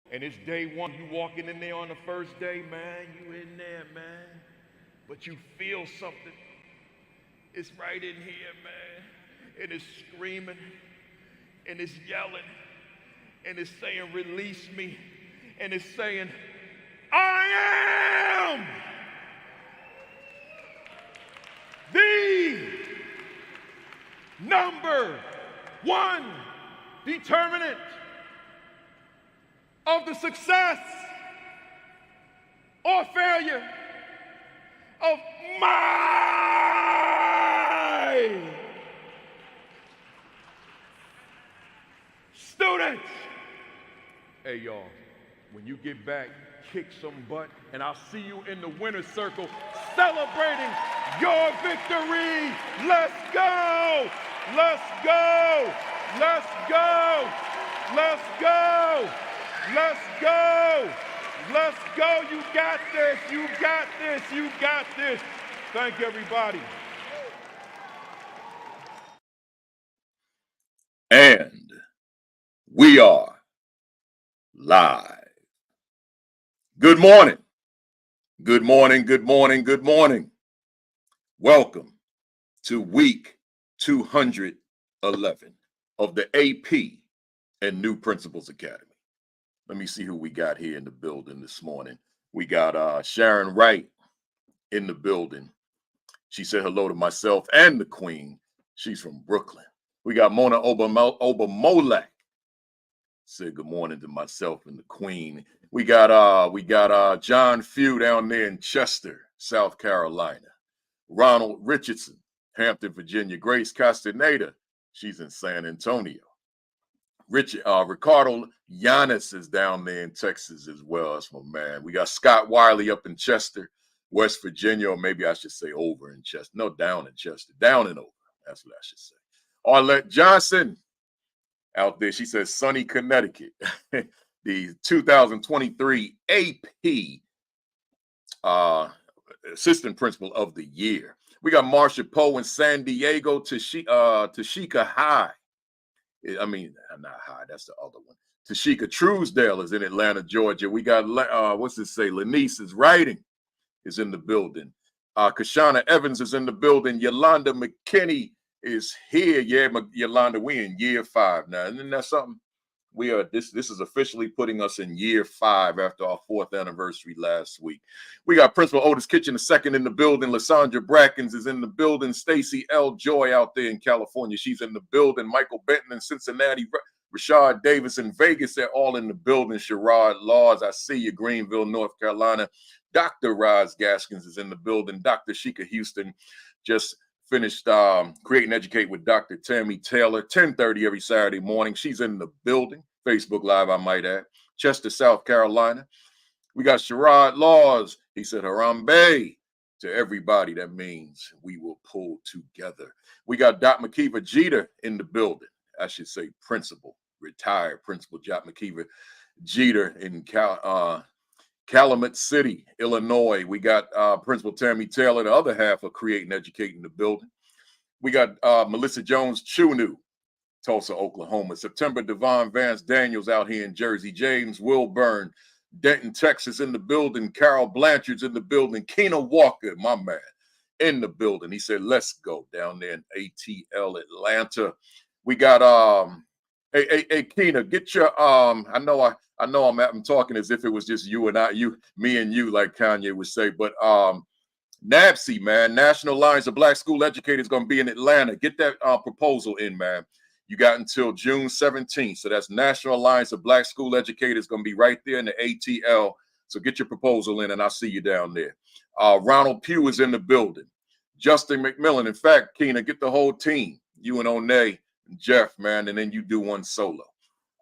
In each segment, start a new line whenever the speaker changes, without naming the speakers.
And it's day one. You walking in there on the first day, man. You in there, man. But you feel something. It's right in here, man. And it's screaming. And it's yelling. And it's saying, release me. And it's saying, I am the number one determinant of the success or failure of my students. Hey, y'all, when you get back, kick some butt, and I'll see you in the winner's circle celebrating your victory. Let's go! Let's go! Let's go! Let's go! Let's go! Let's go! You got this! You got this! You got this! Thank everybody.
And we are live. Good morning. Good morning. Good morning. Good morning. Welcome to week 211 of the AP and New Principals Academy. Let me see who we got here in the building this morning. We got Sharon Wright in the building. She said hello to myself and the Queen. She's from Brooklyn. We got Mona Obamolek. Said good morning to myself and the Queen. We got John Few down there in Chester, South Carolina. Ronald Richardson, Hampton, Virginia. Grace Castaneda, she's in San Antonio. Ricardo Yanis is down there in Texas as well. That's my man. We got Scott Wiley up in Chester, West Virginia, or maybe I should say over in Chester. No, down in Chester. Down and over. That's what I should say. Arlette Johnson out there. She says sunny Connecticut. The 2023 AP Assistant Principal of the Year. We got Marsha Poe in San Diego, Tashika High. I mean, not High, that's the other one. Tashika Truesdale is in Atlanta, Georgia. We got, what's it say? Lanice is writing, is in the building. Kashana Evans is in the building. Yolanda McKinney is here. Yeah, Yolanda, we in year 5 now. Isn't that something? We are this is officially putting us in year 5 after our 4th anniversary last week. We got Principal Otis Kitchen II in the building. Lysandra Brackens is in the building. Stacy L. Joy out there in California. She's in the building. Michael Benton in Cincinnati. Rashad Davis in Vegas. They're all in the building. Sherrod Laws, I see you. Greenville, North Carolina. Dr. Roz Gaskins is in the building. Dr. Sheikah Houston just finished Create and Educate with Dr. Tammy Taylor, 10:30 every Saturday morning. She's in the building. Facebook Live, I might add. Chester, South Carolina. We got Sherrod Laws. He said, Harambe. To everybody, that means we will pull together. We got Dot McKeever Jeter in the building. I should say principal, retired Principal Dot McKeever Jeter in Calumet City, Illinois. We got Principal Tammy Taylor, the other half of Create and Educate in the building. We got Melissa Jones Chunu, Tulsa, Oklahoma. September Devon Vance Daniels out here in Jersey. James Wilburn, Denton, Texas in the building. Carol Blanchard's in the building. Keena Walker, my man, in the building. He said, let's go down there in ATL Atlanta. We got hey Keena, get your I know I'm talking as if it was just you and me and you, like Kanye would say, but NABC, man, National Alliance of Black School Educators, going to be in Atlanta. Get that proposal in, man. You got until June 17th. So that's National Alliance of Black School Educators, going to be right there in the ATL. So get your proposal in, and I'll see you down there. Ronald Pugh is in the building. Justin McMillan. In fact, Keena, get the whole team. You and Onay and Jeff, man, and then you do one solo.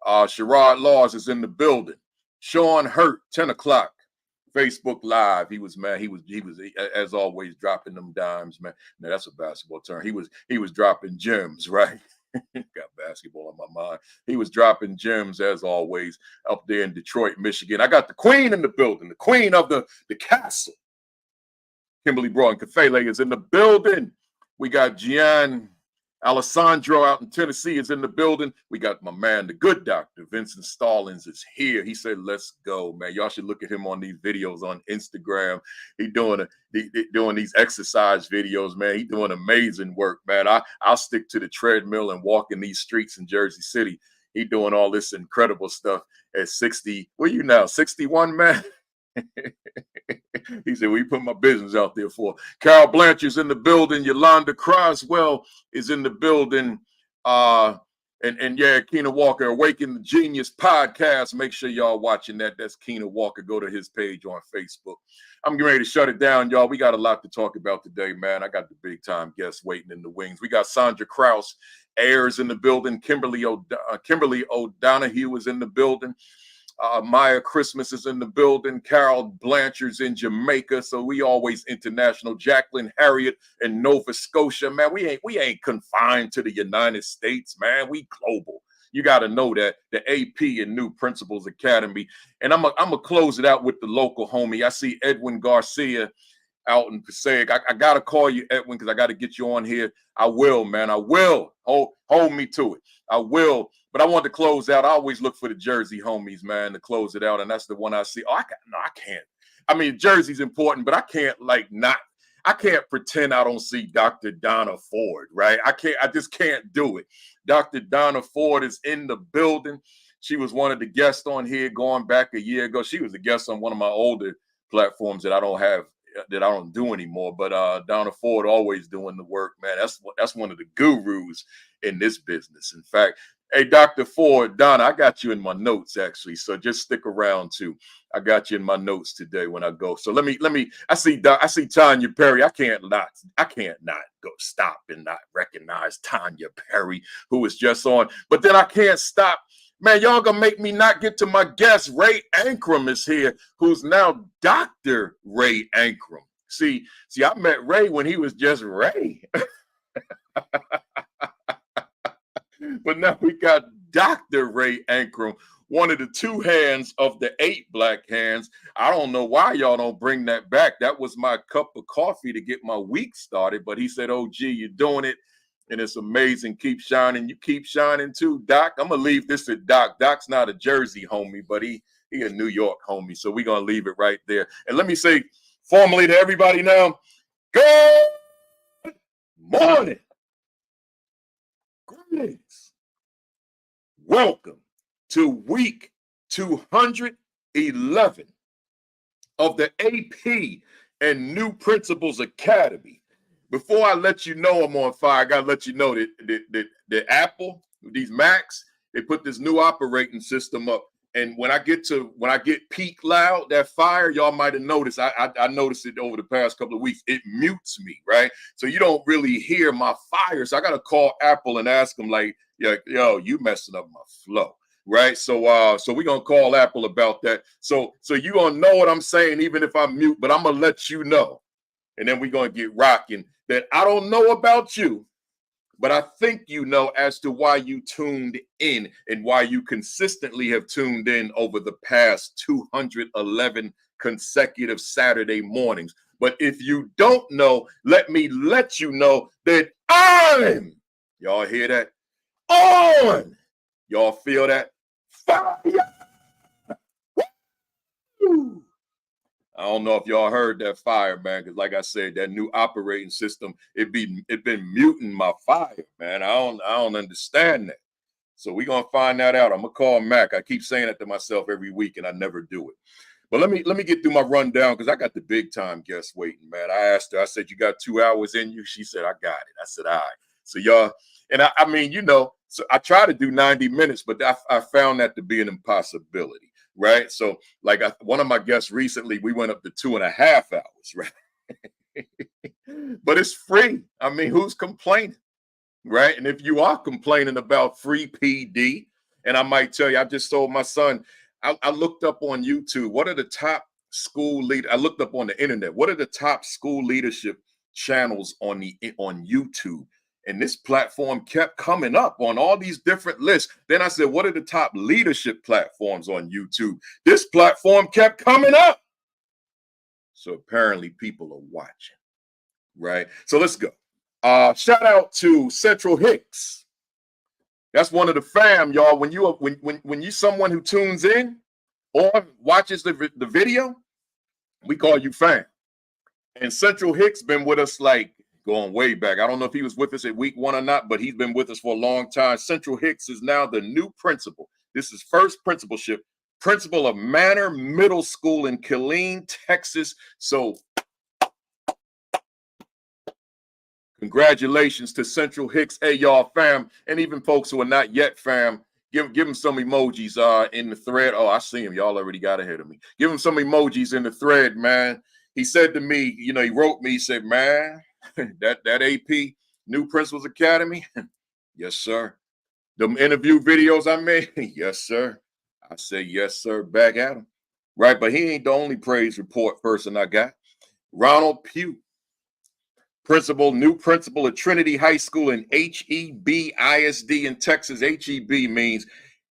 Sherrod Laws is in the building. Sean Hurt, 10 o'clock. Facebook Live. He was, man, he was as always dropping them dimes, man. Now that's a basketball term. He was dropping gems, right? Got basketball on my mind. He was dropping gems as always up there in Detroit, Michigan. I got the Queen in the building, the Queen of the castle. Kimberly Braun Kafele is in the building. We got Gian Alessandro out in Tennessee is in the building. We got my man, the good doctor, Vincent Stallings is here. He said, let's go, man. Y'all should look at him on these videos on Instagram. He doing these exercise videos, man. He doing amazing work, man. I'll stick to the treadmill and walk in these streets in Jersey City. He doing all this incredible stuff at 60. What are you now, 61, man? He said, we put my business out there for. Carol Blanchard's in the building. Yolanda Croswell is in the building. And yeah, Keena Walker, Awaken the Genius podcast. Make sure y'all watching that. That's Keena Walker. Go to his page on Facebook. I'm getting ready to shut it down, y'all. We got a lot to talk about today, man. I got the big time guests waiting in the wings. We got Sandra Krause Ayers in the building. Kimberly O'Donoghue is in the building. Maya Christmas is in the building. Carol Blanchard's in Jamaica, so we always international. Jacqueline Harriet in Nova Scotia, man. We ain't confined to the United States, man. We global. You got to know that. The AP and New Principals Academy. And I'm gonna close it out with the local homie. I see Edwin Garcia out in Passaic. I gotta call you, Edwin, because I got to get you on here. I will, man. I will. Hold me to it. I will. But I want to close out. I always look for the Jersey homies, man, to close it out. And that's the one I see. I can't. I mean, Jersey's important, but I can't I can't pretend I don't see Dr. Donna Ford, right? I just can't do it. Dr. Donna Ford is in the building. She was one of the guests on here going back a year ago. She was a guest on one of my older platforms that I don't do anymore. But Donna Ford always doing the work, man. That's one of the gurus in this business. In fact, hey, Dr. Ford, Donna, I got you in my notes actually. So just stick around too. I got you in my notes today when I go. So let me. I see Tanya Perry. I can't not go stop and not recognize Tanya Perry, who was just on. But then I can't stop. Man, y'all gonna make me not get to my guest. Ray Ankrum is here, who's now Dr. Ray Ankrum. See, I met Ray when he was just Ray. But now we got Dr. Ray Ankrum, one of the two hands of the 8 black hands. I don't know why y'all don't bring that back. That was my cup of coffee to get my week started. But he said, oh, gee, you're doing it. And it's amazing. Keep shining. You keep shining too, Doc. I'm going to leave this to Doc. Doc's not a Jersey homie, but he a New York homie. So we're going to leave it right there. And let me say formally to everybody now, good morning. Greetings. Welcome to week 211 of the AP and New Principals Academy. Before I let you know I'm on fire, I got to let you know that the Apple, these Macs, they put this new operating system up. And when I get peak loud, that fire, y'all might have noticed. I noticed it over the past couple of weeks. It mutes me, right? So you don't really hear my fire. So I got to call Apple and ask them, like, yo, you messing up my flow, right? So we're going to call Apple about that. So you going to know what I'm saying, even if I mute, but I'm going to let you know. And then we're going to get rocking that I don't know about you, but I think you know as to why you tuned in and why you consistently have tuned in over the past 211 consecutive Saturday mornings. But if you don't know, let me let you know that y'all hear that? On! Y'all feel that? Fire! Woo! I don't know if y'all heard that fire, man, because like I said, that new operating system, it been muting my fire, man. I don't understand that. So we're gonna find that out. I'm gonna call Mac. I keep saying it to myself every week, and I never do it. But let me get through my rundown because I got the big time guest waiting, man. I asked her, I said, you got 2 hours in you? She said, I got it. I said, all right. So y'all, and I mean, so I try to do 90 minutes, but I found that to be an impossibility. Right. So like one of my guests recently, we went up to 2.5 hours. Right. But it's free. I mean, who's complaining? Right. And if you are complaining about free PD, and I might tell you, I just told my son, I looked up on YouTube. What are the top school leaders? I looked up on the internet. What are the top school leadership channels on YouTube? And this platform kept coming up on all these different lists. Then I said, what are the top leadership platforms on YouTube? This platform kept coming up. So apparently people are watching, right? So let's go. Shout out to Central Hicks. That's one of the fam, y'all. When you someone who tunes in or watches the video, we call you fam. And Central Hicks been with us like going way back. I don't know if he was with us at week 1 or not, but he's been with us for a long time. Central Hicks is now the new principal. This is first principalship, principal of Manor Middle School in Killeen, Texas. So congratulations to Central Hicks. Hey, y'all, fam, and even folks who are not yet fam, give them some emojis in the thread. Oh, I see him. Y'all already got ahead of me. Give him some emojis in the thread, man. He said to me, he wrote me, he said, man, that AP, New Principals Academy, yes, sir. Them interview videos I made, yes, sir. I said, yes, sir, back at him. Right, but he ain't the only praise report person I got. Ronald Pugh, new principal at Trinity High School in HEB ISD in Texas. HEB means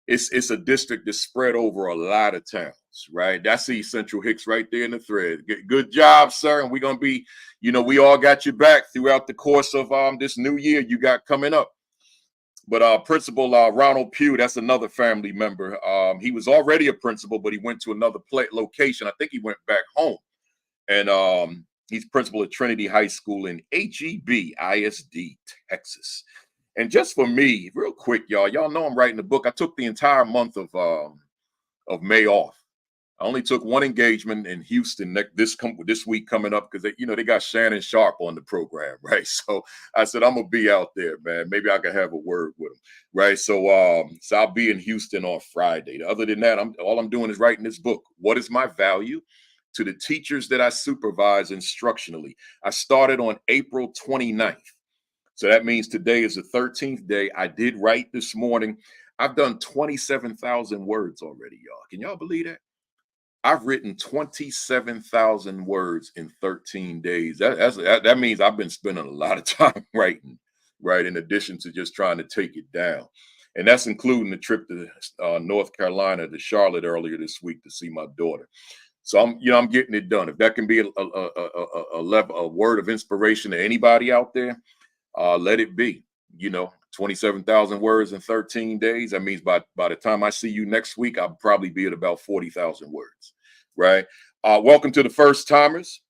it's a district that's spread over a lot of towns, right? That's the Central Hicks right there in the thread. Good job, sir. And we're going to be, we all got your back throughout the course of this new year you got coming up. But Principal Ronald Pugh, that's another family member. He was already a principal, but he went to another location. I think he went back home. And he's principal at Trinity High School in HEB ISD, Texas. And just for me, real quick, y'all know I'm writing a book. I took the entire month of May off. I only took one engagement in Houston this week coming up because they got Shannon Sharp on the program, right? So I said I'm gonna be out there, man. Maybe I can have a word with him, right? So I'll be in Houston on Friday. Other than that, all I'm doing is writing this book. What is my value to the teachers that I supervise instructionally? I started on April 29th. So that means today is the 13th day. I did write this morning. I've done 27,000 words already, y'all. Can y'all believe that? I've written 27,000 words in 13 days. That means I've been spending a lot of time writing, right? In addition to just trying to take it down. And that's including the trip to North Carolina, to Charlotte earlier this week to see my daughter. So I'm getting it done. If that can be a word of inspiration to anybody out there, let it be. 27,000 words in 13 days. That means by the time I see you next week, I'll probably be at about 40,000 words, right? Welcome to the first timers.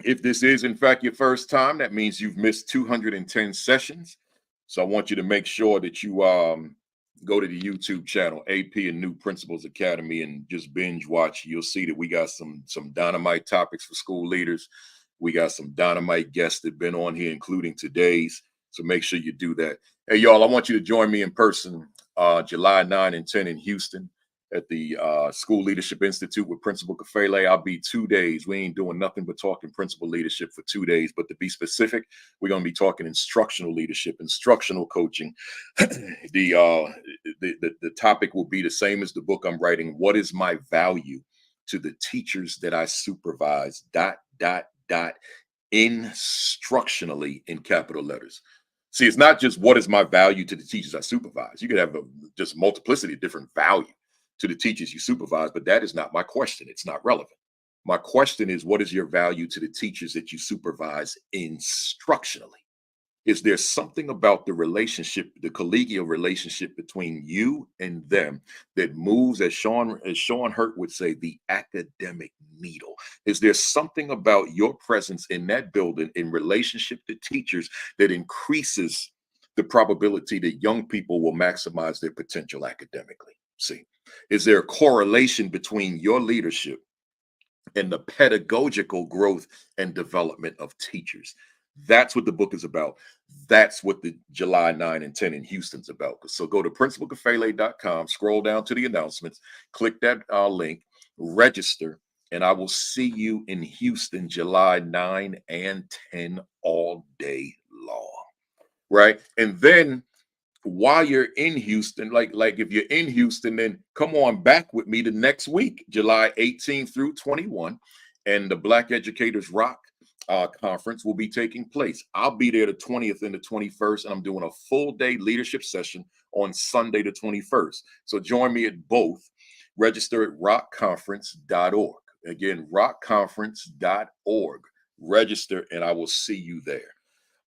If this is in fact your first time, that means you've missed 210 sessions. So I want you to make sure that you go to the YouTube channel, AP and New Principals Academy, and just binge watch. You'll see that we got some dynamite topics for school leaders. We got some dynamite guests that have been on here, including today's. So make sure you do that. Hey, y'all, I want you to join me in person July 9 and 10 in Houston at the School Leadership Institute with Principal Kafele. I'll be 2 days. We ain't doing nothing but talking principal leadership for 2 days. But to be specific, we're going to be talking instructional leadership, instructional coaching. The topic will be the same as the book I'm writing. What is my value to the teachers that I supervise? ... instructionally in capital letters. See, it's not just what is my value to the teachers I supervise. You could have just multiplicity of different value to the teachers you supervise, but that is not my question. It's not relevant. My question is, what is your value to the teachers that you supervise instructionally? Is there something about the relationship, the collegial relationship between you and them that moves, as Sean Hurt would say, the academic needle? Is there something about your presence in that building in relationship to teachers that increases the probability that young people will maximize their potential academically? See, is there a correlation between your leadership and the pedagogical growth and development of teachers? That's what the book is about. That's what the July 9 and 10 in Houston's about. So go to principalkafele.com, scroll down to the announcements, click that link, register, and I will see you in Houston July 9 and 10 all day long, right? And then while you're in Houston, like if you're in Houston, then come on back with me the next week, July 18 through 21, and the Black Educators Rock conference will be taking place. I'll be there the 20th and the 21st, and I'm doing a full day leadership session on Sunday the 21st. So join me at both. Register at rockconference.org. Again, rockconference.org. Register, and I will see you there.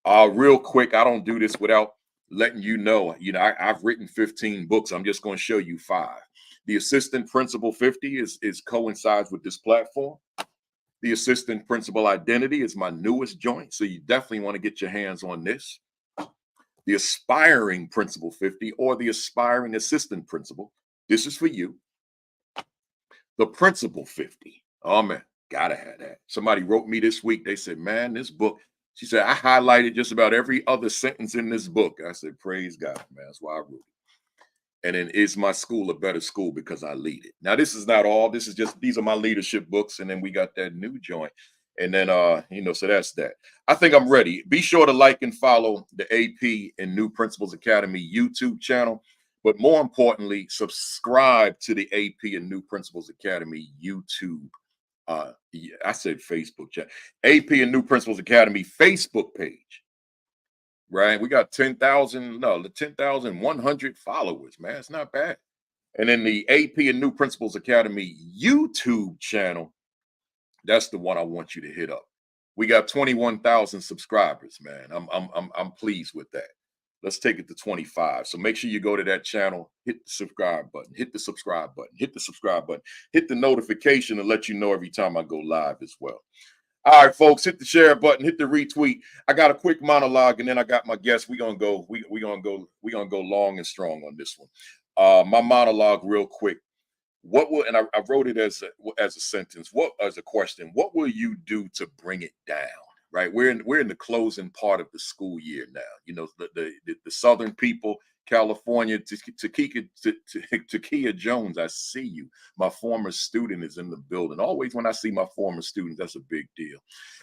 Real quick, I don't do this without letting you know. I've written 15 books. I'm just going to show you 5. The Assistant Principal 50 is coincides with this platform. The Assistant Principal Identity is my newest joint, so you definitely want to get your hands on this. The Aspiring Principal 50 or the Aspiring Assistant Principal, this is for you. The Principal 50, oh man, gotta have that. Somebody wrote me this week, they said, man, this book, she said, I highlighted just about every other sentence in this book. I said, praise God, man, that's why I wrote it. And then, is my school a better school because I lead it? Now, this is not all. This is just, these are my leadership books. And then we got that new joint. And then, so that's that. I think I'm ready. Be sure to like and follow the AP and New Principals Academy YouTube channel. But more importantly, subscribe to the AP and New Principals Academy YouTube. I said Facebook channel. AP and New Principals Academy Facebook page. Right, we got 10,100 followers, man. It's not bad. And then the AP and New Principals Academy YouTube channel, that's the one I want you to hit up. We got 21,000 subscribers, man. I'm pleased with that. Let's take it to 25. So make sure you go to that channel, hit the subscribe button, hit the subscribe button, hit the subscribe button, hit the notification to let you know every time I go live as well. All right, folks, hit the share button, hit the retweet. I got a quick monologue, and then I got my guest. We're gonna go long and strong on this one. My monologue, real quick. What will, and I wrote it as a sentence, as a question. What will you do to bring it down? Right, we're in the closing part of the school year now. You know, the Southern people, California, Takia Jones, I see you. My former student is in the building. Always when I see my former students, that's a big deal.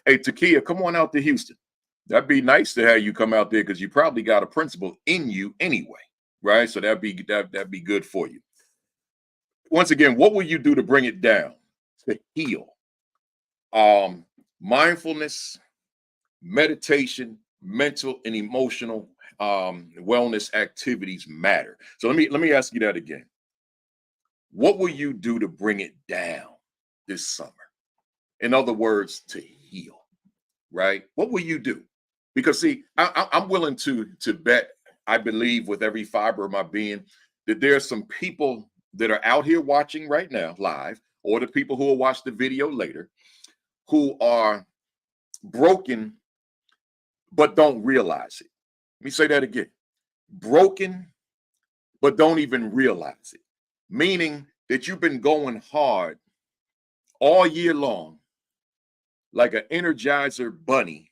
Hey, Takia, come on out to Houston. That'd be nice to have you come out there because you probably got a principal in you anyway, right? So that'd be good for you. Once again, what will you do to bring it down, to heal? Mindfulness, meditation, mental and emotional wellness activities matter. So let me ask you that again. What will you do to bring it down this summer? In other words, to heal, right? What will you do? Because see, I'm willing to bet, I believe with every fiber of my being, that there are some people that are out here watching right now live, or the people who will watch the video later, who are broken but don't realize it. Let me say that again. Broken, but don't even realize it. Meaning that you've been going hard all year long, like an Energizer bunny,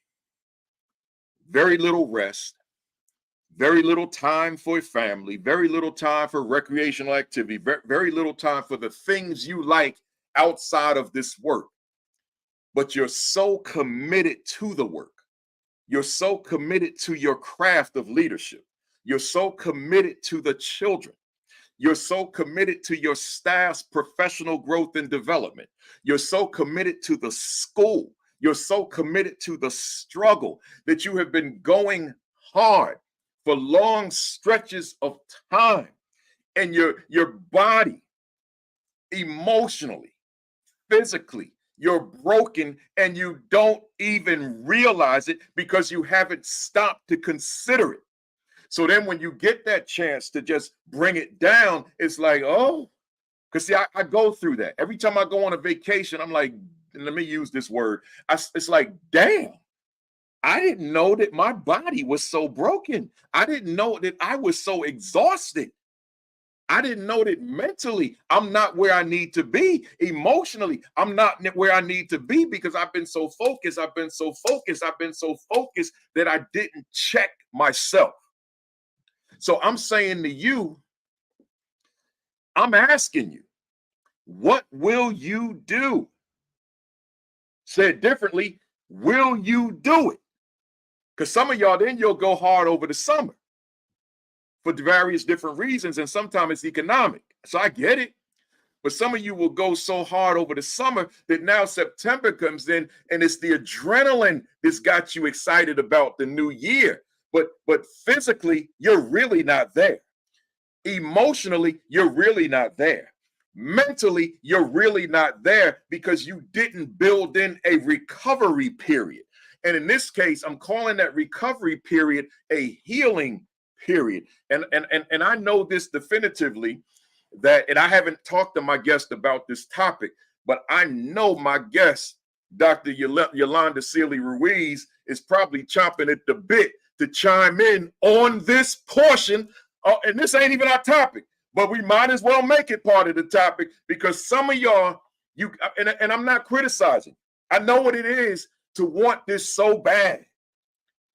very little rest, very little time for family, very little time for recreational activity, very little time for the things you like outside of this work. But you're so committed to the work. You're so committed to your craft of leadership. You're so committed to the children. You're so committed to your staff's professional growth and development. You're so committed to the school. You're so committed to the struggle that you have been going hard for long stretches of time. And your body, emotionally, physically, you're broken and you don't even realize it because you haven't stopped to consider it. So then when you get that chance to just bring it down, it's like, oh, because see, I go through that. Every time I go on a vacation, I'm like, let me use this word. It's like, damn, I didn't know that my body was so broken. I didn't know that I was so exhausted. I didn't know that mentally I'm not where I need to be. Emotionally, I'm not where I need to be because I've been so focused. I've been so focused that I didn't check myself. So I'm saying to you, I'm asking you, what will you do? Said differently, will you do it? Because some of y'all, then you'll go hard over the summer for various different reasons, and sometimes it's economic. So I get it. But some of you will go so hard over the summer that now September comes in and it's the adrenaline that's got you excited about the new year. But physically, you're really not there. Emotionally, you're really not there. Mentally, you're really not there because you didn't build in a recovery period. And in this case, I'm calling that recovery period a healing period. And I know this definitively, that, and I haven't talked to my guest about this topic, but I know my guest, Dr. Yolanda Sealey-Ruiz, is probably chomping at the bit to chime in on this portion. And this ain't even our topic, but we might as well make it part of the topic, because some of y'all, and I'm not criticizing. I know what it is to want this so bad.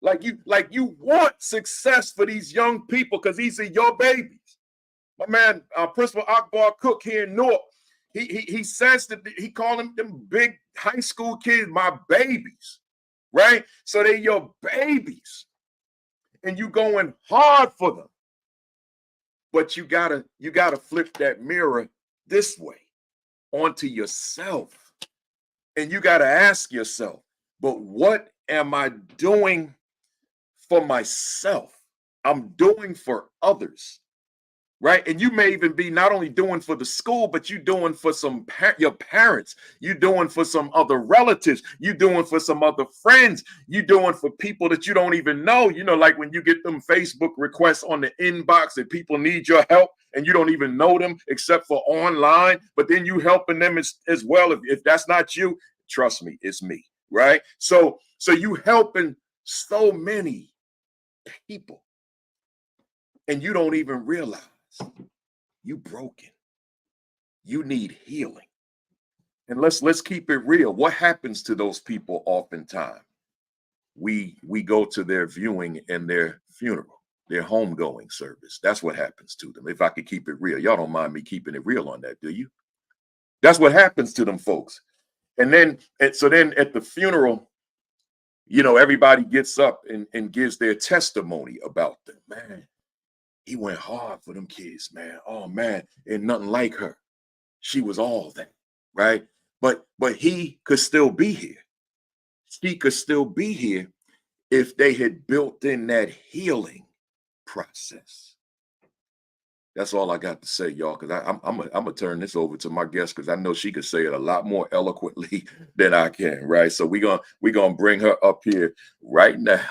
Like you want success for these young people because these are your babies. My man, Principal Akbar Cook here in Newark, he says that he called them big high school kids my babies, right? So they're your babies, and you going hard for them. But you gotta flip that mirror this way onto yourself, and you gotta ask yourself, but what am I doing for myself? I'm doing for others, right? And you may even be not only doing for the school, but you doing for your parents, you doing for some other relatives, you doing for some other friends, you doing for people that you don't even know. You know, like when you get them Facebook requests on the inbox that people need your help, and you don't even know them except for online, but then you helping them as well. If that's not you, trust me, it's me, right? So you helping so many people, and you don't even realize you broken. You need healing. And let's keep it real. What happens to those people oftentimes? We go to their viewing and their funeral, their homegoing service. That's what happens to them. If I could keep it real. Y'all don't mind me keeping it real on that, do you? That's what happens to them folks. And so then at the funeral, you know, everybody gets up and gives their testimony about them. Man, he went hard for them kids, man. Oh man, and nothing like her. She was all that, right? But he could still be here. She could still be here if they had built in that healing process. That's all I got to say, y'all, because I'm gonna turn this over to my guest, because I know she could say it a lot more eloquently than I can, right? So we're gonna bring her up here right now.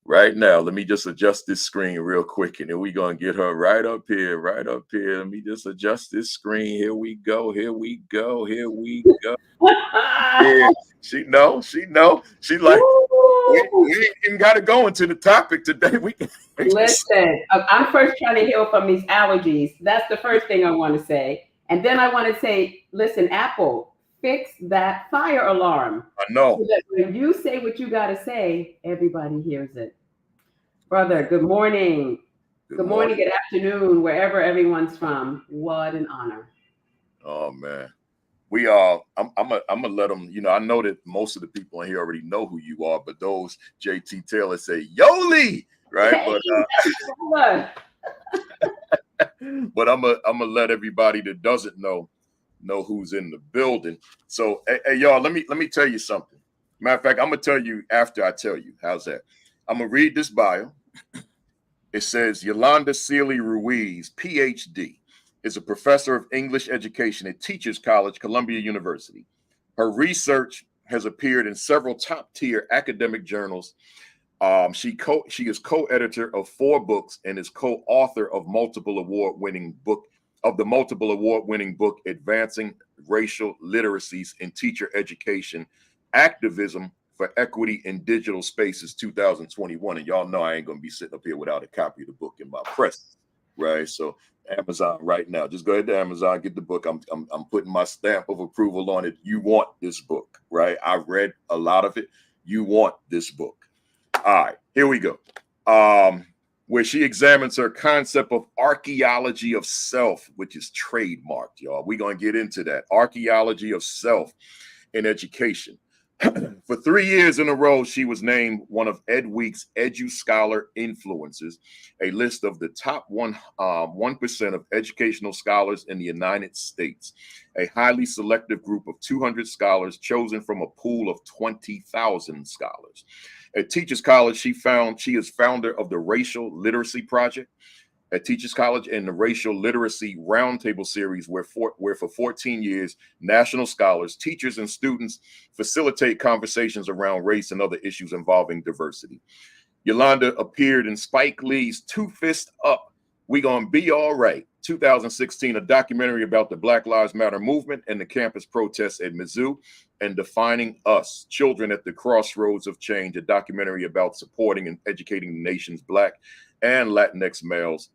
Right now, let me just adjust this screen real quick, and then we're going to get her right up here, right up here. Let me just adjust this screen. Here we go, here we go, here we go. Yeah, she know. She like, we ain't even got to go into the topic today.
Listen, I'm first trying to heal from these allergies. That's the first thing I want to say. And then I want to say, listen, Apple, fix that fire alarm.
I know.
So that when you say what you got to say, everybody hears it. Brother, good morning. Good morning, good afternoon, wherever everyone's from. What an honor.
Oh, man. I'm gonna let them, you know, I know that most of the people in here already know who you are, but those JT Taylor say Yoli, right?
Hey,
But I'm gonna let everybody that doesn't know who's in the building. So hey y'all, let me tell you something. Matter of fact, I'm gonna tell you after I tell you. How's that? I'm gonna read this bio. It says Yolanda Sealey-Ruiz, PhD, is a professor of English education at Teachers College, Columbia University. Her research has appeared in several top-tier academic journals. She is co-editor of 4 books and is co-author of the multiple award-winning book Advancing Racial Literacies in Teacher Education: Activism for Equity in Digital Spaces 2021. And y'all know I ain't gonna be sitting up here without a copy of the book in my press, right? So Amazon right now, just go ahead to Amazon, get the book. I'm putting my stamp of approval on it. You want this book, right? I read a lot of it. You want this book. All right, here we go. Where she examines her concept of archaeology of self, which is trademarked, y'all. We're gonna get into that. Archaeology of self in education. For 3 years in a row, she was named one of Ed Week's Edu Scholar Influencers, a list of the top 1% of educational scholars in the United States, a highly selective group of 200 scholars chosen from a pool of 20,000 scholars. At Teachers College, she is founder of the Racial Literacy Project, at Teachers College, and the Racial Literacy Roundtable Series, where for 14 years, national scholars, teachers, and students facilitate conversations around race and other issues involving diversity. Yolanda appeared in Spike Lee's Two Fists Up, We Gonna Be All Right, 2016, a documentary about the Black Lives Matter movement and the campus protests at Mizzou, and Defining Us, Children at the Crossroads of Change, a documentary about supporting and educating the nation's Black and Latinx males,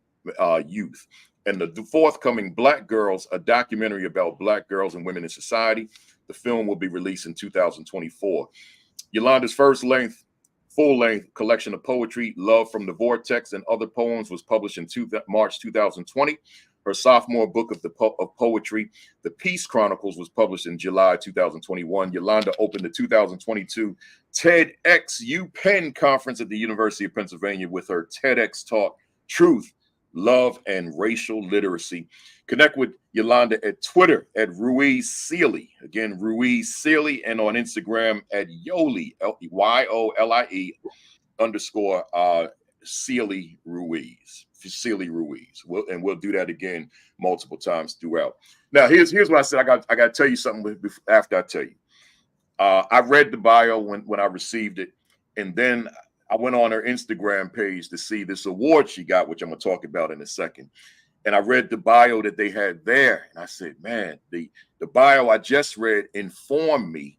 youth. And the forthcoming Black Girls, a documentary about Black girls and women in society. The film will be released in 2024. Yolanda's full-length collection of poetry, Love from the Vortex and Other Poems, was published in March 2020. Her sophomore book of poetry, The Peace Chronicles, was published in July 2021. Yolanda opened the 2022 TEDx UPenn conference at the University of Pennsylvania with her TEDx talk, Truth, Love, and Racial Literacy. Connect with Yolanda at Twitter at Ruiz Sealey. Again, Ruiz Sealey, and on Instagram at Yoli, Yoli _ Sealey-Ruiz. Sealey-Ruiz. We'll do that again multiple times throughout. Now, here's what I said. I got to tell you something after I tell you. I read the bio when I received it, and then I went on her Instagram page to see this award she got, which I'm going to talk about in a second. And I read the bio that they had there, and I said, man, the bio I just read informed me,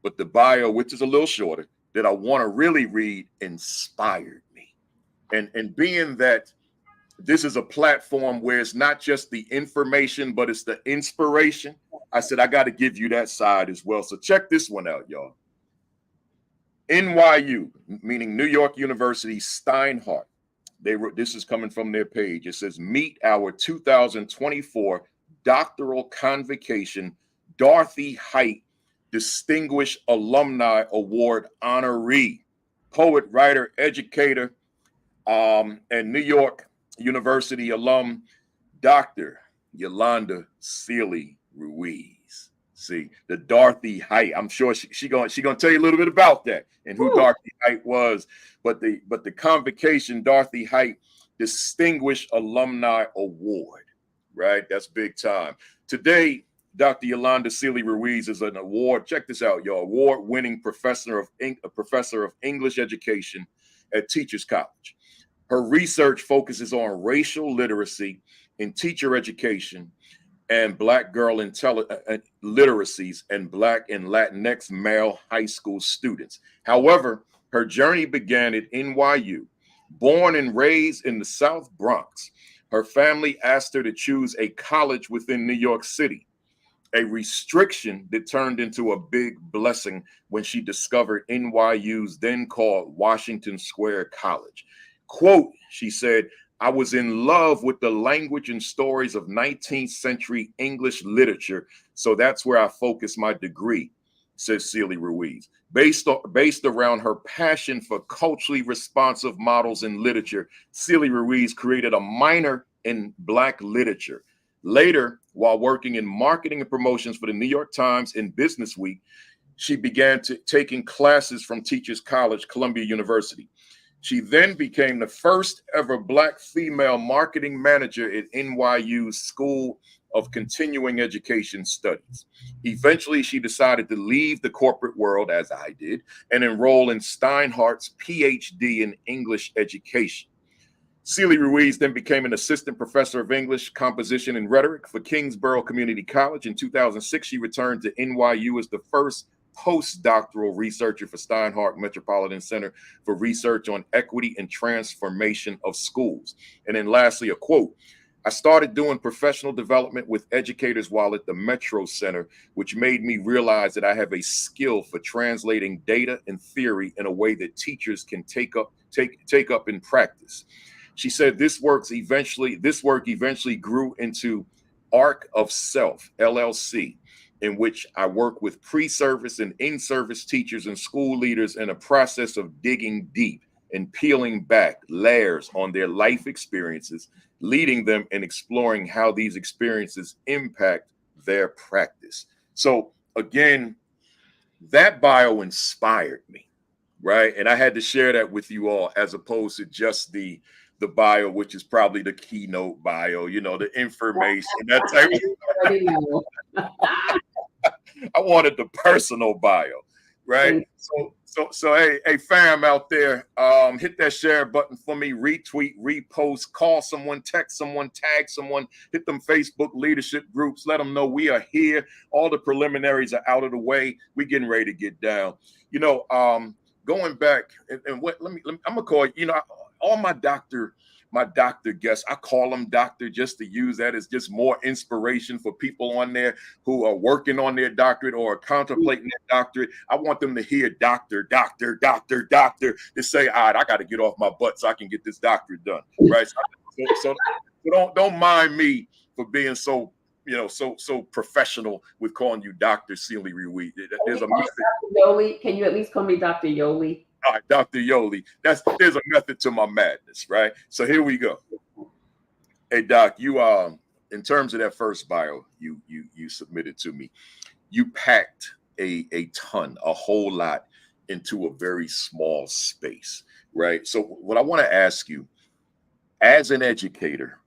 but the bio, which is a little shorter, that I want to really read, inspired me. And being that this is a platform where it's not just the information, but it's the inspiration, I said, I got to give you that side as well. So check this one out, y'all. NYU, meaning New York University, Steinhardt. This is coming from their page. It says, meet our 2024 doctoral convocation, Dorothy Height Distinguished Alumni Award honoree, poet, writer, educator, and New York University alum, Dr. Yolanda Sealey-Ruiz. See, the Dorothy Height. I'm sure she gonna tell you a little bit about that and who Dorothy Height was. But the convocation, Dorothy Height Distinguished Alumni Award, right? That's big time. Today, Dr. Yolanda Sealey-Ruiz is an award. Check this out, y'all. Award-winning professor of English education at Teachers College. Her research focuses on racial literacy in teacher education and Black girl literacies and Black and Latinx male high school students. However, her journey began at NYU. Born and raised in the South Bronx, her family asked her to choose a college within New York City, a restriction that turned into a big blessing when she discovered NYU's then called Washington Square College. Quote, she said, I was in love with the language and stories of 19th century English literature, so that's where I focused my degree, says Sealey-Ruiz. Based around her passion for culturally responsive models in literature, Sealey-Ruiz created a minor in Black literature. Later, while working in marketing and promotions for the New York Times and Business Week, she began taking classes from Teachers College, Columbia University. She then became the first ever Black female marketing manager at NYU's School of Continuing Education Studies. Eventually, she decided to leave the corporate world, as I did, and enroll in Steinhardt's PhD in English education. Sealey-Ruiz then became an assistant professor of English, composition, and rhetoric for Kingsborough Community College. In 2006, she returned to NYU as the first postdoctoral researcher for Steinhardt Metropolitan Center for Research on Equity and Transformation of Schools. And then lastly, a quote, I started doing professional development with educators while at the Metro Center, which made me realize that I have a skill for translating data and theory in a way that teachers can take up in practice. She said this work eventually grew into Arc of Self, LLC, in which I work with pre-service and in-service teachers and school leaders in a process of digging deep and peeling back layers on their life experiences, leading them and exploring how these experiences impact their practice. So again, that bio inspired me, right? And I had to share that with you all, as opposed to just the the bio, which is probably the keynote bio, you know, the information, that type of I wanted the personal bio, right? So hey fam out there, hit that share button for me, retweet, repost, call someone, text someone, tag someone, hit them Facebook leadership groups, let them know we are here. All the preliminaries are out of the way. We getting ready to get down. You know, going back and what let me I'm gonna call, you know, all my doctor guests, I call them doctor just to use that as just more inspiration for people on there who are working on their doctorate or contemplating their doctorate. I want them to hear doctor, to say, all right, I got to get off my butt so I can get this doctorate done, right? So don't mind me for being so, you know, so professional with calling you Dr. Sealey-Ruiz. There's a method.
Yoli, can you at least call me Dr. Yoli?
All right, Dr. Yoli. There's a method to my madness, right? So here we go. Hey, Doc, you in terms of that first bio you submitted to me, you packed a ton, a whole lot into a very small space, right? So what I want to ask you, as an educator,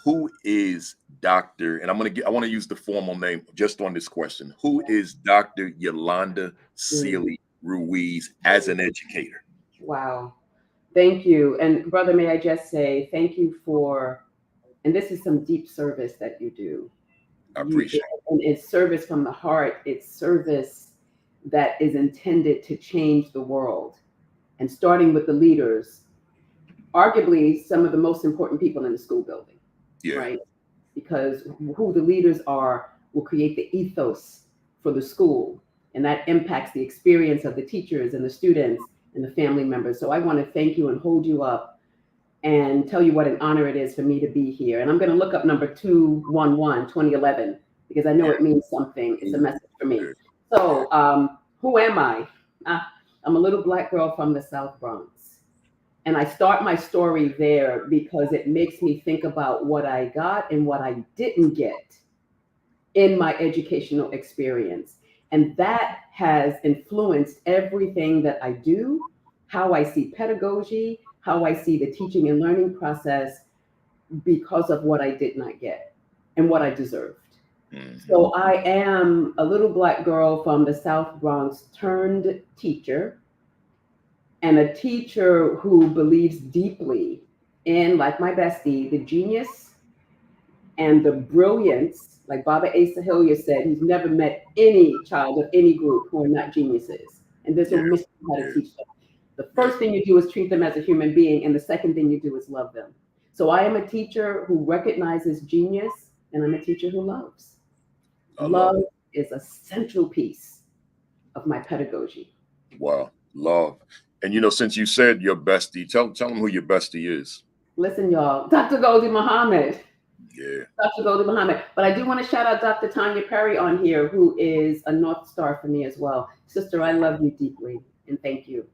who is Dr. and I want to use the formal name just on this question. Who is Dr. Yolanda Sealey-Ruiz as an educator?
Wow. Thank you. And brother, may I just say thank you for, and this is some deep service that you do.
I appreciate it.
And it's service from the heart. It's service that is intended to change the world. And starting with the leaders, arguably some of the most important people in the school building, right? Because who the leaders are will create the ethos for the school. And that impacts the experience of the teachers and the students and the family members. So I want to thank you and hold you up and tell you what an honor it is for me to be here. And I'm going to look up number 211, 2011, because I know it means something. It's a message for me. So who am I? I'm a little Black girl from the South Bronx. And I start my story there because it makes me think about what I got and what I didn't get in my educational experience. And that has influenced everything that I do, how I see pedagogy, how I see the teaching and learning process because of what I did not get and what I deserved. So I am a little Black girl from the South Bronx turned teacher, and a teacher who believes deeply in, like my bestie, the genius and the brilliance. Like Baba Asa Hillier said, he's never met any child of any group who are not geniuses. And this will miss you how to teach them. The first thing you do is treat them as a human being, and the second thing you do is love them. So I am a teacher who recognizes genius, and I'm a teacher who loves. Love is a central piece of my pedagogy.
Wow, love. And you know, since you said your bestie, tell them who your bestie is.
Listen, y'all, Dr. Goldie Muhammad.
Yeah.
Dr. Goldie Muhammad. But I do want to shout out Dr. Tanya Perry on here, who is a North Star for me as well. Sister, I love you deeply, and thank you.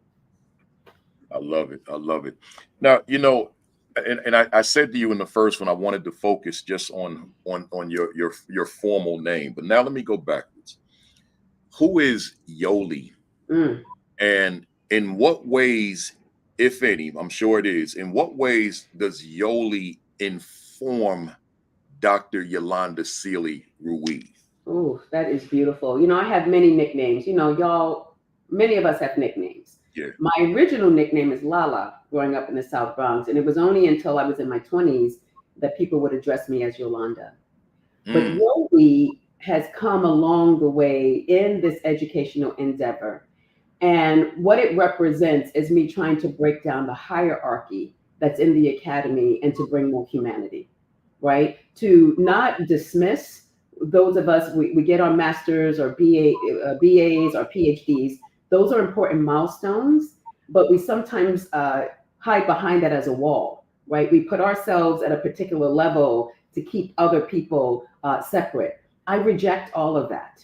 I love it. I love it. Now, you know, and I said to you in the first one, I wanted to focus just on your formal name. But now let me go backwards. Who is Yoli? And in what ways, if any, I'm sure it is, in what ways does Yoli inform Dr. Yolanda Sealey-Ruiz?
Oh, that is beautiful. You know, I have many nicknames. You know, y'all, many of us have nicknames.
Yeah.
My original nickname is Lala, growing up in the South Bronx. And it was only until I was in my 20s that people would address me as Yolanda. But Yoli has come along the way in this educational endeavor. And what it represents is me trying to break down the hierarchy that's in the academy and to bring more humanity, right? To not dismiss those of us, we get our masters or BAs or PhDs. Those are important milestones, but we sometimes hide behind that as a wall, right? We put ourselves at a particular level to keep other people separate. I reject all of that.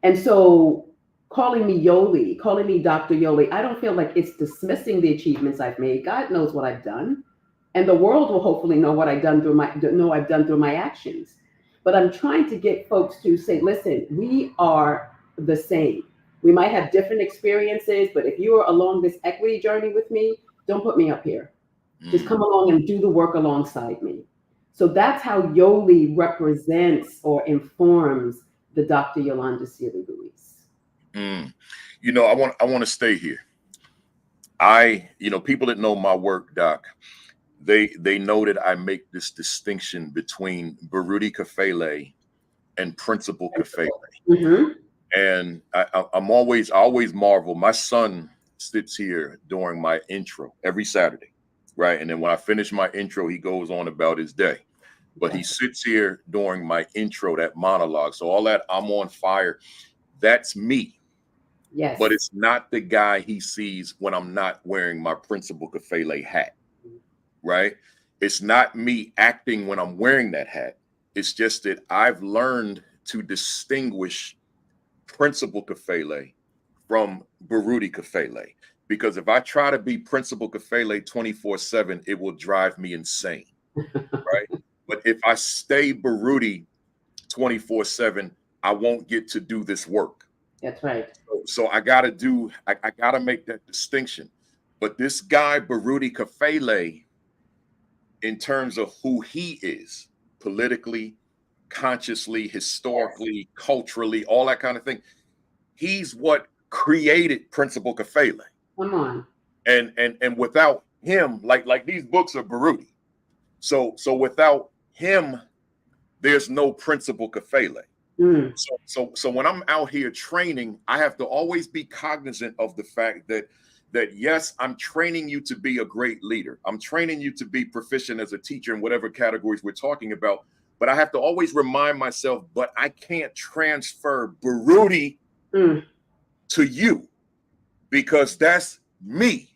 And so calling me Yoli, calling me Dr. Yoli, I don't feel like it's dismissing the achievements I've made. God knows what I've done. And the world will hopefully know what I've done through my actions. But I'm trying to get folks to say, listen, we are the same. We might have different experiences, but if you are along this equity journey with me, don't put me up here. Just come along and do the work alongside me. So that's how Yoli represents or informs the Dr. Yolanda Sealey-Ruiz.
You know, I want to stay here. You know, people that know my work, Doc, they know that I make this distinction between Baruti Kafele and Principal Kafele.
Mm-hmm.
And I always marvel. My son sits here during my intro every Saturday, right? And then when I finish my intro, he goes on about his day. But he sits here during my intro, that monologue. So all that I'm on fire, that's me.
Yes.
But it's not the guy he sees when I'm not wearing my Principal Kafele hat, right? It's not me acting when I'm wearing that hat. It's just that I've learned to distinguish Principal Kafele from Baruti Kafele. Because if I try to be Principal Kafele 24/7, it will drive me insane, right? But if I stay Baruti 24/7, I won't get to do this work.
That's right.
So I gotta make that distinction. But this guy, Baruti Kafele, in terms of who he is, politically, consciously, historically, culturally, all that kind of thing, he's what created Principal Kafele.
Come on.
And without him, like these books are Baruti. So without him, there's no Principal Kafele. So when I'm out here training, I have to always be cognizant of the fact that yes, I'm training you to be a great leader. I'm training you to be proficient as a teacher in whatever categories we're talking about. But I have to always remind myself, but I can't transfer Baruti to you because that's me.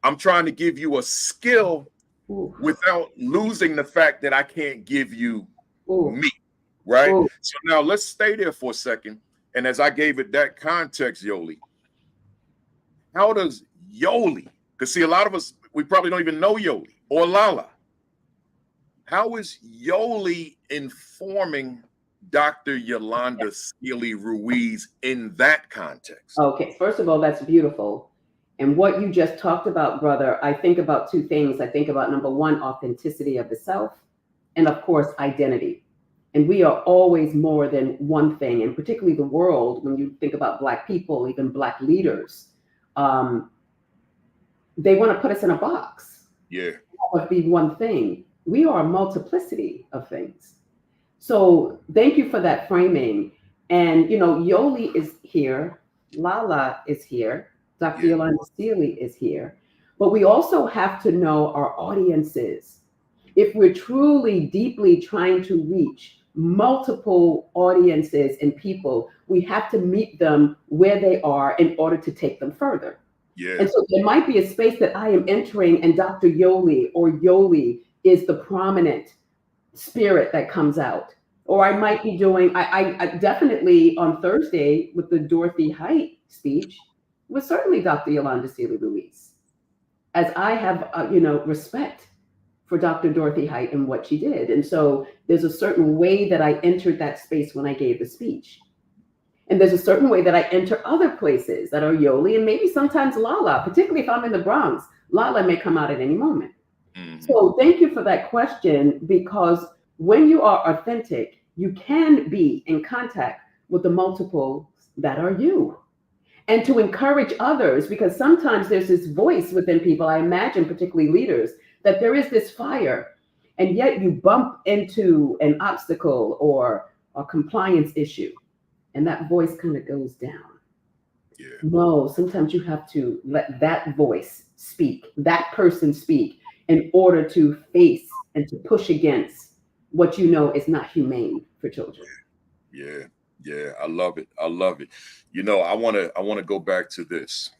I'm trying to give you a skill without losing the fact that I can't give you me, right? So now let's stay there for a second. And as I gave it that context, Yoli, how does Yoli, because see, a lot of us, we probably don't even know Yoli or Lala. How is Yoli informing Dr. Yolanda Sealey-Ruiz in that context?
Okay, first of all, that's beautiful. And what you just talked about, brother, I think about two things. I think about number one, authenticity of the self, and of course, identity. And we are always more than one thing, and particularly the world, when you think about Black people, even Black leaders, they want to put us in a box.
Yeah.
But be one thing. We are a multiplicity of things. So thank you for that framing. And, you know, Yoli is here. Lala is here. Dr. Yolanda Sealey is here. But we also have to know our audiences. If we're truly deeply trying to reach multiple audiences and people, we have to meet them where they are in order to take them further.
Yeah.
And so there might be a space that I am entering, and Dr. Yoli or Yoli is the prominent spirit that comes out. Or I might be doing, I definitely on Thursday with the Dorothy Height speech was certainly Dr. Yolanda Sealey-Ruiz, as I have, respect for Dr. Dorothy Height and what she did. And so there's a certain way that I entered that space when I gave the speech. And there's a certain way that I enter other places that are Yoli and maybe sometimes Lala, particularly if I'm in the Bronx. Lala may come out at any moment. So thank you for that question, because when you are authentic, you can be in contact with the multiples that are you. And to encourage others, because sometimes there's this voice within people, I imagine particularly leaders, that there is this fire, and yet you bump into an obstacle or a compliance issue, and that voice kind of goes down.
Yeah.
No, sometimes you have to let that voice speak, that person speak, in order to face and to push against what you know is not humane for children.
Yeah, I love it. I love it. You know, I want to go back to this.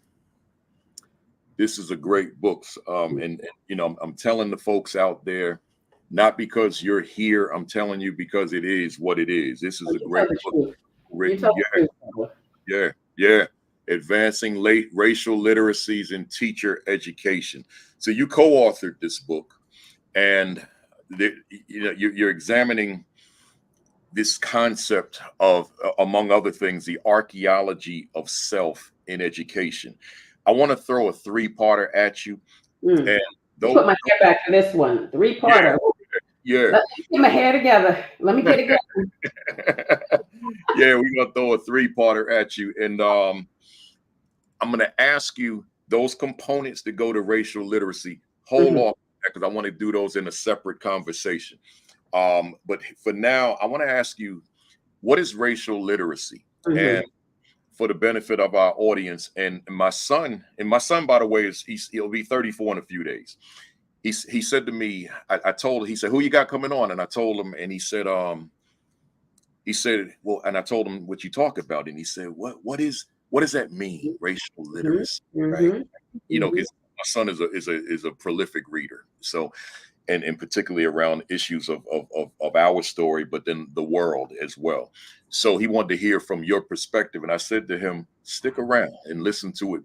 This is a great book. And you know, I'm telling the folks out there, not because you're here, I'm telling you because it is what it is. This is a great book written. Yeah. Advancing late racial literacies in teacher education. So you co-authored this book, and you're examining this concept of, among other things, the archaeology of self in education. I want to throw a three-parter at you, and
Put my hair back for this one. Three-parter.
Yeah.
Let me get my hair together. Let me get it going.
Yeah, we're gonna throw a three-parter at you, and I'm gonna ask you those components that go to racial literacy. Hold off, because I want to do those in a separate conversation. But for now, I want to ask you, what is racial literacy? And for the benefit of our audience, and my son, by the way, he'll be 34 in a few days. He said to me, I told him, he said, "Who you got coming on?" And I told him, and he said, well, and I told him what you talk about, and he said, what does that mean, racial literacy, right? You know, because my son is a prolific reader, so, and particularly around issues of our story, but then the world as well. So he wanted to hear from your perspective, and I said to him, stick around and listen to it.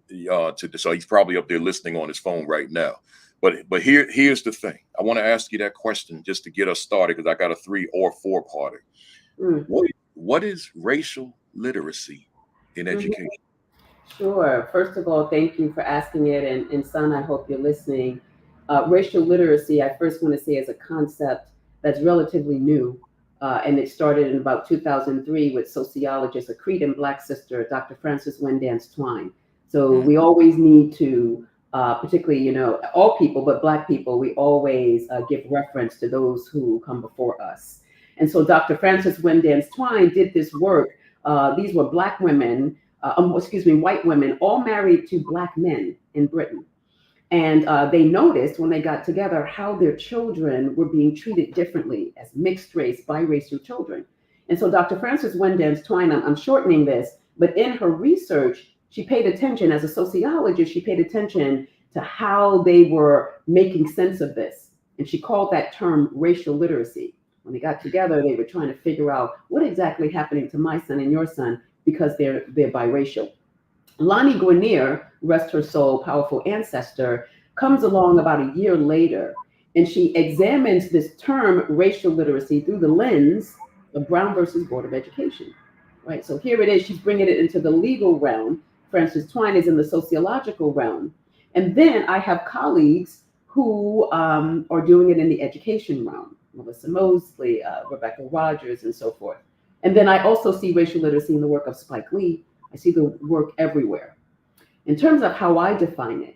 So he's probably up there listening on his phone right now. But here's the thing. I want to ask you that question just to get us started, because I got a 3 or 4-parter. What is racial literacy in education?
Sure. First of all, thank you for asking it. And son, I hope you're listening. Racial literacy, I first want to say, is a concept that's relatively new. And it started in about 2003 with sociologist, a Cretan Black sister, Dr. Frances Wendance Twine. So we always need to, particularly, you know, all people, but Black people, we always give reference to those who come before us. And so Dr. Frances Wendance Twine did this work. These were Black women, white women, all married to Black men in Britain. And they noticed when they got together how their children were being treated differently as mixed race, biracial children. And so Dr. Frances Wendance Twine, I'm shortening this, but in her research, she paid attention, as a sociologist, she paid attention to how they were making sense of this. And she called that term racial literacy. When they got together, they were trying to figure out what exactly happening to my son and your son, because they're biracial. Lonnie Guinier, rest her soul, powerful ancestor, comes along about a year later, and she examines this term racial literacy through the lens of Brown versus Board of Education, right? So here it is, she's bringing it into the legal realm. Frances Twine is in the sociological realm. And then I have colleagues who are doing it in the education realm. Melissa Mosley, Rebecca Rogers, and so forth. And then I also see racial literacy in the work of Spike Lee. I see the work everywhere. In terms of how I define it,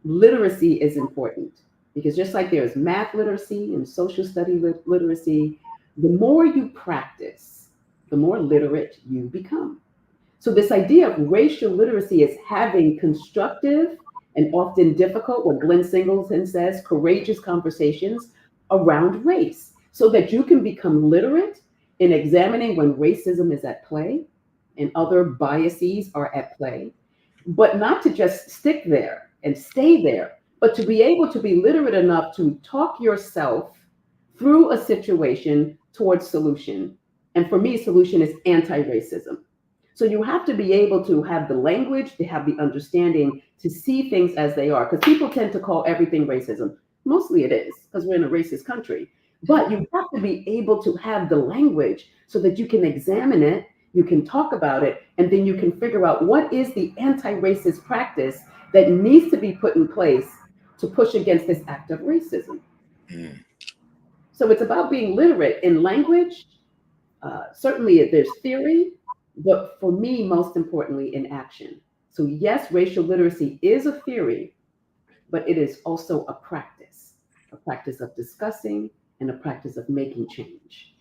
literacy is important, because just like there's math literacy and social study literacy, the more you practice, the more literate you become. So this idea of racial literacy is having constructive and often difficult, what Glenn Singleton says, courageous conversations around race, so that you can become literate in examining when racism is at play and other biases are at play, but not to just stick there and stay there, but to be able to be literate enough to talk yourself through a situation towards solution. And for me, solution is anti-racism. So you have to be able to have the language, to have the understanding, to see things as they are, because people tend to call everything racism. Mostly it is, because we're in a racist country. But you have to be able to have the language so that you can examine it, you can talk about it, and then you can figure out what is the anti-racist practice that needs to be put in place to push against this act of racism. So it's about being literate in language. Certainly there's theory, but for me, most importantly, in action. So yes, racial literacy is a theory, but it is also a practice of discussing and a practice of making change.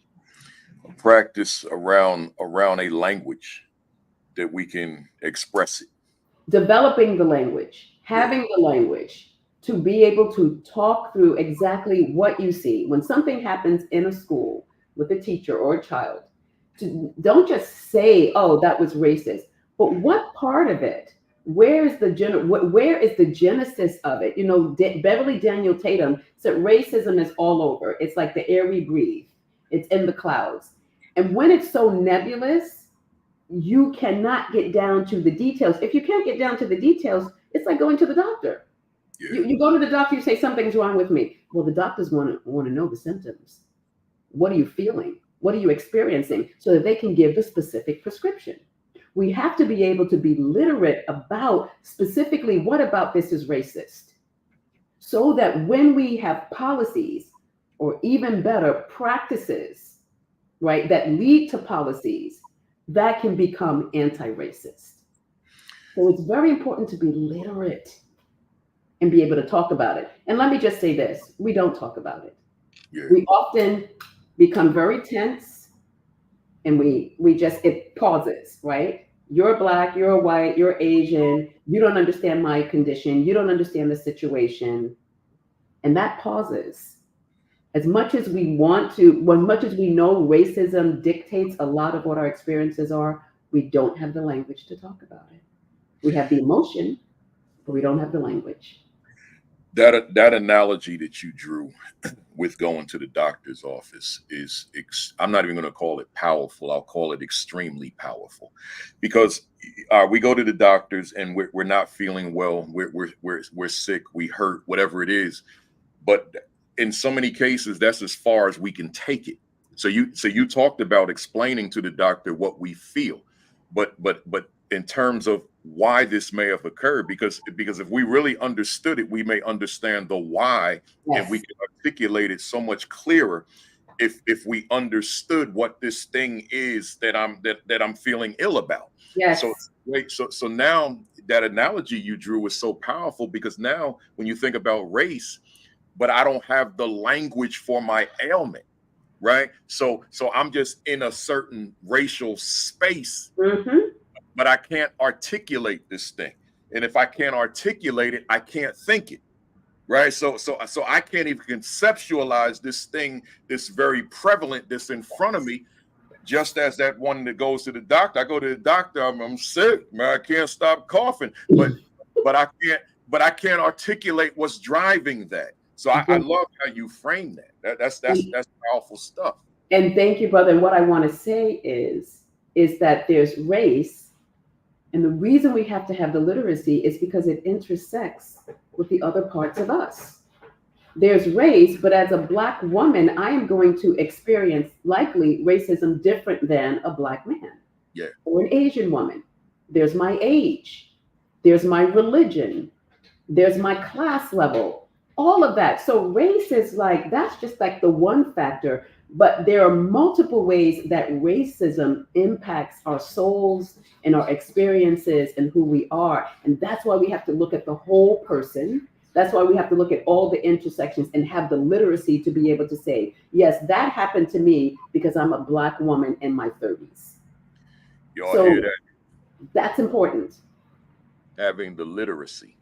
A practice around a language that we can express it.
Developing the language, having the language to be able to talk through exactly what you see. When something happens in a school with a teacher or a child, don't just say, oh, that was racist, but what part of it? Where is the genesis of it? You know, Beverly Daniel Tatum said racism is all over. It's like the air we breathe. It's in the clouds. And when it's so nebulous, you cannot get down to the details. If you can't get down to the details, it's like going to the doctor. Yeah. You go to the doctor, you say something's wrong with me. Well, the doctors want to know the symptoms. What are you feeling? What are you experiencing? So that they can give the specific prescription. We have to be able to be literate about specifically what about this is racist. so that when we have policies, or even better, practices, right, that lead to policies, that can become anti-racist. So it's very important to be literate and be able to talk about it. And let me just say this, we don't talk about it.
Yeah.
We often become very tense, and it pauses, right? You're Black, you're white, you're Asian, you don't understand my condition, you don't understand the situation. And that pauses. As much as we want to, as much as we know racism dictates a lot of what our experiences are, we don't have the language to talk about it. We have the emotion, but we don't have the language.
That analogy that you drew with going to the doctor's office is, I'm not even going to call it powerful. I'll call it extremely powerful, because we go to the doctors and we're not feeling well. We're sick. We hurt, whatever it is. But in so many cases, that's as far as we can take it. So you talked about explaining to the doctor what we feel, but in terms of why this may have occurred, because if we really understood it, we may understand the why,
Yes.
and we can articulate it so much clearer if we understood what this thing is that I'm feeling ill about.
Yes.
So now that analogy you drew is so powerful, because now when you think about race, but I don't have the language for my ailment, right? So I'm just in a certain racial space, but I can't articulate this thing. And if I can't articulate it, I can't think it, right? So I can't even conceptualize this thing, this very prevalent, this in front of me. Just as that one that goes to the doctor, I go to the doctor, I'm sick, man, I can't stop coughing, but I can't articulate what's driving that. So I love how you frame that. That's powerful stuff.
And thank you, brother. And what I want to say is that there's race, and the reason we have to have the literacy is because it intersects with the other parts of us. There's race, but as a Black woman, I am going to experience likely racism different than a Black man,
yeah,
or an Asian woman. There's my age, there's my religion, there's my class level, all of that. So race is like, that's just like the one factor, but there are multiple ways that racism impacts our souls and our experiences and who we are. And that's why we have to look at the whole person. That's why we have to look at all the intersections and have the literacy to be able to say, yes, that happened to me because I'm a Black woman in my 30s.
Y'all hear that?
That's important.
Having the literacy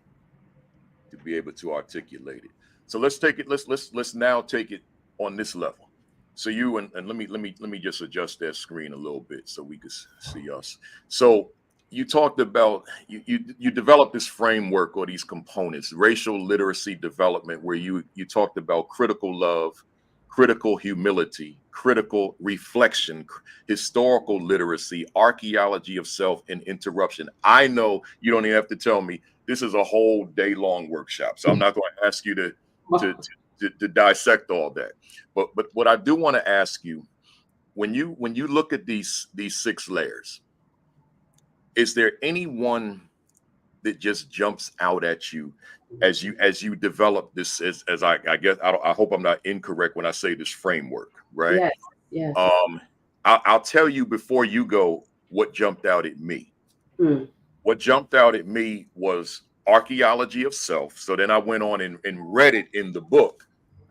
to be able to articulate it. So let's take it. Let's now take it on this level. So you and let me just adjust that screen a little bit so we can see us. So you talked about you developed this framework or these components, racial literacy development, where you talked about critical love, critical humility, critical reflection, historical literacy, archaeology of self, and interruption. I know you don't even have to tell me this is a whole day-long workshop, so I'm not going to ask you to dissect all that. But what I do want to ask you, when you look at these 6 layers, is there any one that just jumps out at you as you develop this, as I guess, I hope I'm not incorrect when I say this framework, right?
Yes, yes.
I'll tell you before you go what jumped out at me. What jumped out at me was archaeology of self. So then I went on and read it in the book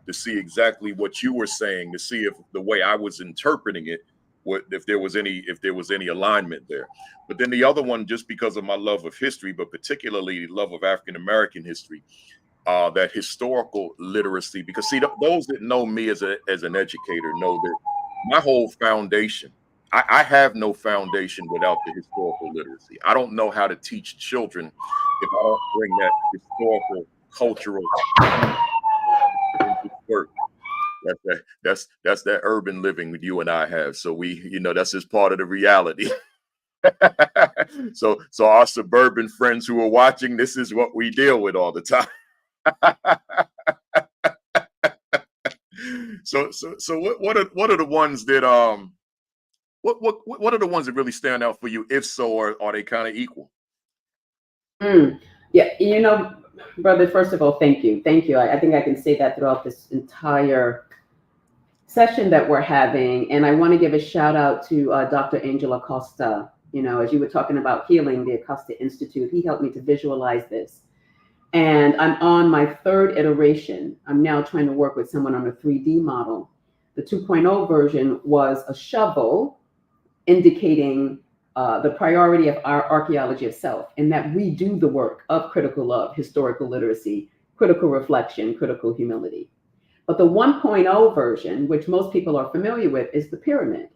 to see exactly what you were saying, to see if the way I was interpreting it, if there was any alignment there. But then the other one, just because of my love of history, but particularly the love of African American history, that historical literacy. Because see, those that know me as an educator know that my whole foundation, I have no foundation without the historical literacy. I don't know how to teach children if I don't bring that historical, cultural into work. That's that urban living that you and I have. So that's just part of the reality. So our suburban friends who are watching, this is what we deal with all the time. So what are the ones that what are the ones that really stand out for you? If so, are they kind of equal?
Yeah, Brother, first of all, thank you. Thank you. I think I can say that throughout this entire session that we're having. And I want to give a shout out to Dr. Angel Acosta. You know, as you were talking about healing, the Acosta Institute, he helped me to visualize this. And I'm on my third iteration. I'm now trying to work with someone on a 3D model. The 2.0 version was a shovel indicating the priority of our archaeology of self, and that we do the work of critical love, historical literacy, critical reflection, critical humility. But the 1.0 version, which most people are familiar with, is the pyramid.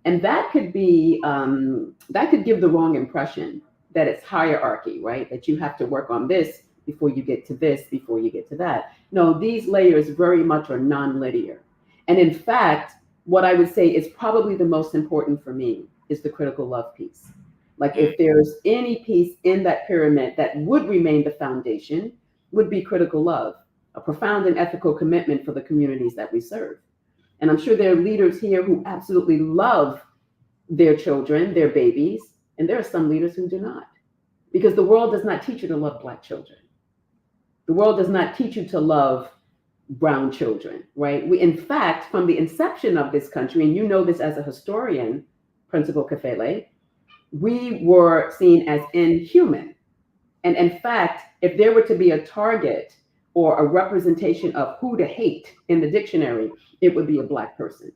And that could be, that could give the wrong impression that it's hierarchy, right? That you have to work on this before you get to this, before you get to that. No, these layers very much are non-linear. And in fact, what I would say is probably the most important for me is the critical love piece. Like if there's any piece in that pyramid that would remain the foundation, would be critical love, a profound and ethical commitment for the communities that we serve. And I'm sure there are leaders here who absolutely love their children, their babies, and there are some leaders who do not. Because the world does not teach you to love Black children. The world does not teach you to love brown children, right? We, in fact, from the inception of this country, and you know this as a historian, Principal Kafele, we were seen as inhuman. And in fact, if there were to be a target or a representation of who to hate in the dictionary, it would be a Black person.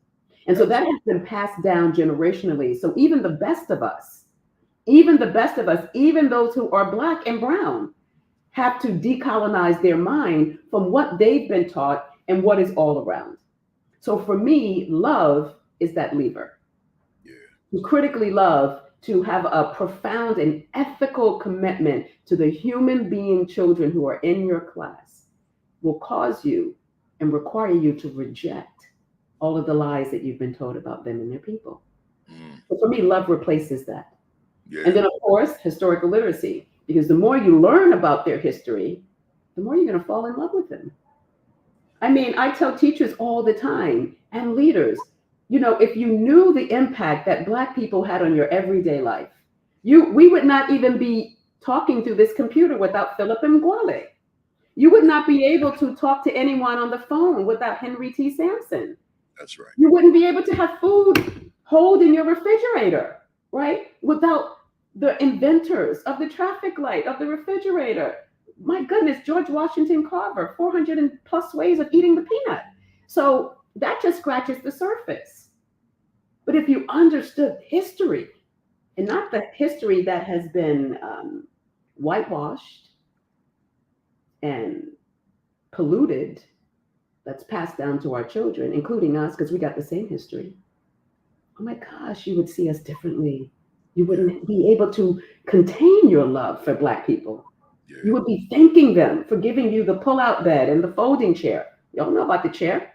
And so that has been passed down generationally. So even the best of us, even those who are Black and brown, have to decolonize their mind from what they've been taught and what is all around. So for me, love is that lever. Yeah. To critically love, to have a profound and ethical commitment to the human being children who are in your class will cause you and require you to reject all of the lies that you've been told about them and their people. So for me, love replaces that. Yeah. And then of course, historical literacy. Because the more you learn about their history, the more you're going to fall in love with them. I mean, I tell teachers all the time and leaders, you know, if you knew the impact that Black people had on your everyday life, we would not even be talking through this computer without Philip Ngwale. You would not be able to talk to anyone on the phone without Henry T. Sampson.
That's right.
You wouldn't be able to have food hold in your refrigerator, right? Without the inventors of the traffic light, of the refrigerator. My goodness, George Washington Carver, 400+ ways of eating the peanut. So that just scratches the surface. But if you understood history, and not the history that has been whitewashed and polluted, that's passed down to our children, including us, because we got the same history. Oh my gosh, you would see us differently. You wouldn't be able to contain your love for Black people. Yeah. You would be thanking them for giving you the pull-out bed and the folding chair. Y'all know about the chair?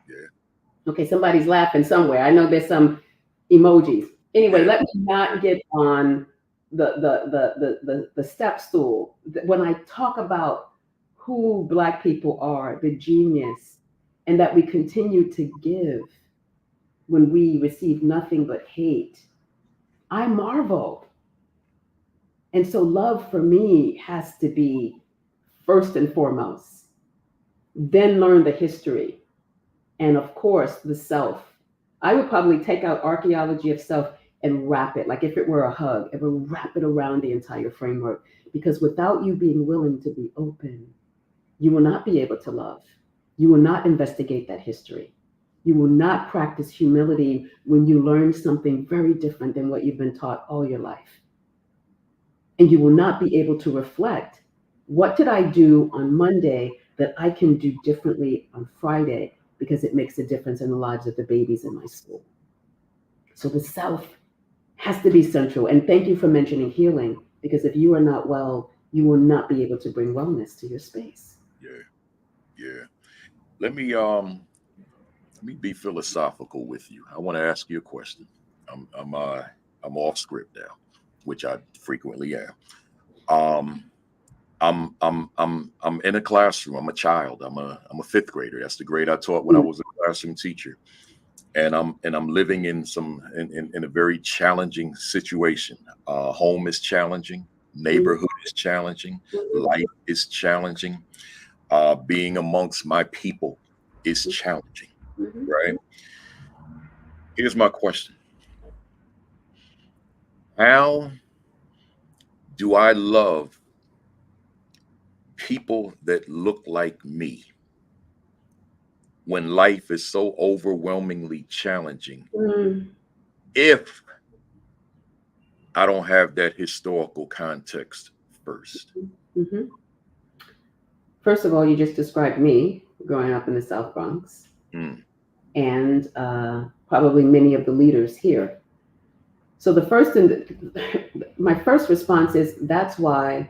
Yeah. Okay, somebody's laughing somewhere. I know there's some emojis. Anyway, let me not get on the step stool. When I talk about who Black people are, the genius, and that we continue to give when we receive nothing but hate, I marvel. And so love for me has to be first and foremost, then learn the history. And of course, the self. I would probably take out archaeology of self and wrap it, like if it were a hug, it would wrap it around the entire framework. Because without you being willing to be open, you will not be able to love. You will not investigate that history. You will not practice humility when you learn something very different than what you've been taught all your life. And you will not be able to reflect, what did I do on Monday that I can do differently on Friday because it makes a difference in the lives of the babies in my school. So the self has to be central. And thank you for mentioning healing, because if you are not well, you will not be able to bring wellness to your space.
Yeah. Let me be philosophical with you. I want to ask you a question. I'm off script now, which I frequently am. I'm in a classroom. I'm a child. I'm a fifth grader. That's the grade I taught when I was a classroom teacher. And I'm living in a very challenging situation. Home is challenging. Neighborhood is challenging.
Mhm.
Life is challenging. Being amongst my people is challenging,
Mhm.
right? Here's my question. How do I love people that look like me when life is so overwhelmingly challenging
Mm.
if I don't have that historical context first?
Mhm. First of all, you just described me growing up in the South Bronx,
Mm,
and probably many of the leaders here. So the first and my first response is that's why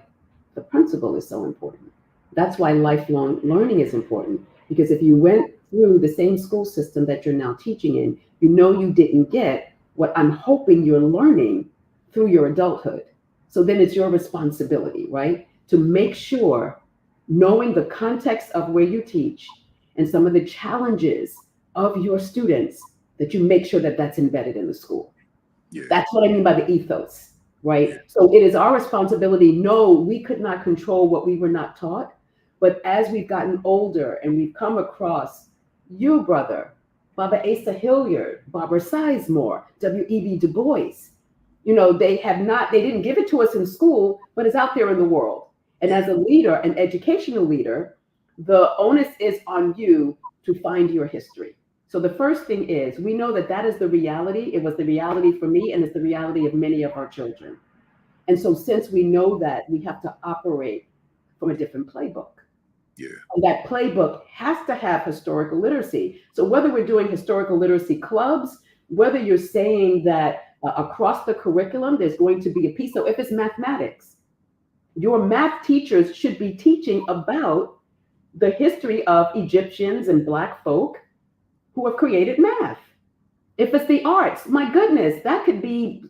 the principal is so important. That's why lifelong learning is important. Because if you went through the same school system that you're now teaching in, you know you didn't get what I'm hoping you're learning through your adulthood. So then it's your responsibility, right? To make sure, knowing the context of where you teach and some of the challenges of your students, that you make sure that that's embedded in the school.
yeah,
That's what I mean by the ethos,
yeah,
right? So it is our responsibility. No, we could not control what we were not taught. But as we've gotten older and we've come across you, brother, Baba Asa Hilliard, Barbara Sizemore, W.E.B. Du Bois, they didn't give it to us in school, but it's out there in the world. And
yeah,
as a leader, an educational leader, the onus is on you to find your history. So the first thing is we know that that is the reality. It was the reality for me, and it's the reality of many of our children. And so since we know that, we have to operate from a different playbook.
yeah,
And that playbook has to have historical literacy. So whether we're doing historical literacy clubs, whether you're saying that across the curriculum, there's going to be a piece. So if it's mathematics, your math teachers should be teaching about the history of Egyptians and Black folk who have created math. If it's the arts, my goodness, that could be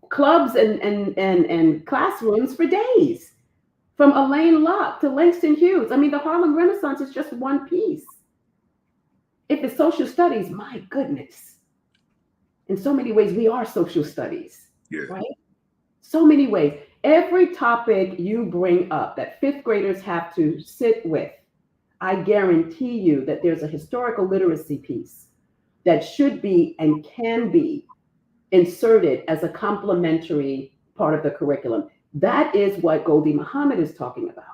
clubs and classrooms for days, from Elaine Locke to Langston Hughes. I mean, the Harlem Renaissance is just one piece. If it's social studies, my goodness, in so many ways, we are social studies,
yeah,
right? So many ways. Every topic you bring up that fifth graders have to sit with, I guarantee you that there's a historical literacy piece that should be and can be inserted as a complementary part of the curriculum. That is what Goldie Muhammad is talking about,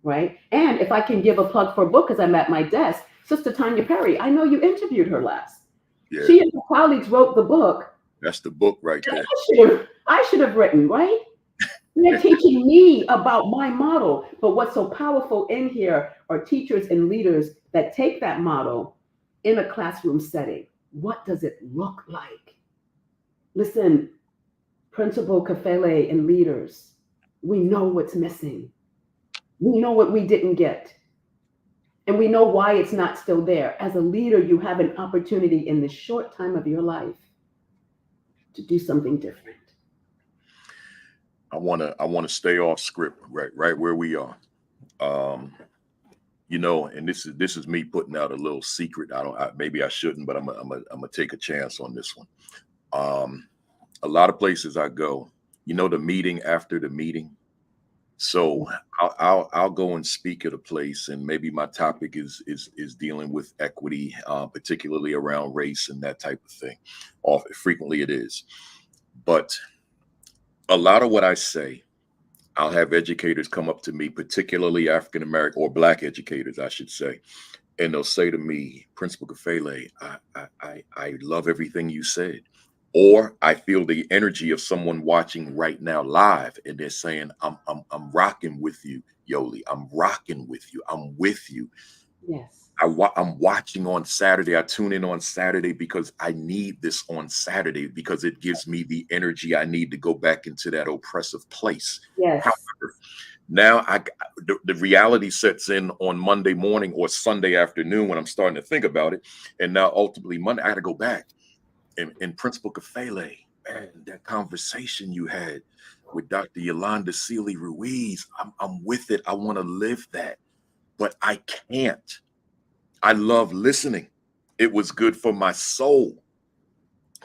right? And if I can give a plug for a book, because I'm at my desk, Sister Tanya Perry, I know you interviewed her last.
yeah.
She and her colleagues wrote the book
That's the book right
that
there.
I should have written, right? They're teaching me about my model. But what's so powerful in here are teachers and leaders that take that model in a classroom setting. What does it look like? Listen, Principal Kafele and leaders, we know what's missing. We know what we didn't get. And we know why it's not still there. As a leader, you have an opportunity in this short time of your life to do something different.
I wanna stay off script, right where we are. Um, and this is me putting out a little secret. Maybe I shouldn't, but I'm gonna take a chance on this one. Um, a lot of places I go, the meeting after the meeting. So I'll go and speak at a place, and maybe my topic is dealing with equity, particularly around race and that type of thing. Often, frequently it is, but a lot of what I say, I'll have educators come up to me, particularly African American or Black educators, I should say, and they'll say to me, Principal Kafele, I love everything you said. Or I feel the energy of someone watching right now live, and they're saying, I'm rocking with you, Yoli. I'm rocking with you. I'm with you.
Yes.
I'm watching on Saturday. I tune in on Saturday because I need this on Saturday because it gives me the energy I need to go back into that oppressive place.
Yes.
However, now the reality sets in on Monday morning or Sunday afternoon when I'm starting to think about it. And now ultimately Monday, I got to go back. And Principal Kafele, man, that conversation you had with Dr. Yolanda Sealey-Ruiz, I'm with it. I want to live that, but I can't. I love listening. It was good for my soul.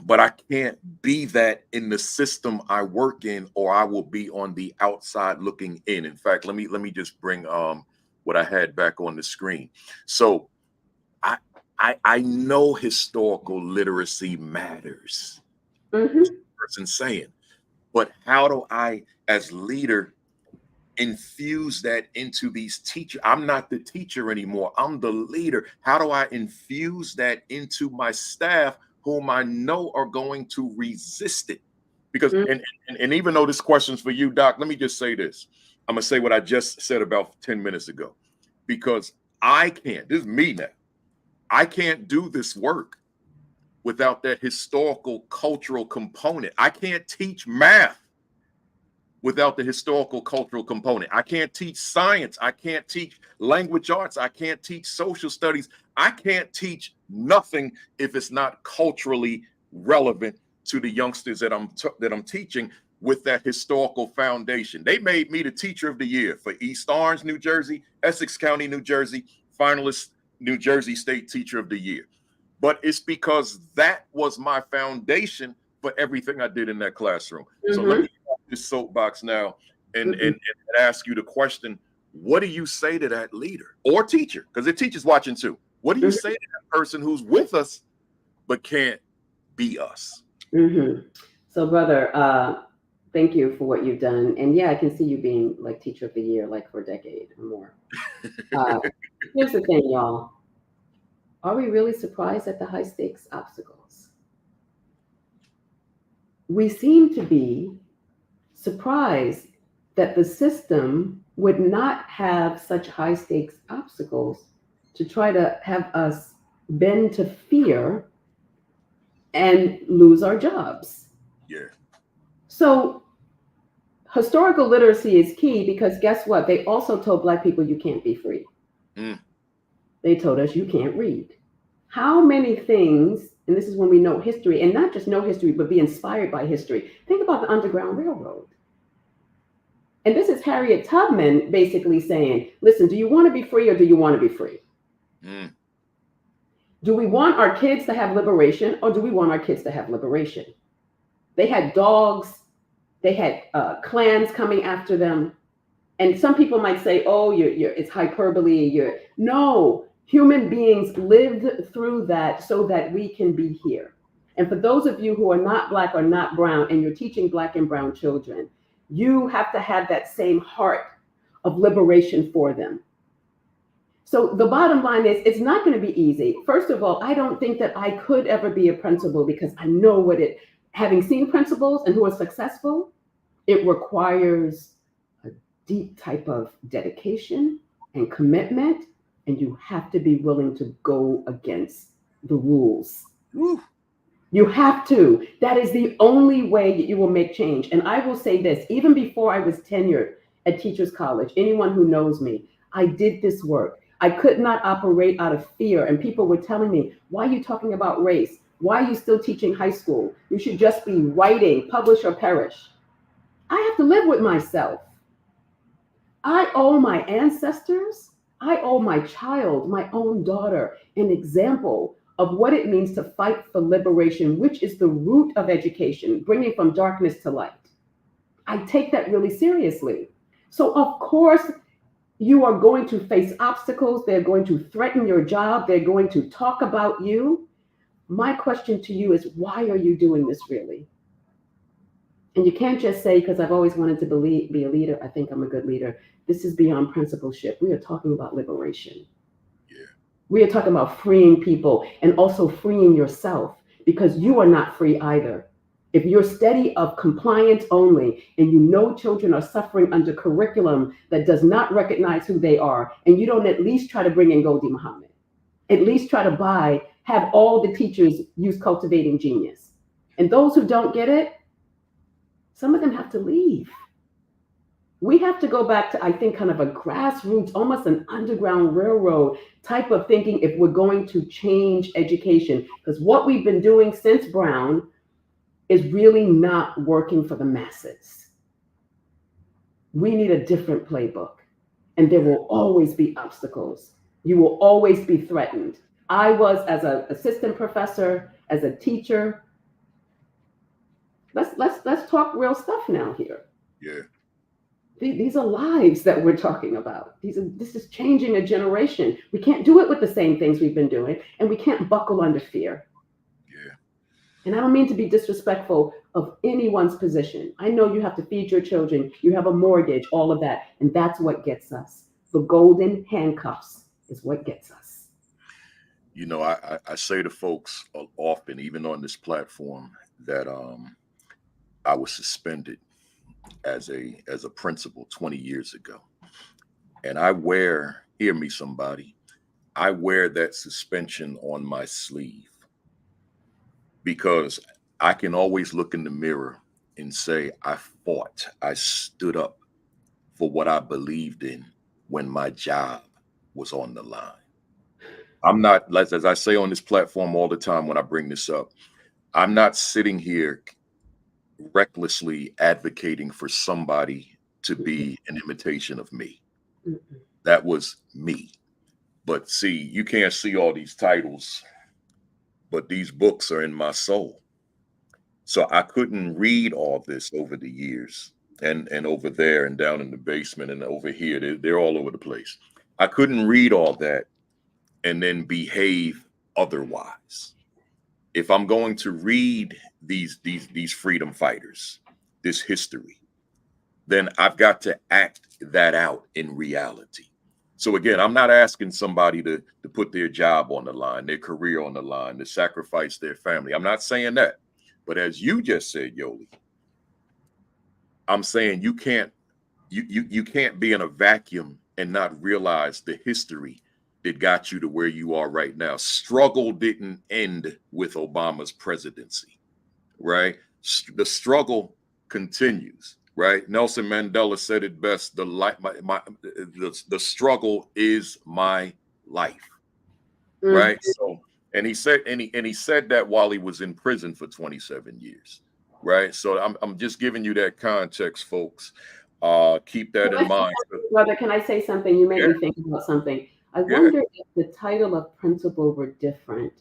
but I can't be that in the system I work in, or I will be on the outside looking in. In fact, let me just bring what I had back on the screen. So I know historical literacy matters. Person saying, but how do I, as leader, infuse that into these teachers? I'm not the teacher anymore. I'm the leader. How do I infuse that into my staff, whom I know are going to resist it? Because and even though this question's for you, Doc, let me just say this. I'm gonna say what I just said about 10 minutes ago, because I can't. This is me now. I can't do this work without that historical cultural component. I can't teach math without the historical cultural component. I can't teach science. I can't teach language arts. I can't teach social studies. I can't teach nothing if it's not culturally relevant to the youngsters that I'm teaching with that historical foundation. They made me the teacher of the year for East Orange, New Jersey, Essex County, New Jersey, finalist New Jersey State Teacher of the Year. But it's because that was my foundation for everything I did in that classroom. So let me this soapbox now and ask you the question: what do you say to that leader or teacher? Because the teacher's watching too. What do you say to that person who's with us but can't be us?
So, brother, thank you for what you've done. And yeah, I can see you being like teacher of the year, like for a decade or more. Here's the thing, y'all. Are we really surprised at the high stakes obstacles? We seem to be surprised that the system would not have such high stakes obstacles to try to have us bend to fear and lose our jobs.
Yeah.
So historical literacy is key, because guess what? They also told Black people you can't be free. They told us you can't read. How many things, and this is when we know history, and not just know history, but be inspired by history. Think about the Underground Railroad. And this is Harriet Tubman basically saying, listen, do you want to be free or do you want to be free? Do we want our kids to have liberation or do we want our kids to have liberation? They had dogs, they had clans coming after them. And some people might say, oh, it's hyperbole. No, human beings lived through that so that we can be here. And for those of you who are not Black or not brown and you're teaching Black and brown children, you have to have that same heart of liberation for them. So the bottom line is, it's not going to be easy. First of all, I don't think that I could ever be a principal, because I know having seen principals and who are successful, it requires a deep type of dedication and commitment, and you have to be willing to go against the rules. You have to. That is the only way that you will make change. And I will say this, even before I was tenured at Teachers College, anyone who knows me, I did this work. I could not operate out of fear. And people were telling me, why are you talking about race? Why are you still teaching high school? You should just be writing, publish or perish. I have to live with myself. I owe my ancestors, I owe my child, my own daughter, an example of what it means to fight for liberation, which is the root of education, bringing from darkness to light. I take that really seriously. So of course, you are going to face obstacles. They're going to threaten your job. They're going to talk about you. My question to you is, why are you doing this really? And you can't just say, because I've always wanted to be a leader, I think I'm a good leader. This is beyond principalship. We are talking about liberation. We are talking about freeing people and also freeing yourself, because you are not free either. If you're steady of compliance only, and you know children are suffering under curriculum that does not recognize who they are, and you don't at least try to bring in Goldie Muhammad, at least try to have all the teachers use Cultivating Genius. And those who don't get it, some of them have to leave. We have to go back to, I think, kind of a grassroots, almost an Underground Railroad type of thinking if we're going to change education. Because what we've been doing since Brown is really not working for the masses. We need a different playbook. And there will always be obstacles. You will always be threatened. I was, as an assistant professor, as a teacher, let's talk real stuff now here.
Yeah.
These are lives that we're talking about. This is changing a generation. We can't do it with the same things we've been doing, and we can't buckle under fear.
Yeah.
And I don't mean to be disrespectful of anyone's position. I know you have to feed your children, you have a mortgage, all of that, and that's what gets us. The golden handcuffs is what gets us.
You know, I say to folks often, even on this platform, that I was suspended as a principal 20 years ago. And hear me somebody, I wear that suspension on my sleeve because I can always look in the mirror and say, I fought, I stood up for what I believed in when my job was on the line. I'm not, as I say on this platform all the time when I bring this up, I'm not sitting here recklessly advocating for somebody to be an imitation of me.
Mm-mm.
That was me. But see, you can't see all these titles, but these books are in my soul. So I couldn't read all this over the years and over there and down in the basement and over here. They're all over the place. I couldn't read all that and then behave otherwise. If I'm going to read these freedom fighters, this history, then I've got to act that out in reality. So again, I'm not asking somebody to put their job on the line, their career on the line, to sacrifice their family. I'm not saying that. But as you just said, Yoli, I'm saying you can't be in a vacuum and not realize the history that got you to where you are right now. Struggle didn't end with Obama's presidency, right? The struggle continues, right? Nelson Mandela said it best: the struggle is my life, right? So, and he said that while he was in prison for 27 years, right? So I'm just giving you that context, folks. Keep that in mind.
Brother, can I say something? You made me think about something. I wonder if the title of principal were different,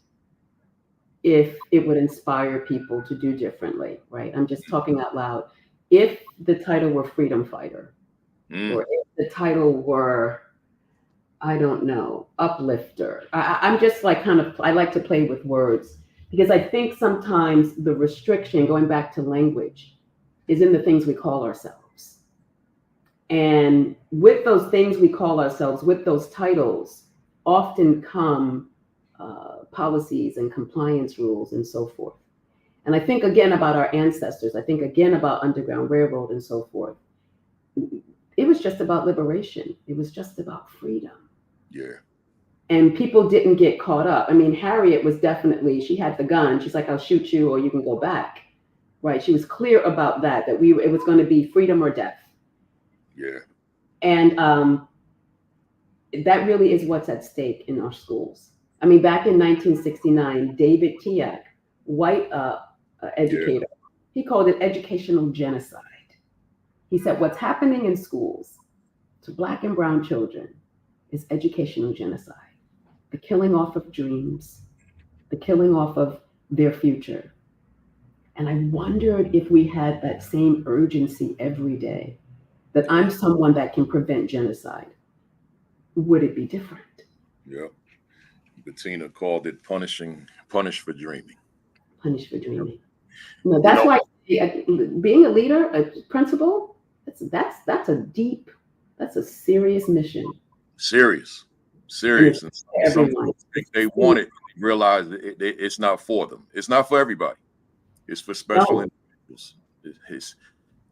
if it would inspire people to do differently, right? I'm just talking out loud. If the title were freedom fighter, or if the title were, I don't know, uplifter. I'm just like I like to play with words because I think sometimes the restriction, going back to language, is in the things we call ourselves. And with those things we call ourselves, with those titles, often come policies and compliance rules and so forth. And I think again about our ancestors. I think again about Underground Railroad and so forth. It was just about liberation. It was just about freedom.
Yeah.
And people didn't get caught up. I mean, Harriet was definitely, she had the gun. She's like, I'll shoot you or you can go back. Right. She was clear about that it was going to be freedom or death.
Yeah.
And that really is what's at stake in our schools. I mean, back in 1969, David Tiak, white educator, he called it educational genocide. He said, what's happening in schools to Black and brown children is educational genocide. The killing off of dreams, the killing off of their future. And I wondered if we had that same urgency every day, that I'm someone that can prevent genocide. Would it be different?
Yeah. Bettina called it punish for dreaming.
Punish for dreaming. No, that's why being a leader, a principal, that's a serious mission.
Serious. And some folks think they want it, realize it's not for them. It's not for everybody. It's for special individuals.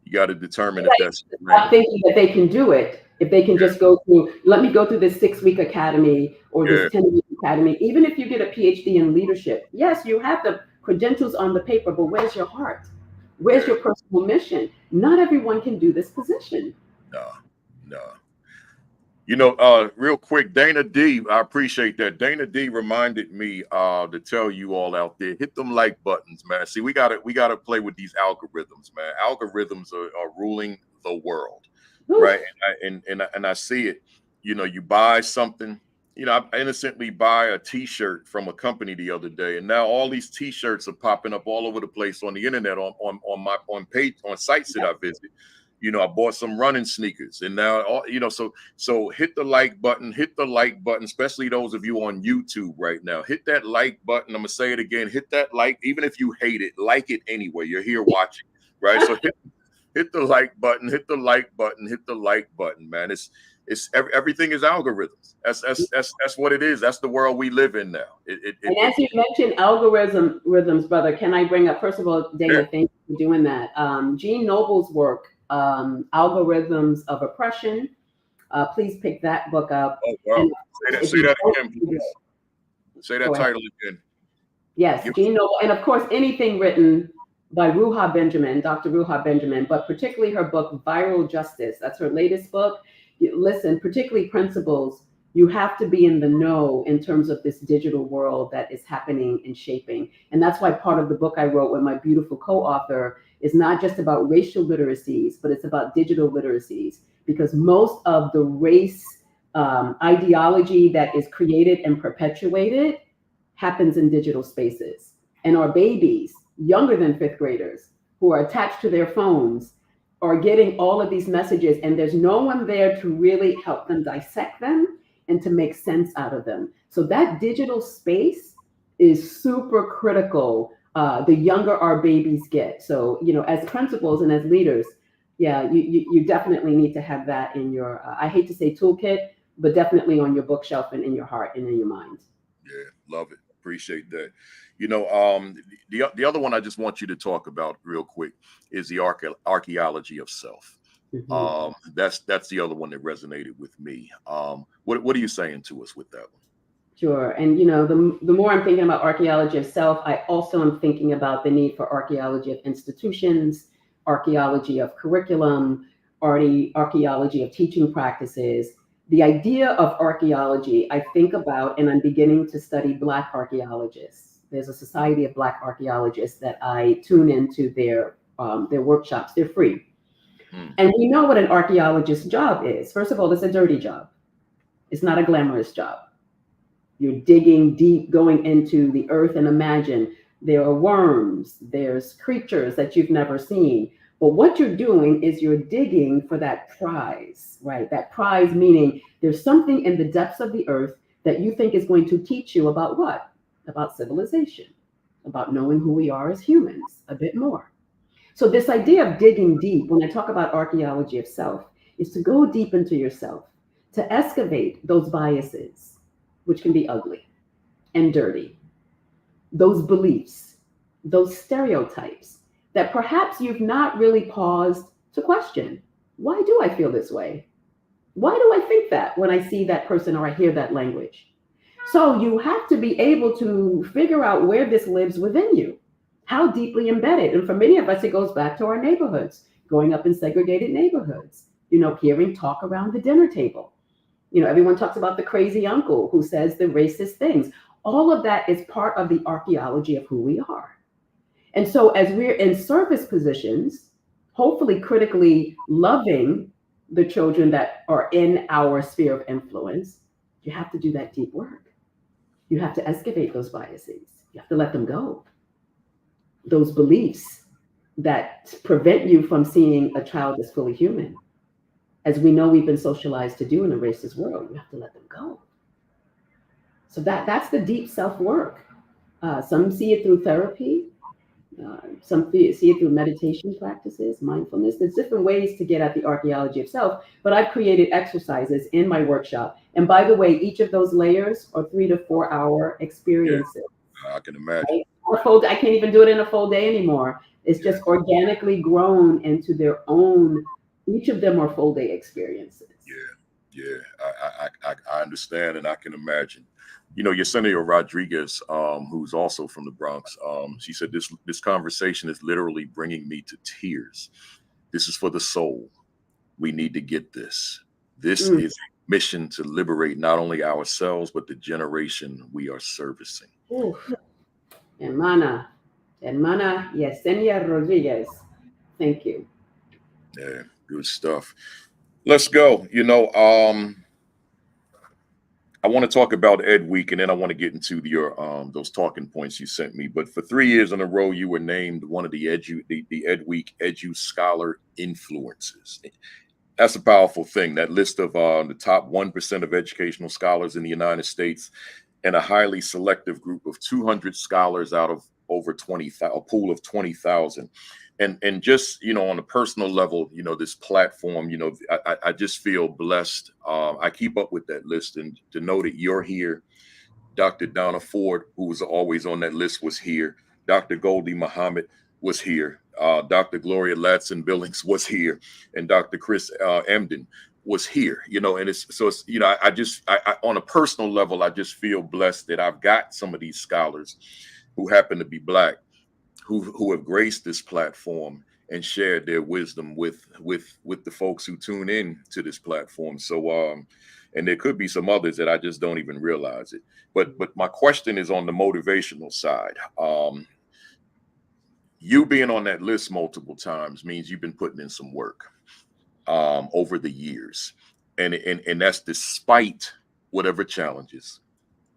You got to determine if that's
not thinking that they can do it. If they can just let me go through this 6-week academy or this 10-week academy. Even if you get a PhD in leadership, yes, you have the credentials on the paper, but where's your heart? Where's your personal mission? Not everyone can do this position.
No. You know, real quick, Dana D, I appreciate that. Dana D reminded me to tell you all out there, hit them like buttons, man. See, we gotta play with these algorithms, man. Algorithms are ruling the world, right? And I see it. You know, you buy something, You know, I innocently buy a T-shirt from a company the other day, and now all these T-shirts are popping up all over the place on the internet, on page, on sites that I visit. You know, I bought some running sneakers, and now all, you know, so hit the like button, especially those of you on YouTube right now. Hit that like button. I'm gonna say it again. Hit that like, even if you hate it, like it anyway. You're here watching, right? So hit the like button, hit the like button, hit the like button, man. Everything is algorithms. That's what it is. That's the world we live in now.
And as you mentioned algorithms, brother, can I bring up, first of all, Dana,
Yeah.
thank you for doing that. Gene Noble's work, Algorithms of Oppression. Please pick that book up.
Oh, wow.
And
Say that again, please. Say that title again.
Yes, Gene Noble. And of course, anything written by Ruha Benjamin, Dr. Ruha Benjamin, but particularly her book, Viral Justice. That's her latest book. Listen, particularly Principles, you have to be in the know in terms of this digital world that is happening and shaping. And that's why part of the book I wrote with my beautiful co-author is not just about racial literacies, but it's about digital literacies, because most of the race ideology that is created and perpetuated happens in digital spaces. And our babies, younger than fifth graders, who are attached to their phones, are getting all of these messages, and there's no one there to really help them dissect them and to make sense out of them. So that digital space is super critical the younger our babies get. So, you know, as principals and as leaders, yeah, you definitely need to have that in your, I hate to say toolkit, but definitely on your bookshelf and in your heart and in your mind.
Yeah, love it. Appreciate that. You know, the other one I just want you to talk about real quick is the archaeology of self.
Mm-hmm.
That's the other one that resonated with me. What are you saying to us with that one?
Sure. And, you know, the more I'm thinking about archaeology of self, I also am thinking about the need for archaeology of institutions, archaeology of curriculum, archaeology of teaching practices. The idea of archaeology, I think about, and I'm beginning to study Black archaeologists. There's a Society of Black Archaeologists that I tune into their workshops. They're free. And we know what an archaeologist's job is. First of all, it's a dirty job. It's not a glamorous job. You're digging deep, going into the earth, and imagine there are worms, there's creatures that you've never seen. But what you're doing is you're digging for that prize, right? That prize meaning there's something in the depths of the earth that you think is going to teach you about what? About civilization, about knowing who we are as humans a bit more. So this idea of digging deep, when I talk about archaeology of self, is to go deep into yourself, to excavate those biases, which can be ugly and dirty, those beliefs, those stereotypes that perhaps you've not really paused to question. Why do I feel this way? Why do I think that when I see that person or I hear that language? So you have to be able to figure out where this lives within you, how deeply embedded. And for many of us, it goes back to our neighborhoods, growing up in segregated neighborhoods, you know, hearing talk around the dinner table. You know, everyone talks about the crazy uncle who says the racist things. All of that is part of the archaeology of who we are. And so as we're in service positions, hopefully critically loving the children that are in our sphere of influence, you have to do that deep work. You have to excavate those biases. You have to let them go. Those beliefs that prevent you from seeing a child as fully human, as we know we've been socialized to do in a racist world, you have to let them go. So that's the deep self-work. Some see it through therapy. Some see it through meditation practices, mindfulness. There's different ways to get at the archaeology of self, but I've created exercises in my workshop. And by the way, each of those layers are 3 to 4 hour experiences.
Yeah, I can imagine.
Right? I can't even do it in a full day anymore. It's just organically grown into their own, each of them are full day experiences.
I understand, and I can imagine. You know, Yesenia Rodriguez, who's also from the Bronx, she said this conversation is literally bringing me to tears. This is for the soul. We need to get this. This is a mission to liberate not only ourselves, but the generation we are servicing.
Hermana Yesenia Rodriguez. Thank you.
Yeah, good stuff. Let's go. You know, I want to talk about Ed Week, and then I want to get into your those talking points you sent me. But for 3 years in a row, you were named one of the Ed Week Edu Scholar influencers. That's a powerful thing. That list of the top 1% of educational scholars in the United States, and a highly selective group of 200 scholars out of over 20,000, a pool of 20,000. And just, you know, on a personal level, you know, this platform, you know, I just feel blessed. I keep up with that list, and to know that you're here. Dr. Donna Ford, who was always on that list, was here. Dr. Goldie Muhammad was here. Dr. Gloria Ladson Billings was here, and Dr. Chris Emden was here. You know, and it's you know, I on a personal level, I just feel blessed that I've got some of these scholars who happen to be Black, who have graced this platform and shared their wisdom with the folks who tune in to this platform. So and there could be some others that I just don't even realize it. But my question is on the motivational side. You being on that list multiple times means you've been putting in some work over the years, and that's despite whatever challenges,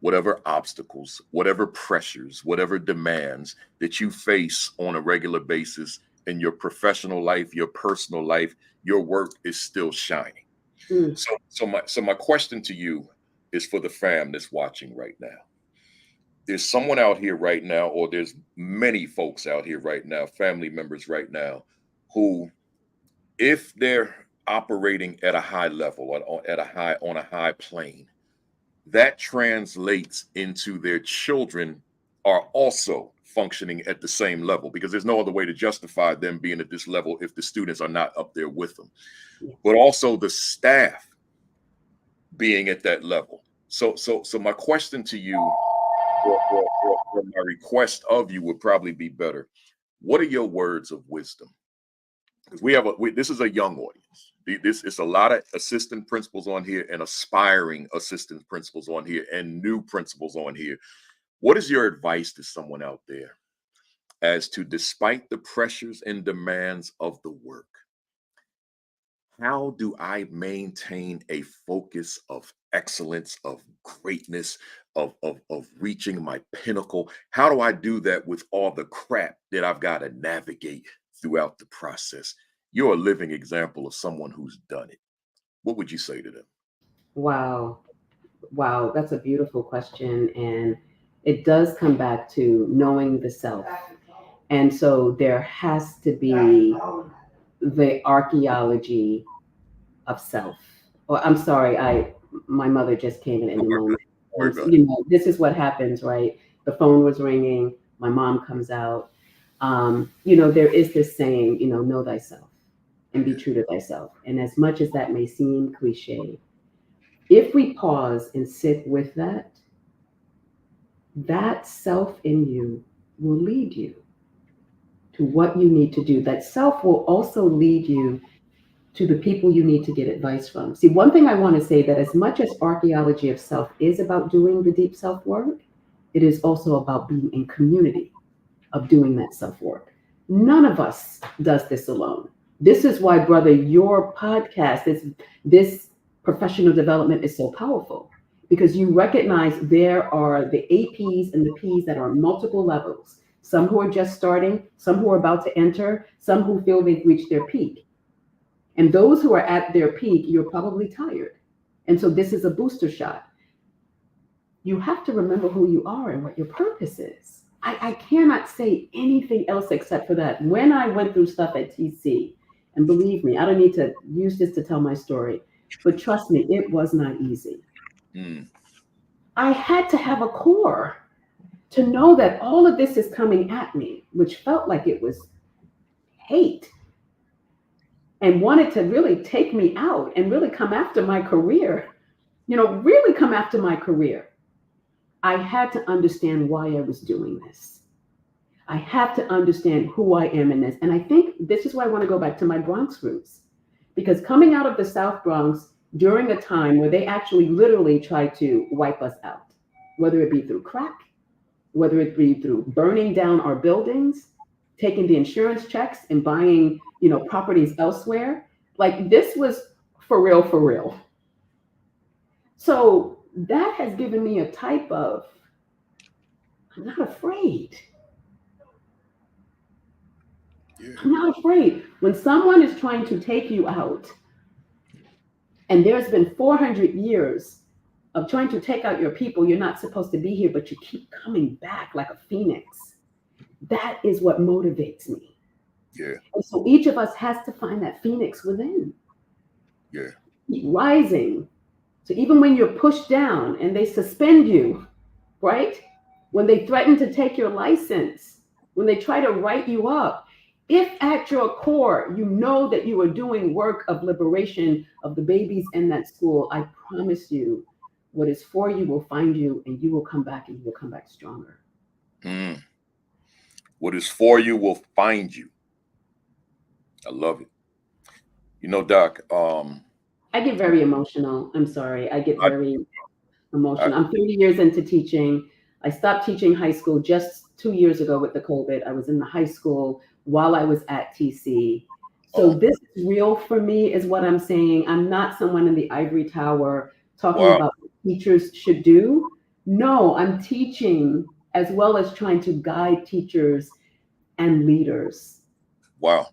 whatever obstacles, whatever pressures, whatever demands that you face on a regular basis in your professional life, your personal life. Your work is still shining. So my question to you is for the fam that's watching right now. There's someone out here right now, or there's many folks out here right now, family members right now, who, if they're operating at a high level, on a high plane, that translates into their children are also functioning at the same level, because there's no other way to justify them being at this level if the students are not up there with them. But also the staff being at that level. So my question to you, or my request of you, would probably be better. What are your words of wisdom? Because this is a young audience. This is a lot of assistant principals on here, and aspiring assistant principals on here, and new principals on here. What is your advice to someone out there as to, despite the pressures and demands of the work, how do I maintain a focus of excellence, of greatness, of reaching my pinnacle? How do I do that with all the crap that I've got to navigate throughout the process? You're a living example of someone who's done it. What would you say to them?
Wow. Wow, that's a beautiful question. And it does come back to knowing the self. And so there has to be the archaeology of self. Or I'm sorry, my mother just came in the moment. You know, this is what happens, right? The phone was ringing, my mom comes out. You know, there is this saying, you know thyself and be true to thyself. And as much as that may seem cliche, if we pause and sit with that, that self in you will lead you to what you need to do. That self will also lead you to the people you need to get advice from. See, one thing I want to say, that as much as archaeology of self is about doing the deep self work, it is also about being in community of doing that self work. None of us does this alone. This is why, brother, your podcast, this professional development is so powerful, because you recognize there are the APs and the Ps that are on multiple levels. Some who are just starting, some who are about to enter, some who feel they've reached their peak. And those who are at their peak, you're probably tired. And so this is a booster shot. You have to remember who you are and what your purpose is. I cannot say anything else except for that. When I went through stuff at TC, and believe me, I don't need to use this to tell my story, but trust me, it was not easy. I had to have a core to know that all of this is coming at me, which felt like it was hate, and wanted to really take me out and really come after my career, really come after my career. I had to understand why I was doing this. I had to understand who I am in this. And I think this is why I want to go back to my Bronx roots, because coming out of the South Bronx during a time where they actually literally tried to wipe us out, whether it be through crack, whether it be through burning down our buildings, taking the insurance checks and buying, properties elsewhere. Like, this was for real, for real. So that has given me a type of, I'm not afraid.
Yeah.
I'm not afraid. When someone is trying to take you out, and there's been 400 years of trying to take out your people, you're not supposed to be here, but you keep coming back like a phoenix. That is what motivates me.
Yeah.
And so each of us has to find that phoenix within.
Yeah.
Keep rising. So even when you're pushed down and they suspend you, right? When they threaten to take your license, when they try to write you up, if at your core you know that you are doing work of liberation of the babies in that school, I promise you, what is for you will find you, and you will come back, and you will come back stronger.
Mm. What is for you will find you. I love it. You know, Doc,
I get very emotional. I'm sorry. I get
I,
very
I,
emotional. I'm 30 years into teaching. I stopped teaching high school just 2 years ago with the COVID. I was in the high school while I was at TC. So
oh,
this is real for me, is what I'm saying. I'm not someone in the ivory tower talking
wow,
about what teachers should do. No, I'm teaching as well as trying to guide teachers and leaders.
wow,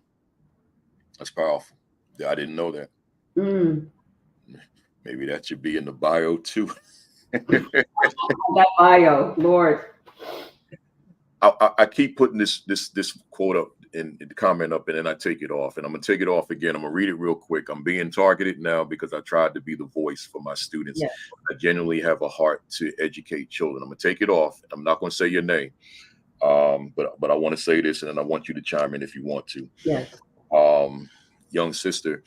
that's powerful. Yeah, I didn't know that.
Mm,
Maybe that should be in the bio too.
that bio, Lord.
I keep putting this quote up and the comment up, and then I take it off, and I'm gonna take it off again. I'm gonna read it real quick. I'm being targeted now because I tried to be the voice for my students.
Yeah.
I genuinely have a heart to educate children. I'm gonna take it off. I'm not gonna say your name, but I want to say this, and then I want you to chime in if you want to.
Yes.
Young sister,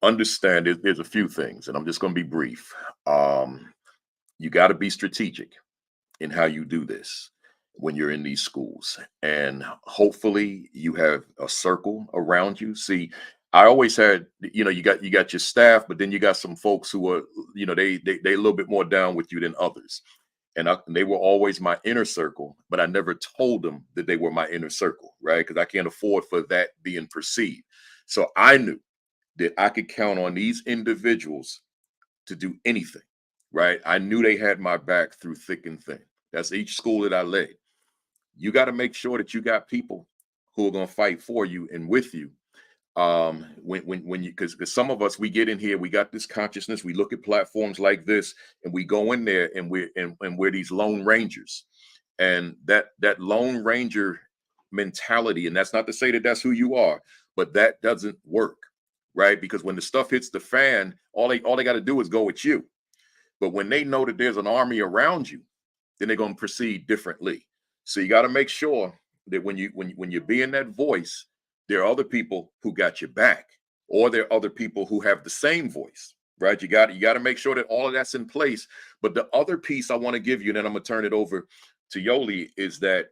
understand there's a few things, and I'm just gonna be brief. You got to be strategic in how you do this when you're in these schools, and hopefully you have a circle around you. See, I always had, you got your staff, but then you got some folks who are, they a little bit more down with you than others, and they were always my inner circle, but I never told them that they were my inner circle, right? Because I can't afford for that being perceived. So I knew that I could count on these individuals to do anything, right? I knew they had my back through thick and thin. That's each school that I led. You got to make sure that you got people who are going to fight for you and with you. When you, because some of us, we get in here, we got this consciousness, we look at platforms like this, and we go in there, and we're these lone rangers, and that lone ranger mentality, and that's not to say that that's who you are, but that doesn't work, right? Because when the stuff hits the fan, all they got to do is go with you. But when they know that there's an army around you, then they're going to proceed differently. So you got to make sure that when you're being that voice, there are other people who got your back, or there are other people who have the same voice, right? You got to make sure that all of that's in place. But the other piece I want to give you, and then I'm going to turn it over to Yoli, is that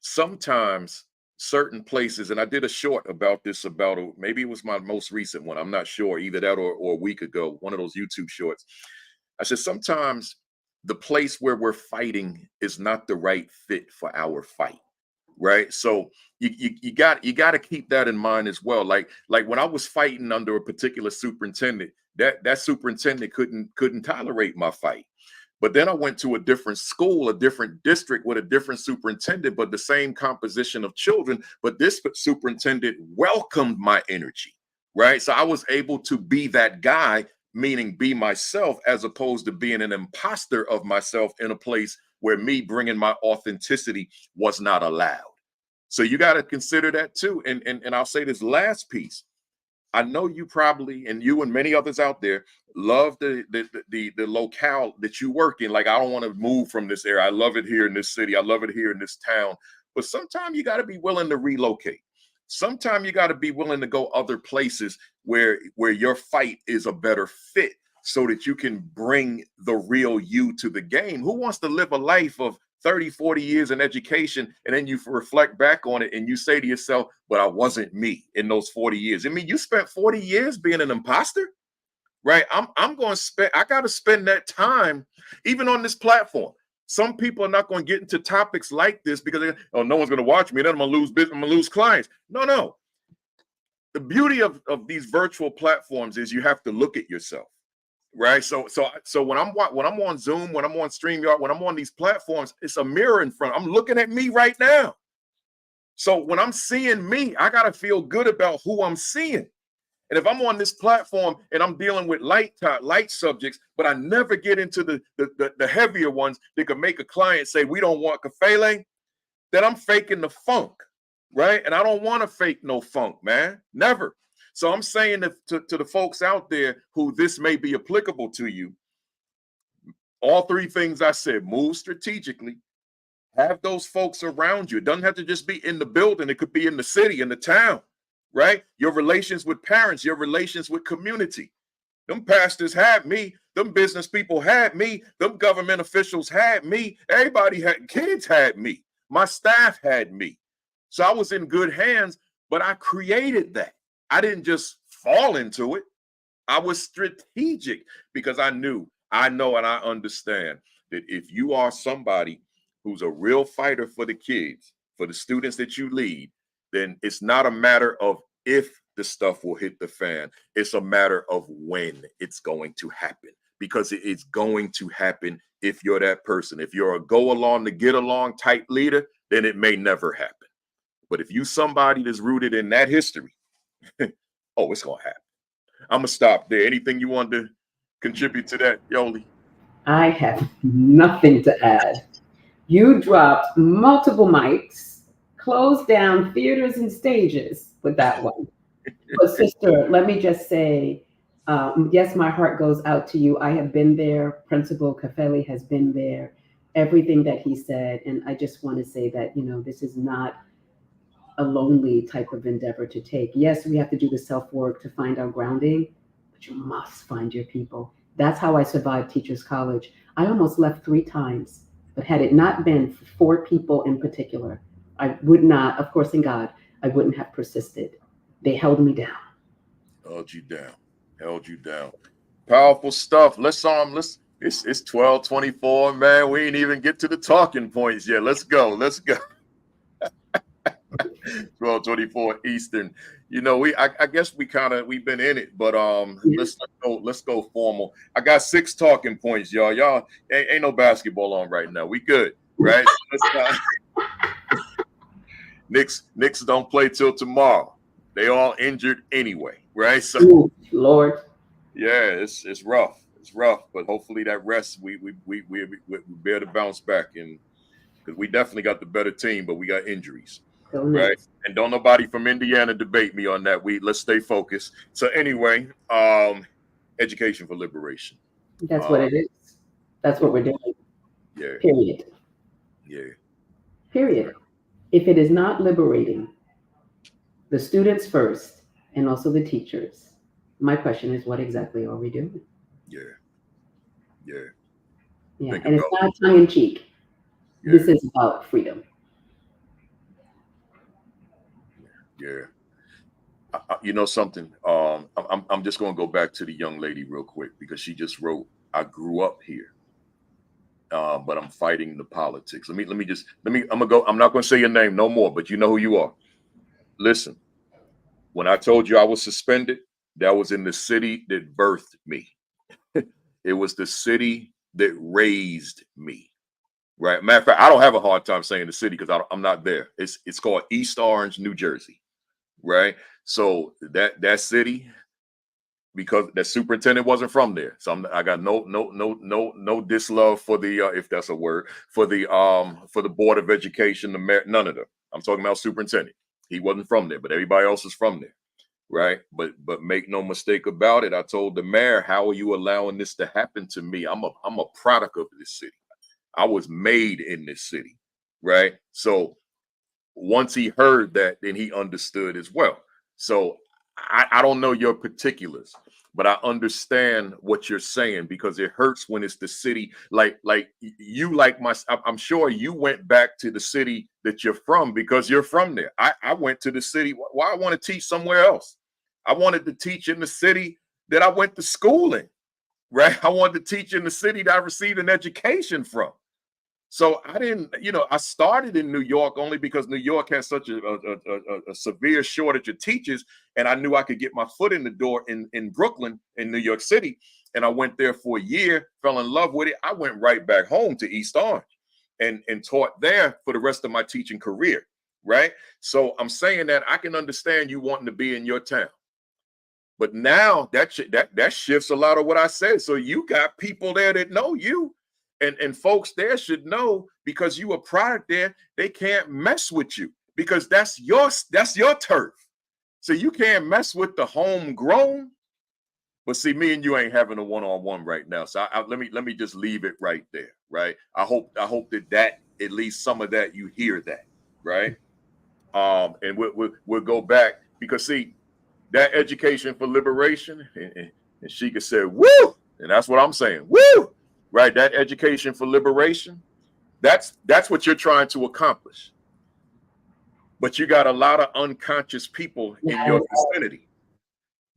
sometimes certain places, and I did a short about this, about maybe it was my most recent one, I'm not sure, either that or a week ago, one of those YouTube shorts. I said sometimes the place where we're fighting is not the right fit for our fight, right? So you got to keep that in mind as well. Like when I was fighting under a particular superintendent, that superintendent couldn't tolerate my fight. But then I went to a different school, a different district with a different superintendent, but the same composition of children. But this superintendent welcomed my energy, right? So I was able to be that guy, meaning be myself, as opposed to being an imposter of myself in a place where me bringing my authenticity was not allowed. So you got to consider that too. And I'll say this last piece. I know you probably, and you and many others out there, love the locale that you work in. Like, I don't want to move from this area. I love it here in this city. I love it here in this town. But sometimes you got to be willing to relocate. Sometimes you got to be willing to go other places where your fight is a better fit, so that you can bring the real you to the game. Who wants to live a life of 30, 40 years in education, and then you reflect back on it and you say to yourself, but I wasn't me in those 40 years. I mean, you spent 40 years being an imposter, right? I got to spend that time, even on this platform. Some people are not going to get into topics like this because no one's going to watch me. Then I'm going to lose business. I'm going to lose clients. No. The beauty of these virtual platforms is you have to look at yourself, right? So when I'm on Zoom, when I'm on StreamYard, when I'm on these platforms, it's a mirror in front. I'm looking at me right now. So when I'm seeing me, I gotta feel good about who I'm seeing. And if I'm on this platform and I'm dealing with light subjects, but I never get into the heavier ones that could make a client say, we don't want kafele, then I'm faking the funk, right? And I don't want to fake no funk, man. Never. So I'm saying to the folks out there who this may be applicable to you, all three things I said: move strategically, have those folks around you. It doesn't have to just be in the building. It could be in the city, in the town, right? Your relations with parents, your relations with community. Them pastors had me. Them business people had me. Them government officials had me. Everybody had, kids had me. My staff had me. So I was in good hands, but I created that. I didn't just fall into it. I was strategic because I know, and I understand that if you are somebody who's a real fighter for the kids, for the students that you lead, then it's not a matter of if the stuff will hit the fan. It's a matter of when it's going to happen, because it's going to happen if you're that person. If you're a go along to get along type leader, then it may never happen. But if you somebody that's rooted in that history, oh, it's going to happen. I'm going to stop there. Anything you want to contribute to that, Yoli?
I have nothing to add. You dropped multiple mics, closed down theaters and stages with that one. But sister, let me just say, yes, my heart goes out to you. I have been there. Principal Kafele has been there. Everything that he said, and I just want to say that, this is not a lonely type of endeavor to take. Yes, we have to do the self-work to find our grounding, but you must find your people. That's how I survived Teachers College. I almost left 3 times, but had it not been for 4 people in particular, I would not, of course in God, I wouldn't have persisted. They held me down.
Held you down. Powerful stuff. It's 12:24, man. We ain't even get to the talking points yet. Let's go. 12:24 Eastern. I guess we've been in it, but let's go formal. I got 6 talking points, y'all. Y'all ain't no basketball on right now. We good, right? So Knicks don't play till tomorrow. They all injured anyway, right? So
ooh, Lord.
Yeah, it's rough. It's rough, but hopefully that rest we be able to bounce back, and because we definitely got the better team, but we got injuries.
So
right?
nice.
And don't nobody from Indiana debate me on that. Let's stay focused. So anyway, education for liberation.
That's what it is. That's what we're doing.
Yeah.
Period.
Yeah.
Period. If it is not liberating the students first and also the teachers, my question is, what exactly are we doing?
Yeah.
And it's not tongue in cheek. Yeah. This is about freedom.
Yeah. You know something? I'm just going to go back to the young lady real quick, because she just wrote, "I grew up here, but I'm fighting the politics." I'm gonna go. I'm not going to say your name no more, but you know who you are. Listen, when I told you I was suspended, that was in the city that birthed me. It was the city that raised me. Right. Matter of fact, I don't have a hard time saying the city because I'm not there. It's called East Orange, New Jersey. Right. So that city, because that superintendent wasn't from there. So I got no dislove for the if that's a word, for the Board of Education, the mayor, none of them. I'm talking about superintendent. He wasn't from there, but everybody else is from there. Right. But make no mistake about it. I told the mayor, how are you allowing this to happen to me? I'm a product of this city. I was made in this city. Right. So once he heard that, then he understood as well. So I don't know your particulars, but I understand what you're saying, because it hurts when it's the city. I'm sure you went back to the city that you're from because you're from there. I went to the city. Why I want to teach somewhere else? I wanted to teach in the city that I went to school in, right? I wanted to teach in the city that I received an education from. So I didn't, I started in New York only because New York has such a severe shortage of teachers. And I knew I could get my foot in the door in Brooklyn, in New York City. And I went there for a year, fell in love with it. I went right back home to East Orange and taught there for the rest of my teaching career. Right. So I'm saying that I can understand you wanting to be in your town. But now that shifts a lot of what I said. So you got people there that know you. And folks there should know, because you a product there, they can't mess with you because that's your turf. So you can't mess with the homegrown. But see, me and you ain't having a one-on-one right now. So let me just leave it right there, right? I hope that at least some of that you hear that, right? And we'll go back, because see, that education for liberation, and Sheikah said, woo, and that's what I'm saying, woo. Right, that education for liberation, that's what you're trying to accomplish. But you got a lot of unconscious people in your vicinity.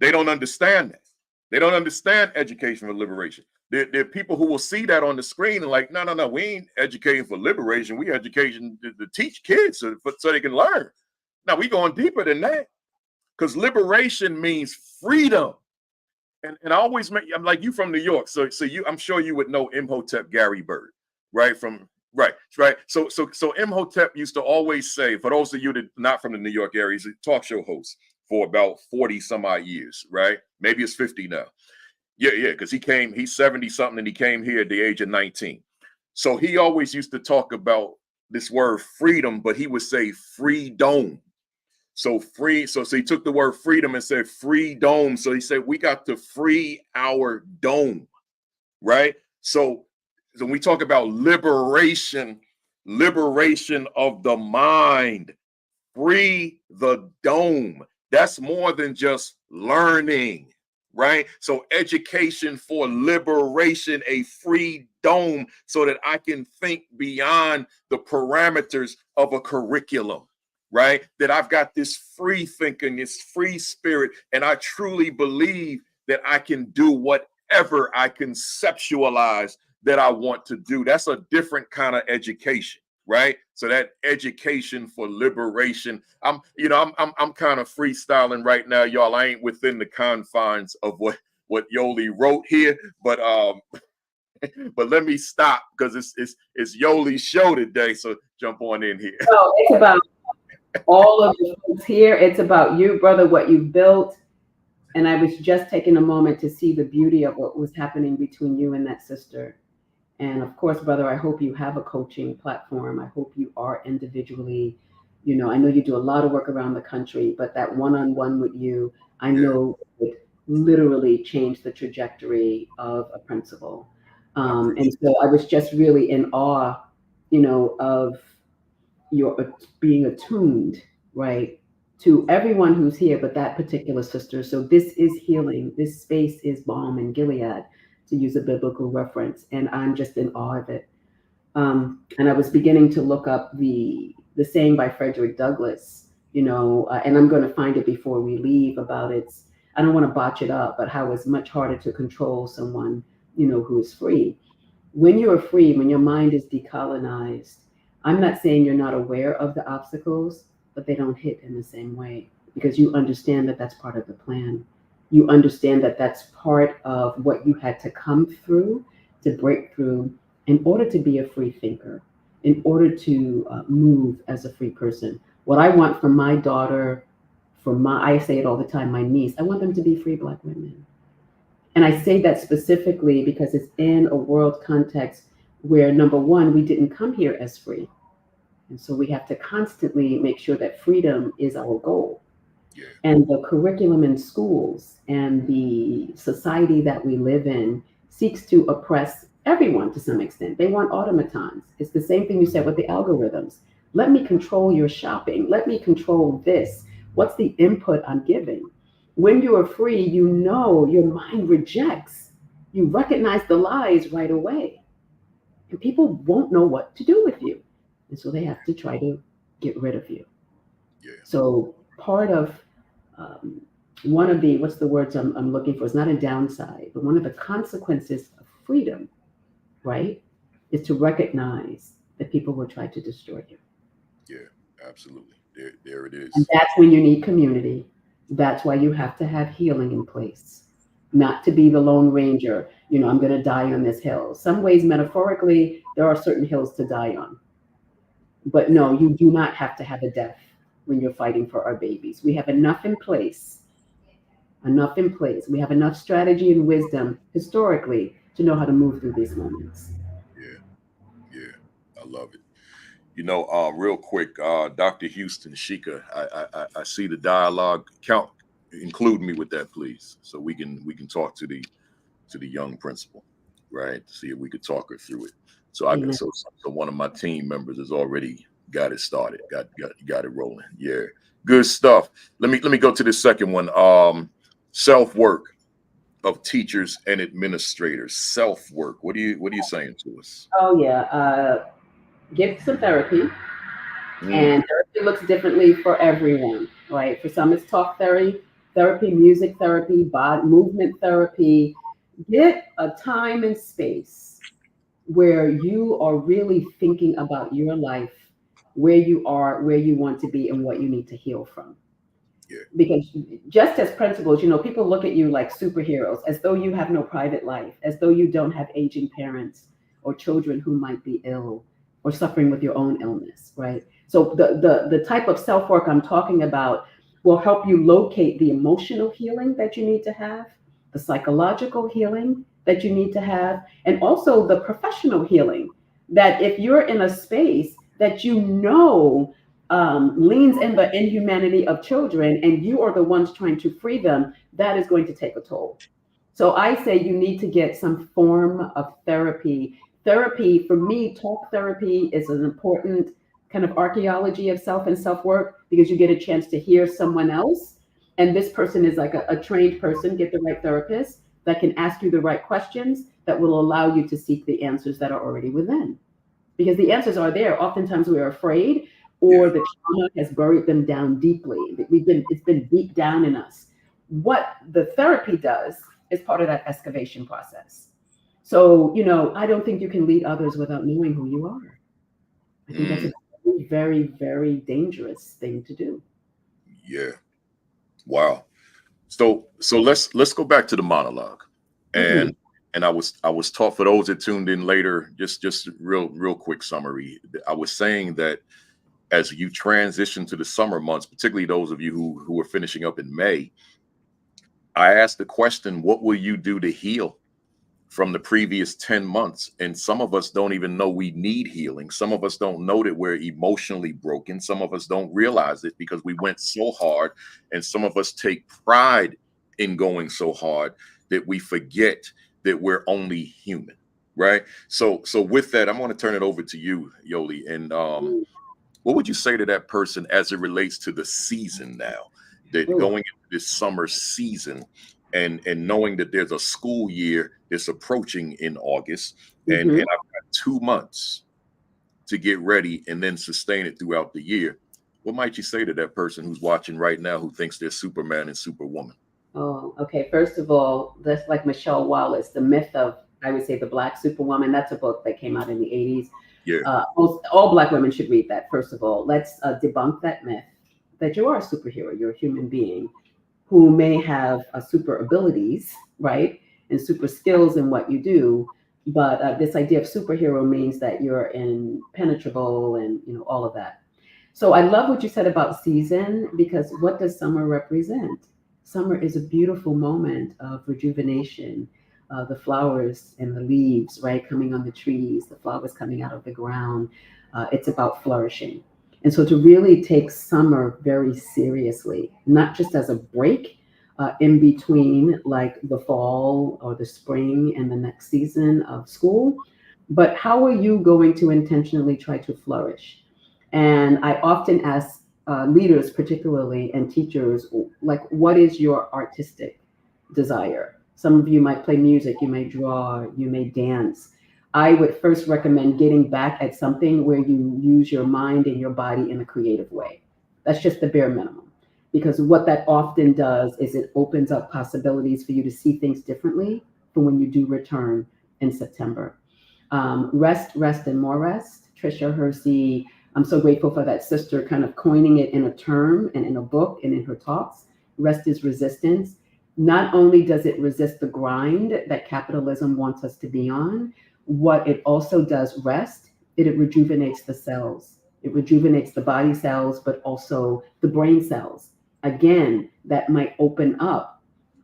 They don't understand that. They don't understand education for liberation. There are people who will see that on the screen and like, no, we ain't educating for liberation. We educating to teach kids so they can learn. Now we going deeper than that, because liberation means freedom. And I always make, I'm like, you from New York, so I'm sure you would know Imhotep Gary Bird, right? Right. So Imhotep used to always say, for those of you that not from the New York area, he's a talk show host for about 40 some odd years, right? Maybe it's 50 now. Yeah, because he's 70 something and he came here at the age of 19. So he always used to talk about this word freedom, but he would say freedom. So free, so he took the word freedom and said free dome. So he said, we got to free our dome, right? So when we talk about liberation of the mind, free the dome. That's more than just learning, right? So education for liberation, a free dome, so that I can think beyond the parameters of a curriculum. Right? That I've got this free thinking, this free spirit, and I truly believe that I can do whatever I conceptualize that I want to do. That's a different kind of education, right? So that education for liberation, I'm kind of freestyling right now, y'all. I ain't within the confines of what Yoli wrote here, but let me stop, because it's Yoli's show today. So jump on in here.
So it's about all of the folks here. It's about you, brother, what you've built. And I was just taking a moment to see the beauty of what was happening between you and that sister. And of course, brother, I hope you have a coaching platform. I hope you are individually, I know you do a lot of work around the country, but that one-on-one with you, I know would literally change the trajectory of a principal. And so I was just really in awe, of your being attuned, right, to everyone who's here, but that particular sister. So this is healing. This space is balm in Gilead, to use a biblical reference, and I'm just in awe of it. And I was beginning to look up the saying by Frederick Douglass, and I'm going to find it before we leave, about it's, I don't want to botch it up, but how it's much harder to control someone, who is free. When you are free, when your mind is decolonized, I'm not saying you're not aware of the obstacles, but they don't hit in the same way, because you understand that that's part of the plan. You understand that that's part of what you had to come through to break through in order to be a free thinker, in order to move as a free person. What I want for my daughter, I say it all the time, my niece, I want them to be free Black women. And I say that specifically because it's in a world context where, number one, we didn't come here as free. And so we have to constantly make sure that freedom is our goal. Yeah. And the curriculum in schools and the society that we live in seeks to oppress everyone to some extent. They want automatons. It's the same thing you said with the algorithms. Let me control your shopping. Let me control this. What's the input I'm giving? When you are free, your mind rejects. You recognize the lies right away. And people won't know what to do with you. And so they have to try to get rid of you. Yeah. So part of one of the, what's the words I'm looking for? It's not a downside, but one of the consequences of freedom, right, is to recognize that people will try to destroy you.
Yeah, absolutely. There it
And
is.
that's when you need community. That's why you have to have healing in place, not to be the Lone Ranger. I'm going to die on this hill. Some ways, metaphorically, there are certain hills to die on. But no, you do not have to have a death when you're fighting for our babies. We have enough in place, We have enough strategy and wisdom historically to know how to move through these moments.
Yeah, yeah. I love it. Real quick, Dr. Houston, Sheikah, I see the dialogue. Include me with that, please, so we can talk to the young principal, right? See if we could talk her through it. So
Amen.
so one of my team members has already got it started, got it rolling. Yeah, good stuff. Let me go to the second one. Self-work of teachers and administrators. Self-work. What are you saying to us?
Oh yeah, get some therapy.
Mm,
And therapy looks differently for everyone, right? For some, it's talk therapy, music therapy, body movement therapy. Get a time and space where you are really thinking about your life, where you are, where you want to be, and what you need to heal from.
yeah,
Because just as principals, people look at you like superheroes, as though you have no private life, as though you don't have aging parents or children who might be ill or suffering with your own illness, right? So the type of self-work I'm talking about will help you locate the emotional healing that you need to have, the psychological healing that you need to have, and also the professional healing that if you're in a space that leans in the inhumanity of children and you are the ones trying to free them, that is going to take a toll. So I say you need to get some form of therapy. Therapy, for me, talk therapy is an important kind of archaeology of self and self-work because you get a chance to hear someone else. And this person is like a trained person. Get the right therapist that can ask you the right questions that will allow you to seek the answers that are already within. Because the answers are there. Oftentimes we're afraid or
yeah.
the trauma has buried them down deeply. It's been deep down in us. What the therapy does is part of that excavation process. So, I don't think you can lead others without knowing who you are. I think that's
Mm,
a very, very, very dangerous thing to do.
yeah. Wow. So let's go back to the monologue,
Mhm.
and I was taught, for those that tuned in later, just real quick summary. I was saying that as you transition to the summer months, particularly those of you who are finishing up in May, I asked the question, what will you do to heal from the previous 10 months? And some of us don't even know we need healing. Some of us don't know that we're emotionally broken. Some of us don't realize it because we went so hard. And some of us take pride in going so hard that we forget that we're only human. Right. So with that, I'm going to turn it over to you, Yoli. And what would you say to that person as it relates to the season now, that
Ooh.
going into this summer season, and knowing that there's a school year that's approaching in August, and
Mhm.
I've got 2 months to get ready and then sustain it throughout the year? What might you say to that person who's watching right now who thinks they're Superman and Superwoman?
Oh, okay. First of all, that's like Michelle Wallace, the myth of, I would say, the Black Superwoman. That's a book that came out in the 80s.
Yeah,
All Black women should read that, first of all. Let's debunk that myth that you are a superhero. You're a human being who may have super abilities, right? And super skills in what you do. But this idea of superhero means that you're impenetrable and, all of that. So I love what you said about season, because what does summer represent? Summer is a beautiful moment of rejuvenation. The flowers and the leaves, right, coming on the trees, the flowers coming out of the ground. It's about flourishing. And so to really take summer very seriously, not just as a break in between like the fall or the spring and the next season of school, but how are you going to intentionally try to flourish? And I often ask leaders, particularly, and teachers, like, what is your artistic desire? Some of you might play music, you may draw, you may dance. I would first recommend getting back at something where you use your mind and your body in a creative way. That's just the bare minimum. Because what that often does is it opens up possibilities for you to see things differently for when you do return in September. Rest, and more rest. Tricia Hersey. I'm so grateful for that sister kind of coining it in a term and in a book and in her talks. Rest is resistance. Not only does it resist the grind that capitalism wants us to be on, what it also does, rest, it rejuvenates the cells. It rejuvenates the body cells, but also the brain cells. Again, that might open up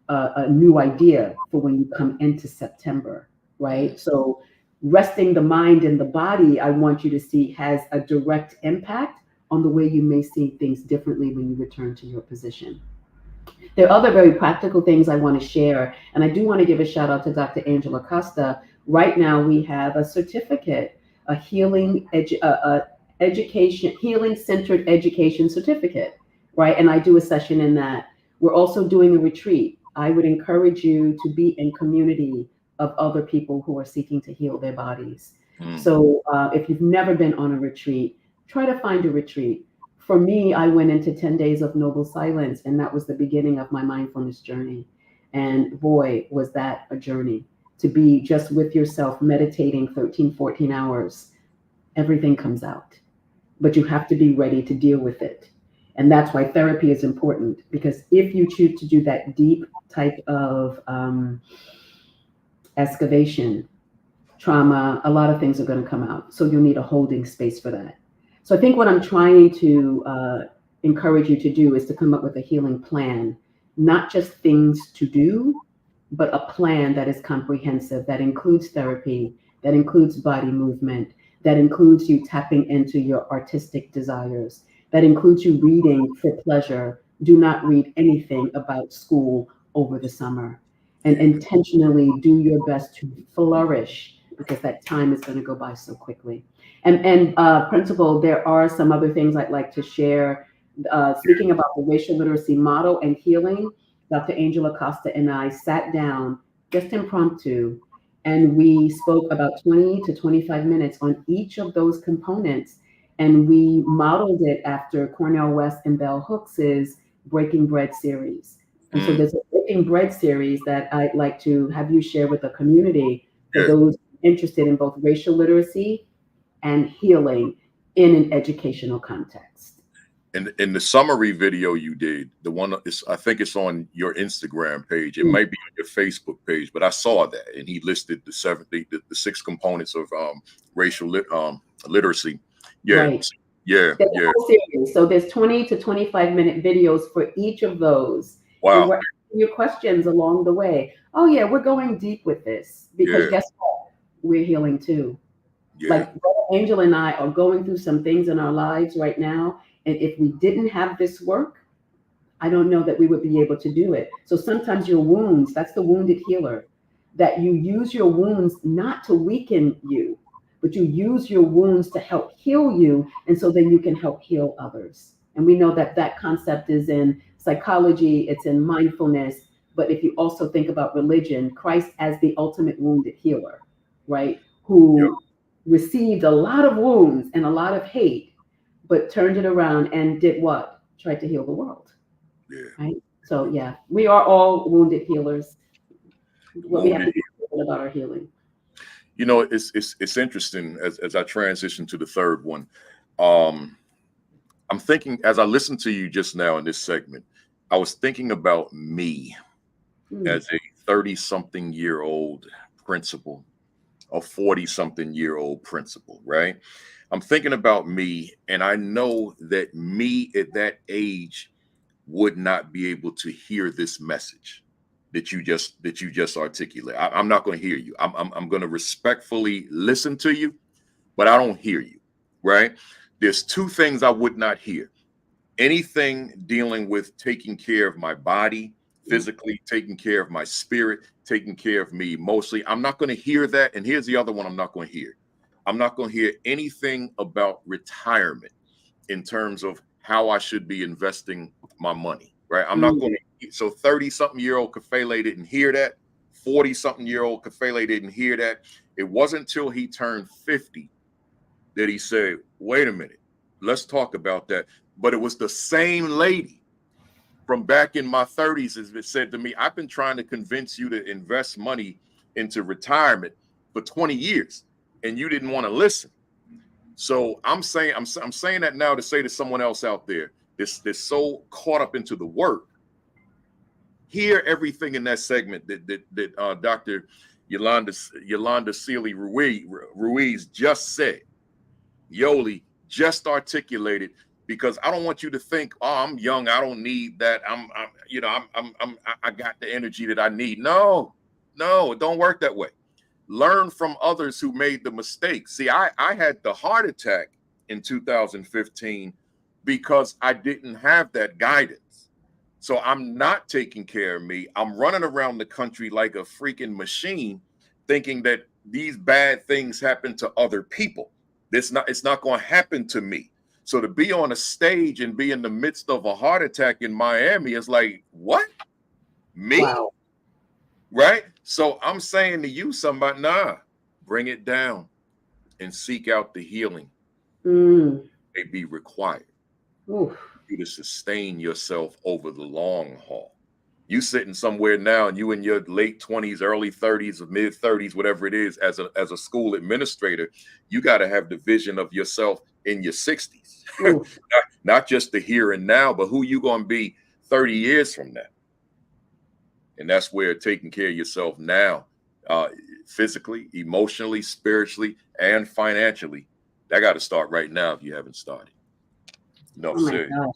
a new idea for when you come into September, right? So resting the mind and the body, I want you to see, has a direct impact on the way you may see things differently when you return to your position. There are other very practical things I want to share, and I do want to give a shout out to Dr. Angela Costa. Right now, we have a certificate, a healing-centered education certificate, right? And I do a session in that. We're also doing a retreat. I would encourage you to be in community of other people who are seeking to heal their bodies. So if you've never been on a retreat, try to find a retreat. For me, I went into 10 days of noble silence, and that was the beginning of my mindfulness journey. And boy, was that a journey to be just with yourself, meditating 13, 14 hours. Everything comes out, but you have to be ready to deal with it. And that's why therapy is important, because if you choose to do that deep type of excavation, trauma, a lot of things are going to come out. So you'll need a holding space for that. So I think what I'm trying to encourage you to do is to come up with a healing plan, not just things to do, but a plan that is comprehensive, that includes therapy, that includes body movement, that includes you tapping into your artistic desires, that includes you reading for pleasure. Do not read anything about school over the summer, and intentionally do your best to flourish, because that time is going to go by so quickly. And Principal, there are some other things I'd like to share. Speaking about the racial literacy model and healing, Dr. Angela Costa and I sat down just impromptu, and we spoke about 20 to 25 minutes on each of those components. And we modeled it after Cornel West and Bell Hooks's Breaking Bread series. And so there's a Breaking Bread series that I'd like to have you share with the community for those interested in both racial literacy and healing in an educational context.
In the summary video you did, the one is, I think it's on your Instagram page. It might be on your Facebook page, but I saw that, and he listed the 6 components of racial literacy. Yeah,
Right.
yeah.
So there's 20 to 25 minute videos for each of those.
Wow.
And we're asking you questions along the way. Oh yeah, we're going deep with this, because guess what? We're healing too. Like Angel and I are going through some things in our lives right now. And if we didn't have this work, I don't know that we would be able to do it. So sometimes your wounds, that's the wounded healer, that you use your wounds not to weaken you, but you use your wounds to help heal you. And so then you can help heal others. And we know that that concept is in psychology, it's in mindfulness. But if you also think about religion, Christ as the ultimate wounded healer, right? Who received a lot of wounds and a lot of hate, but turned it around and did what? Tried to heal the world. Right? So yeah, we are all wounded healers. What we have to do about our healing.
You know, it's interesting as I transition to the third one. I'm thinking, as I listened to you just now in this segment, I was thinking about me as a 30-something-year-old principal, a 40-something-year-old principal, right? I'm thinking about me, and I know that me at that age would not be able to hear this message that you just articulate. I'm not going to hear you. I'm going to respectfully listen to you, but I don't hear you, right? There's 2 things I would not hear. Anything dealing with taking care of my body, physically, taking care of my spirit, taking care of me emotionally. I'm not going to hear that. And here's the other one I'm not going to hear. I'm not going to hear anything about retirement in terms of how I should be investing my money, right? I'm not going to. So 30-something-year-old Kafele didn't hear that. 40-something-year-old Kafele didn't hear that. It wasn't until he turned 50 that he said, wait a minute, let's talk about that. But it was the same lady from back in my 30s that said to me, I've been trying to convince you to invest money into retirement for 20 years. And you didn't want to listen. So I'm saying that now to say to someone else out there, this so caught up into the work. Hear everything in that segment that Dr. Yolanda Sealey-Ruiz just said. Yoli just articulated, because I don't want you to think, oh, I'm young, I don't need that. I got the energy that I need. No, it don't work that way. Learn from others who made the mistakes. See, I had the heart attack in 2015 because I didn't have that guidance. So I'm not taking care of me. I'm running around the country like a freaking machine, thinking that these bad things happen to other people. It's not going to happen to me. So to be on a stage and be in the midst of a heart attack in Miami is like, what? Me?
Wow.
Right? So I'm saying to you, somebody, nah, bring it down and seek out the healing may be required.
Oof.
You to sustain yourself over the long haul. You sitting somewhere now and you in your late 20s, early 30s, or mid 30s, whatever it is, as a school administrator, you got to have the vision of yourself in your 60s. not just the here and now, but who you going to be 30 years from now. And that's where taking care of yourself now, physically, emotionally, spiritually, and financially, that got to start right now if you haven't started. No,
oh my gosh.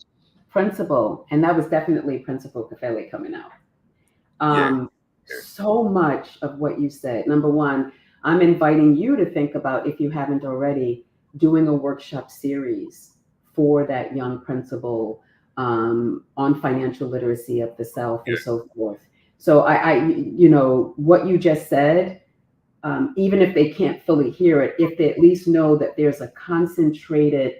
Principal, and that was definitely Principal Kafele coming out. So much of what you said. Number one, I'm inviting you to think about, if you haven't already, doing a workshop series for that young principal on financial literacy of the self and so forth. So I what you just said, even if they can't fully hear it, if they at least know that there's a concentrated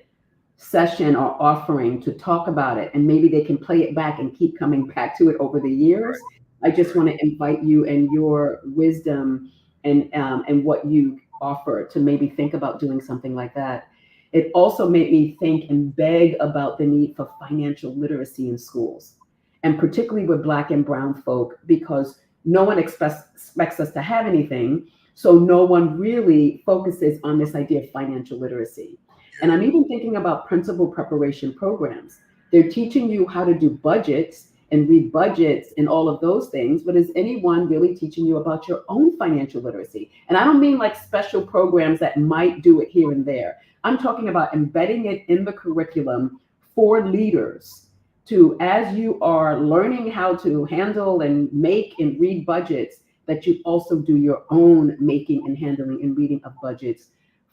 session or offering to talk about it, and maybe they can play it back and keep coming back to it over the years. I just want to invite you and your wisdom and what you offer to maybe think about doing something like that. It also made me think and beg about the need for financial literacy in schools, and particularly with Black and Brown folk, because no one expects us to have anything. So no one really focuses on this idea of financial literacy. And I'm even thinking about principal preparation programs. They're teaching you how to do budgets and read budgets and all of those things, but is anyone really teaching you about your own financial literacy? And I don't mean like special programs that might do it here and there. I'm talking about embedding it in the curriculum for leaders to, as you are learning how to handle and make and read budgets, that you also do your own making and handling and reading of budgets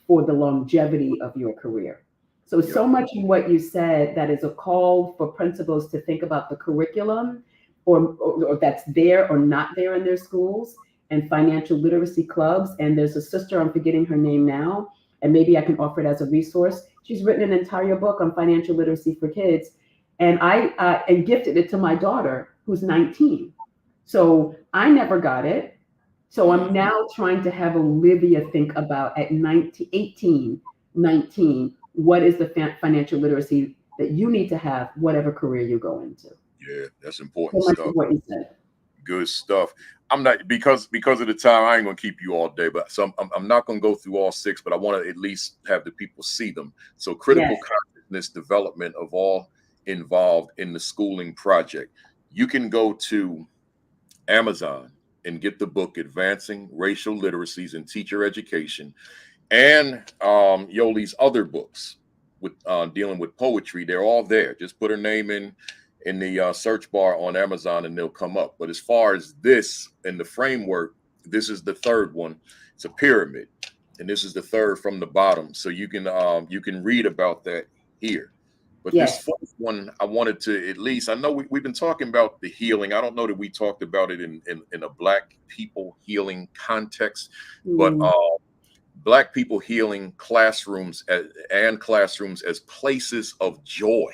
for the longevity of your career. So much in what you said that is a call for principals to think about the curriculum or that's there or not there in their schools, and financial literacy clubs. And there's a sister, I'm forgetting her name now, and maybe I can offer it as a resource. She's written an entire book on financial literacy for kids. And I gifted it to my daughter, who's 19. So I never got it. So I'm now trying to have Olivia think about at 19, what is the financial literacy that you need to have, whatever career you go into.
Yeah, that's important
so
stuff.
Much of what you said.
Good stuff. I'm not, because of the time, I ain't gonna keep you all day, but I'm not gonna go through all 6, but I want to at least have the people see them. So critical consciousness development of all involved in the schooling project. You can go to Amazon and get the book Advancing Racial Literacies in Teacher Education, and Yoli's other books with dealing with poetry. They're all there. Just put her name in the search bar on Amazon and they'll come up. But as far as this and the framework, this is the third one. It's a pyramid, and this is the third from the bottom. So you can read about that here. But this first one, I wanted to at least, I know we've been talking about the healing. I don't know that we talked about it in a Black people healing context, but Black people healing classrooms as places of joy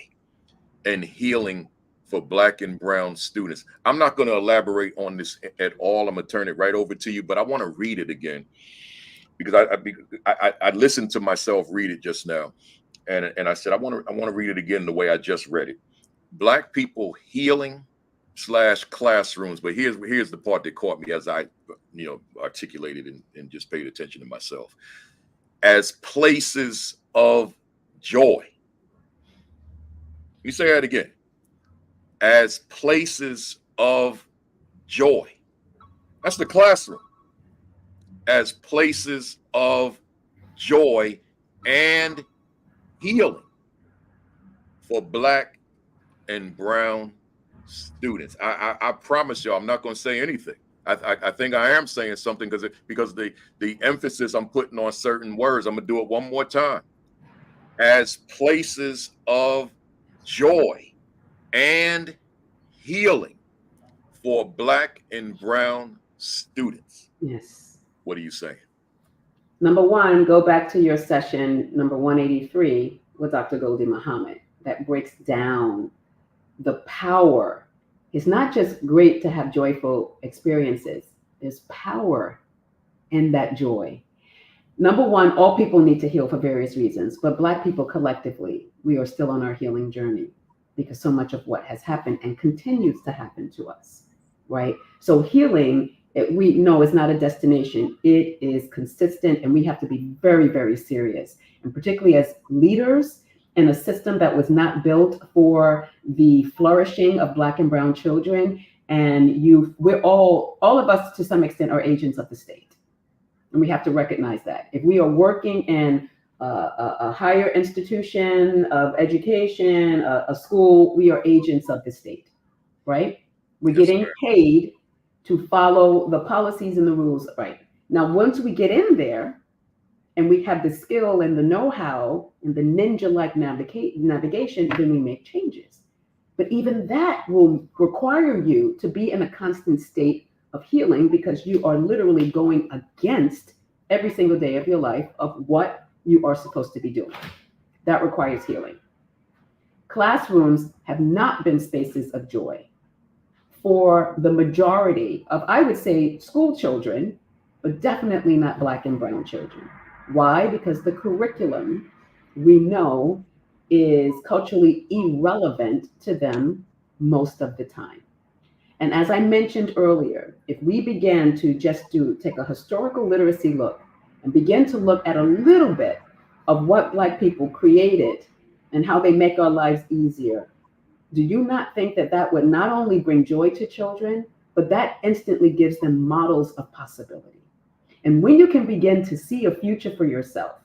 and healing for Black and Brown students. I'm not going to elaborate on this at all. I'm going to turn it right over to you, but I want to read it again because I listened to myself read it just now. And I said, I want to read it again the way I just read it. Black people healing / classrooms. But here's the part that caught me as I, articulated and just paid attention to myself. As places of joy. You say that again. As places of joy. That's the classroom. As places of joy and healing for Black and brown students. I promise you, I'm not going to say anything. I think I am saying something because the emphasis I'm putting on certain words. I'm going to do it one more time. As places of joy and healing for Black and brown students.
Yes.
What are you saying?
Number one, go back to your session number 183 with Dr. Goldie Muhammad. That breaks down the power. It's not just great to have joyful experiences. There's power in that joy. Number one, all people need to heal for various reasons, but Black people collectively, we are still on our healing journey because so much of what has happened and continues to happen to us, right? So healing, we know is not a destination. It is consistent, and we have to be very, very serious. And particularly as leaders in a system that was not built for the flourishing of Black and brown children and youth, we're all of us to some extent are agents of the state. And we have to recognize that. If we are working in a higher institution of education, a school, we are agents of the state, right? We're getting paid to follow the policies and the rules, right? Now, once we get in there and we have the skill and the know-how and the ninja-like navigation, then we make changes. But even that will require you to be in a constant state of healing because you are literally going against every single day of your life of what you are supposed to be doing. That requires healing. Classrooms have not been spaces of joy for the majority of, I would say, school children, but definitely not Black and brown children. Why? Because the curriculum we know is culturally irrelevant to them most of the time. And as I mentioned earlier, if we began to just take a historical literacy look and begin to look at a little bit of what Black people created and how they make our lives easier, do you not think that that would not only bring joy to children, but that instantly gives them models of possibility? And when you can begin to see a future for yourself,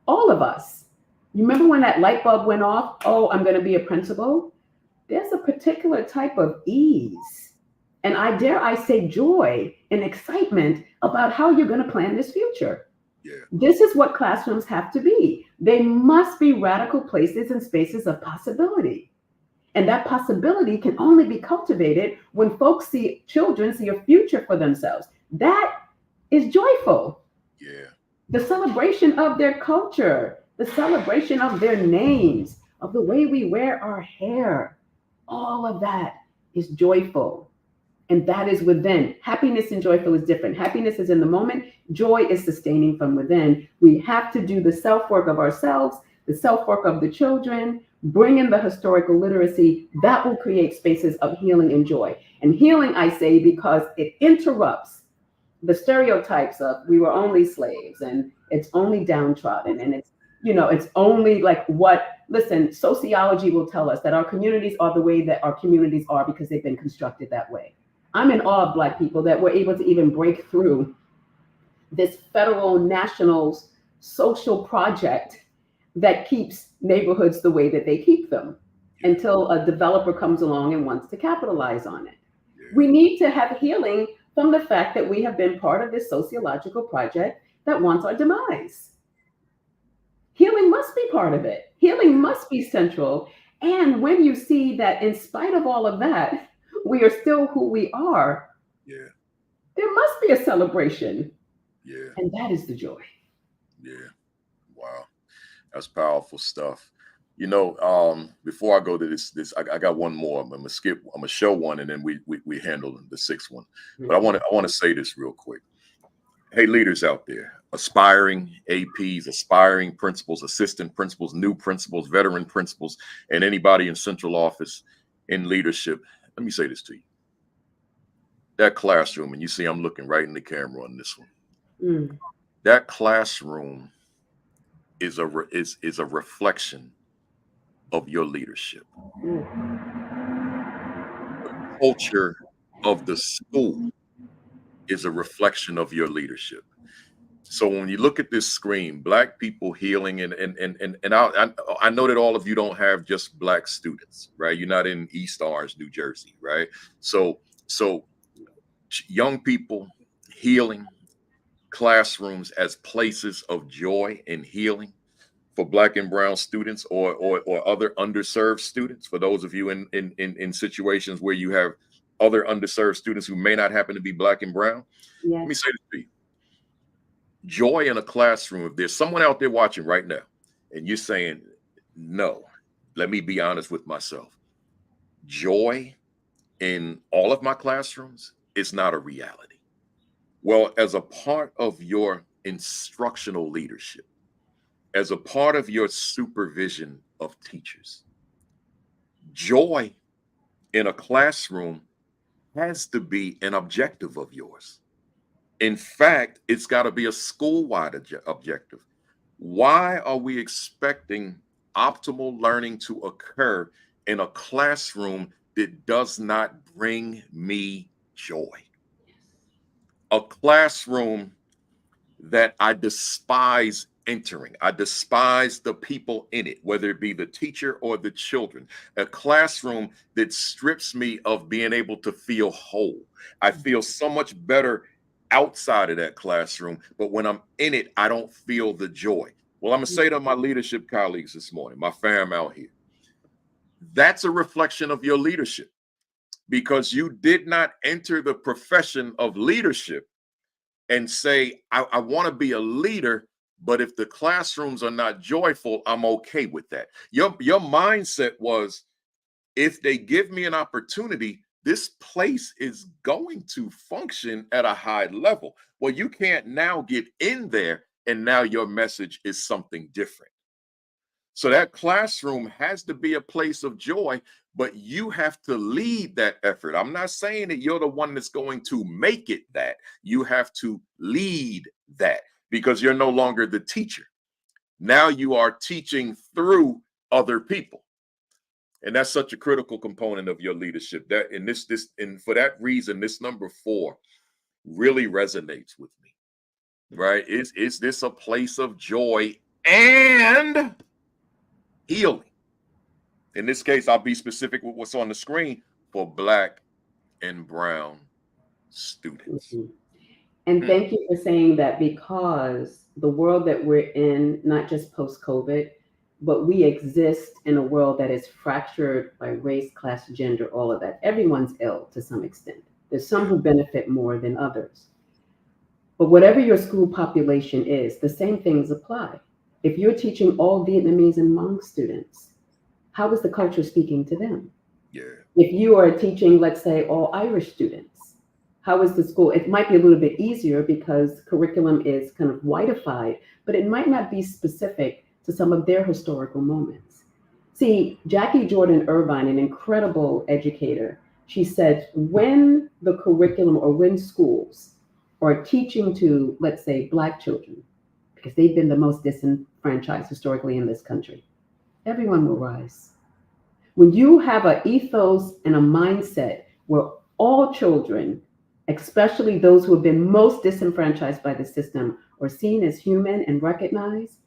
all of us, you remember when that light bulb went off? Oh, I'm going to be a principal. There's a particular type of ease, and I dare I say joy and excitement about how you're going to plan this future.
Yeah.
This is what classrooms have to be. They must be radical places and spaces of possibility. And that possibility can only be cultivated when folks children see a future for themselves. That is joyful.
Yeah.
The celebration of their culture, the celebration of their names, of the way we wear our hair, all of that is joyful. And that is within. Happiness and joyful is different. Happiness is in the moment. Joy is sustaining from within. We have to do the self-work of ourselves, the self-work of the children, bring in the historical literacy. That will create spaces of healing and joy. And healing, I say, because it interrupts the stereotypes of we were only slaves and it's only downtrodden and it's only like listen, sociology will tell us that our communities are the way that our communities are because they've been constructed that way. I'm in awe of Black people that were able to even break through this federal national social project that keeps neighborhoods the way that they keep them until a developer comes along and wants to capitalize on it. We need to have healing from the fact that we have been part of this sociological project that wants our demise. Healing must be part of it. Healing must be central. And when you see that in spite of all of that, we are still who we are, there must be a celebration.
Yeah.
And that is the joy.
Yeah. Wow. That's powerful stuff. Before I go to this, I got one more. I'm gonna show one, and then we handle the sixth one. But I want to say this real quick. Hey, leaders out there, aspiring APs, aspiring principals, assistant principals, new principals, veteran principals, and anybody in central office in leadership. Let me say this to you. That classroom, and you see I'm looking right in the camera on this one. That classroom is a reflection of your leadership. Culture of the school is a reflection of your leadership. So when you look at this screen, Black people healing, and I know that all of you don't have just Black students, right? You're not in East Orange, New Jersey, right? So young people healing, classrooms as places of joy and healing for Black and brown students, or other underserved students. For those of you in situations where you have other underserved students who may not happen to be Black and brown,
Yes.
let me say this to you. Joy in a classroom. If there's someone out there watching right now and you're saying, no, let me be honest with myself. Joy in all of my classrooms is not a reality. Well, as a part of your instructional leadership, as a part of your supervision of teachers, joy in a classroom has to be an objective of yours. In fact, it's got to be a school-wide objective. Why are we expecting optimal learning to occur in a classroom that does not bring me joy? A classroom that I despise entering. I despise the people in it, whether it be the teacher or the children. A classroom that strips me of being able to feel whole. I feel so much better outside of that classroom, but when I'm in it, I don't feel the joy. Well, I'm gonna say to my leadership colleagues this morning, my fam out here, that's a reflection of your leadership, because you did not enter the profession of leadership and say, I want to be a leader, but if the classrooms are not joyful, I'm okay with that. Your mindset was, if they give me an opportunity, this place is going to function at a high level. Well, you can't now get in there and now your message is something different. So that classroom has to be a place of joy, but you have to lead that effort. I'm not saying that you're the one that's going to make it that. You have to lead that, because you're no longer the teacher. Now you are teaching through other people. And that's such a critical component of your leadership. That and for that reason, this number 4 really resonates with me. Right? Is this a place of joy and healing? In this case, I'll be specific with what's on the screen for Black and brown students.
Mm-hmm. And thank you for saying that, because the world that we're in, not just post-COVID, but we exist in a world that is fractured by race, class, gender, all of that. Everyone's ill to some extent. There's some who benefit more than others. But whatever your school population is, the same things apply. If you're teaching all Vietnamese and Hmong students, how is the culture speaking to them?
Yeah.
If you are teaching, let's say, all Irish students, how is the school? It might be a little bit easier because curriculum is kind of whiteified, but it might not be specific to some of their historical moments. See, Jackie Jordan Irvine, an incredible educator, she said, when the curriculum or when schools are teaching to, let's say, Black children, because they've been the most disenfranchised historically in this country, everyone will rise. When you have an ethos and a mindset where all children, especially those who have been most disenfranchised by the system, are seen as human and recognized,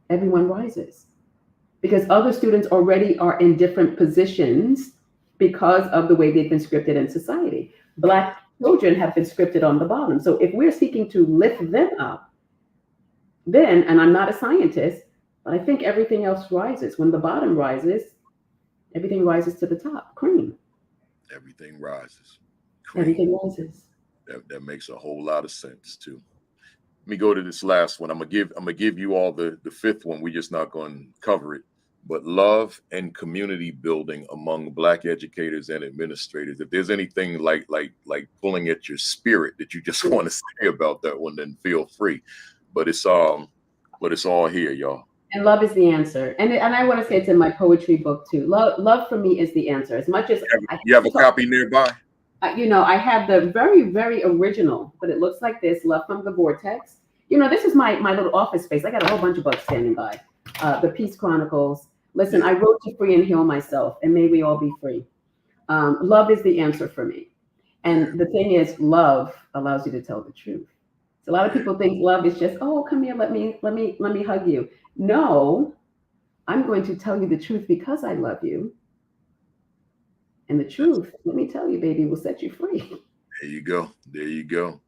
everyone rises. Because other students already are in different positions because of the way they've been scripted in society. Black children have been scripted on the bottom. So if we're seeking to lift them up, then, and I'm not a scientist, but I think everything else rises. When the bottom rises, everything rises to the top. Cream.
Everything rises.
Cream. Everything rises.
That makes a whole lot of sense too. Let me go to this last one. I'm gonna give you all the 5th one. We're just not going to cover it. But love and community building among Black educators and administrators. If there's anything like pulling at your spirit that you just want to say about that one, then feel free. But it's all here, y'all.
And love is the answer. And I want to say it's in my poetry book too. Love for me is the answer. As much as
you have a copy nearby.
I have the very, very original, but it looks like this, Love from the Vortex. You know, this is my little office space. I got a whole bunch of books standing by. The Peace Chronicles. Listen, I wrote to free and heal myself, and may we all be free. Love is the answer for me. And the thing is, love allows you to tell the truth. So a lot of people think love is just, oh, come here, let me hug you. No, I'm going to tell you the truth because I love you. And the truth, let me tell you, baby, will set you free.
There you go. There you go.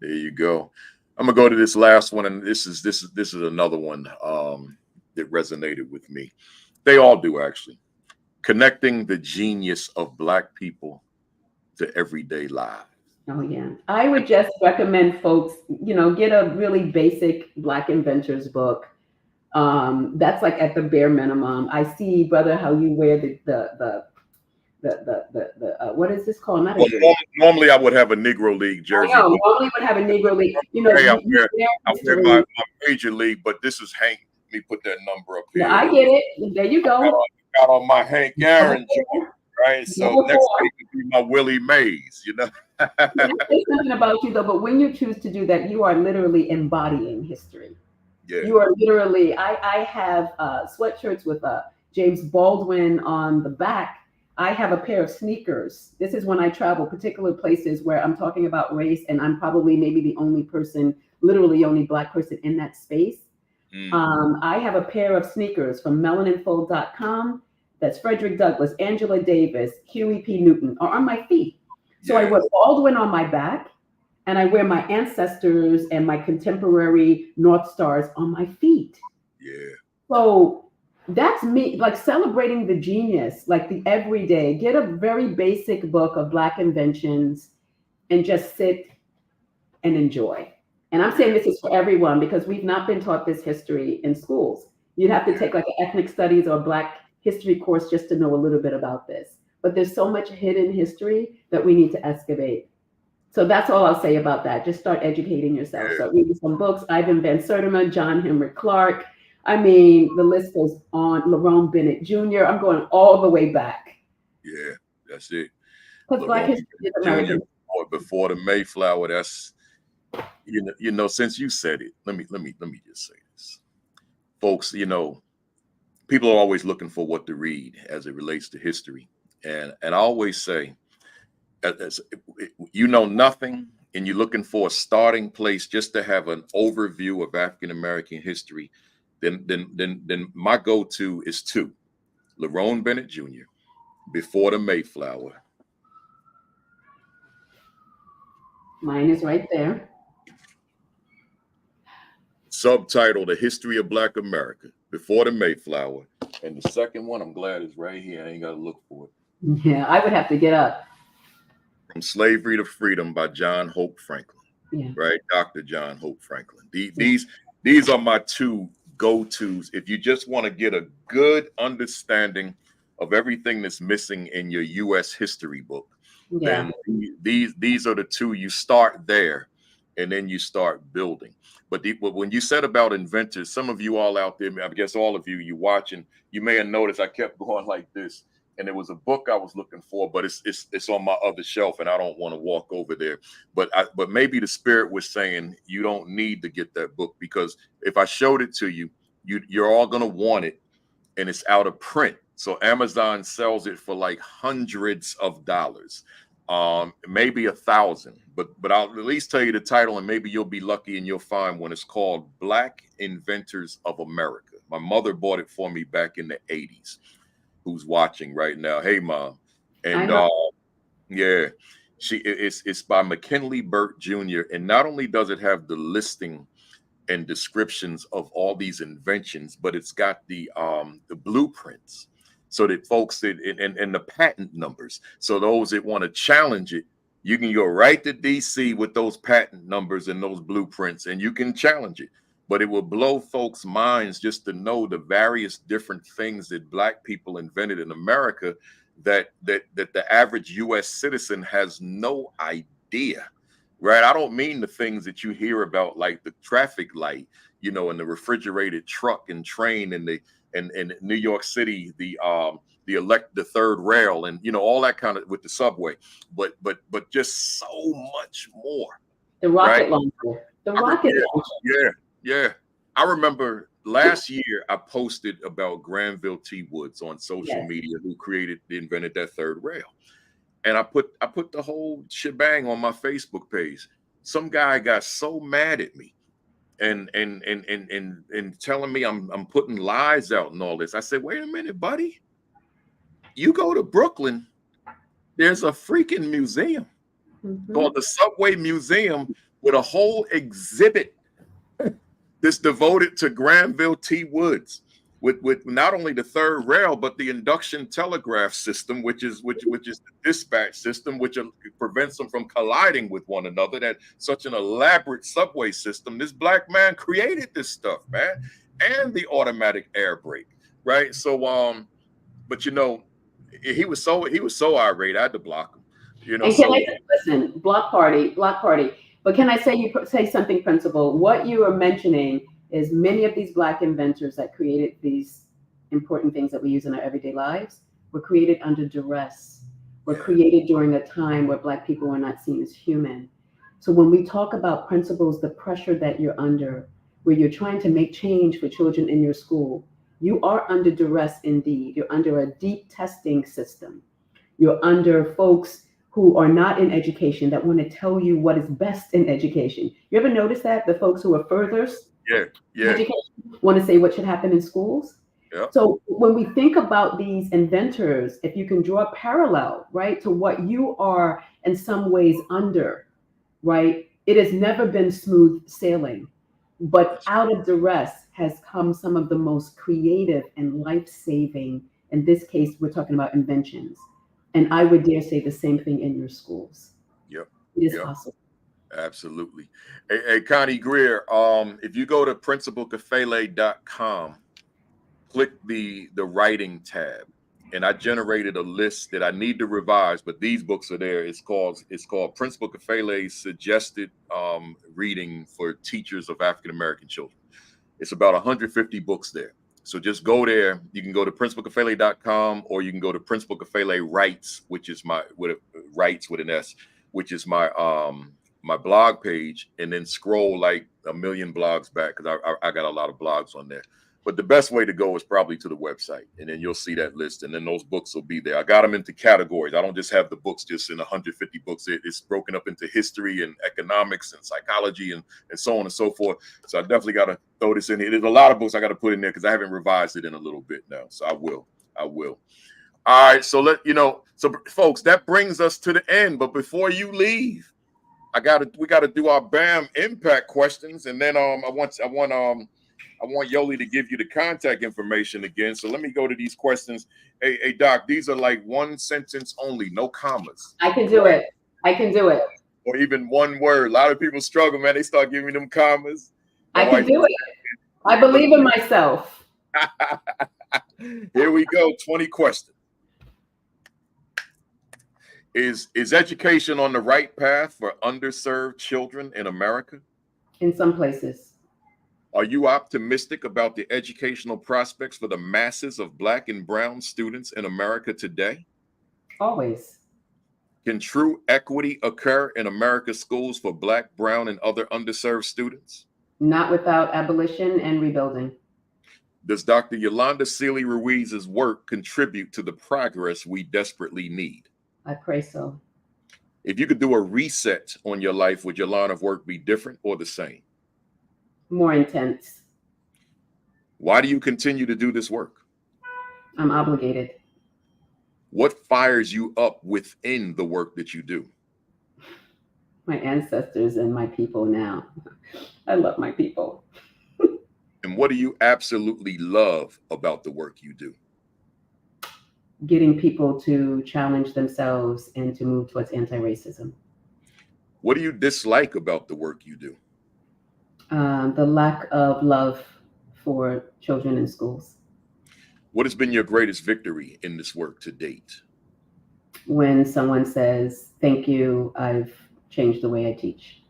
There you go. I'm gonna go to this last one, and this is another one that resonated with me. They all do, actually. Connecting the genius of Black people to everyday lives.
Oh yeah, I would just recommend folks, you know, get a really basic Black inventors book. That's like at the bare minimum. I see, brother, how you wear the what is this called? Not a
Well, normally I would have a Negro League jersey.
I know, normally would have a Negro League. You know,
hey, I wear my major league, but this is Hank. Let me put that number up here.
Yeah, I get it. There you go.
Got on my Hank Aaron jersey, right? So next week would be my Willie Mays, you know.
There's something about you though, but when you choose to do that, you are literally embodying history.
Yeah.
You are literally. I have sweatshirts with James Baldwin on the back. I have a pair of sneakers. This is when I travel particular places where I'm talking about race, and I'm probably maybe the only person, literally only Black person in that space. I have a pair of sneakers from melaninfold.com. That's Frederick Douglass, Angela Davis, Huey P. Newton are on my feet. So I wear Baldwin on my back, and I wear my ancestors and my contemporary North Stars on my feet.
Yeah.
So that's me, like celebrating the genius, like the everyday. Get a very basic book of Black inventions and just sit and enjoy. And I'm saying this is for everyone because we've not been taught this history in schools. You'd have to take like an ethnic studies or Black history course just to know a little bit about this. But there's so much hidden history that we need to excavate. So that's all I'll say about that. Just start educating yourself. Start reading some books. Ivan Van Sertima, John Henrik Clark. I mean, the list goes on. Lerone Bennett Jr. I'm going all the way back.
Yeah, that's it.
Because Black history is American.
Before the Mayflower, that's you know, since you said it, let me just say this. Folks, you know, people are always looking for what to read as it relates to history. And I always say, as you know nothing and you're looking for a starting place just to have an overview of African American history, then my go-to is two. Lerone Bennett Jr., Before the Mayflower.
Mine is right there.
Subtitle, The History of Black America, Before the Mayflower. And the second one, I'm glad is right here. I ain't got to look for it.
Yeah, I would have to get up.
From Slavery to Freedom by John Hope Franklin.
Yeah.
Right? Dr. John Hope Franklin. These are my two go-tos. If you just want to get a good understanding of everything that's missing in your U.S. history book, then these are the two. You start there and then you start building. But when you said about inventors, some of you all out there, I guess all of you watching, you may have noticed I kept going like this. And there was a book I was looking for, but it's on my other shelf, and I don't want to walk over there. But maybe the spirit was saying you don't need to get that book, because if I showed it to you, you're all gonna want it, and it's out of print. So Amazon sells it for like hundreds of dollars, maybe 1,000. But I'll at least tell you the title, and maybe you'll be lucky and you'll find one. It's called Black Inventors of America. My mother bought it for me back in the 80s. Who's watching right now? Hey, Mom. And yeah, it's by McKinley Burt Jr. And not only does it have the listing and descriptions of all these inventions, but it's got the blueprints, so that folks and the patent numbers. So those that want to challenge it, you can go right to DC with those patent numbers and those blueprints, and you can challenge it. But it will blow folks' minds just to know the various different things that Black people invented in America that the average U.S. citizen has no idea, right? I don't mean the things that you hear about, like the traffic light, you know, and the refrigerated truck and train, and in New York City, the third rail, and you know, all that kind of with the subway, but just so much more.
The rocket launcher. The rocket
Yeah. I remember last year I posted about Granville T. Woods on social media, who invented that third rail. And I put the whole shebang on my Facebook page. Some guy got so mad at me and telling me I'm putting lies out and all this. I said, wait a minute, buddy. You go to Brooklyn, there's a freaking museum called the Subway Museum with a whole exhibit that's devoted to Granville T. Woods, with not only the third rail but the induction telegraph system, which is the dispatch system, which prevents them from colliding with one another. That such an elaborate subway system. This black man created this stuff, man, and the automatic air brake, right? So, but you know, he was so irate, I had to block him. You know,
and can I listen, block party. But can I say something, Principal? What you are mentioning is many of these Black inventors that created these important things that we use in our everyday lives were created under duress, were created during a time where Black people were not seen as human. So when we talk about principals, the pressure that you're under, where you're trying to make change for children in your school, you are under duress indeed. You're under a deep testing system. You're under folks who are not in education that want to tell you what is best in education. You ever notice that? The folks who are furthest education want to say what should happen in schools. So when we think about these inventors, if you can draw a parallel, right, to what you are in some ways under, right, it has never been smooth sailing, but out of duress has come some of the most creative and life-saving, in this case, we're talking about inventions. And I would dare say the same thing in your schools. It is possible.
Absolutely. Hey, Connie Greer, if you go to principalcafele.com, click the writing tab, and I generated a list that I need to revise, but these books are there. It's called Principal Cafele's Suggested Reading for Teachers of African American Children. It's about 150 books there. So just go there. You can go to principalcafele.com, or you can go to Principal Cafele Writes, which is Writes with an S, which is my my blog page, and then scroll like a million blogs back, because I got a lot of blogs on there. But the best way to go is probably to the website, and then you'll see that list, and then those books will be there. I got them into categories. I don't just have the books just in 150 books. It's broken up into history and economics and psychology and so on and so forth. So I definitely got to throw this in here. There's a lot of books I got to put in there because I haven't revised it in a little bit now. So I will. All right. So so folks, that brings us to the end. But before you leave, we got to do our BAM impact questions, and then I want Yoli to give you the contact information again. So let me go to these questions. Hey, Doc, these are like one sentence only, no commas.
I can do it.
Or even one word. A lot of people struggle, man. They start giving them commas.
I can do it. I believe in myself.
Here we go. 20 questions. Is education on the right path for underserved children in America?
In some places.
Are you optimistic about the educational prospects for the masses of Black and brown students in America today?
Always.
Can true equity occur in America's schools for Black, brown, and other underserved students?
Not without abolition and rebuilding.
Does Dr. Yolanda Sealey-Ruiz's work contribute to the progress we desperately need?
I pray so.
If you could do a reset on your life, would your line of work be different or the same?
More intense.
Why do you continue to do this work?
I'm obligated.
What fires you up within the work that you do?
My ancestors and my people now. I love my people.
And what do you absolutely love about the work you do?
Getting people to challenge themselves and to move towards anti-racism.
What do you dislike about the work you do?
The lack of love for children in schools.
What has been your greatest victory in this work to date?
When someone says, thank you, I've changed the way I teach.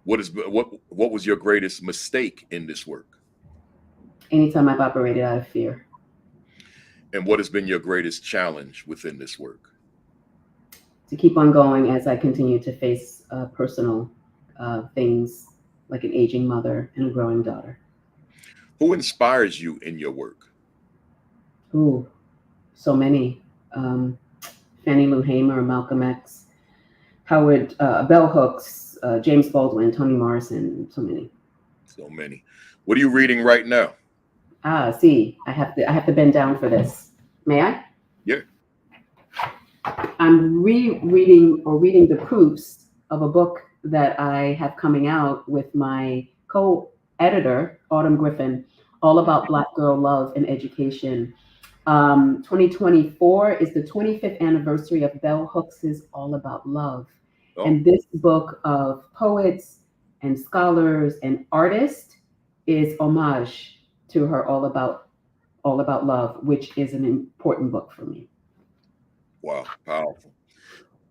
What was your greatest mistake in this work?
Anytime I've operated out of fear.
And what has been your greatest challenge within this work?
To keep on going as I continue to face personal things like an aging mother and a growing daughter.
Who inspires you in your work?
Ooh, so many. Fannie Lou Hamer, Malcolm X, Howard, Bell Hooks, James Baldwin, Toni Morrison, so many.
So many. What are you reading right now?
See, I have to bend down for this. May I?
Yeah.
I'm reading the proofs of a book that I have coming out with my co-editor, Autumn Griffin, all about Black girl love and education. 2024 is the 25th anniversary of Bell Hooks' All About Love.
Oh.
And this book of poets and scholars and artists is homage to her All About Love, which is an important book for me.
Wow, powerful.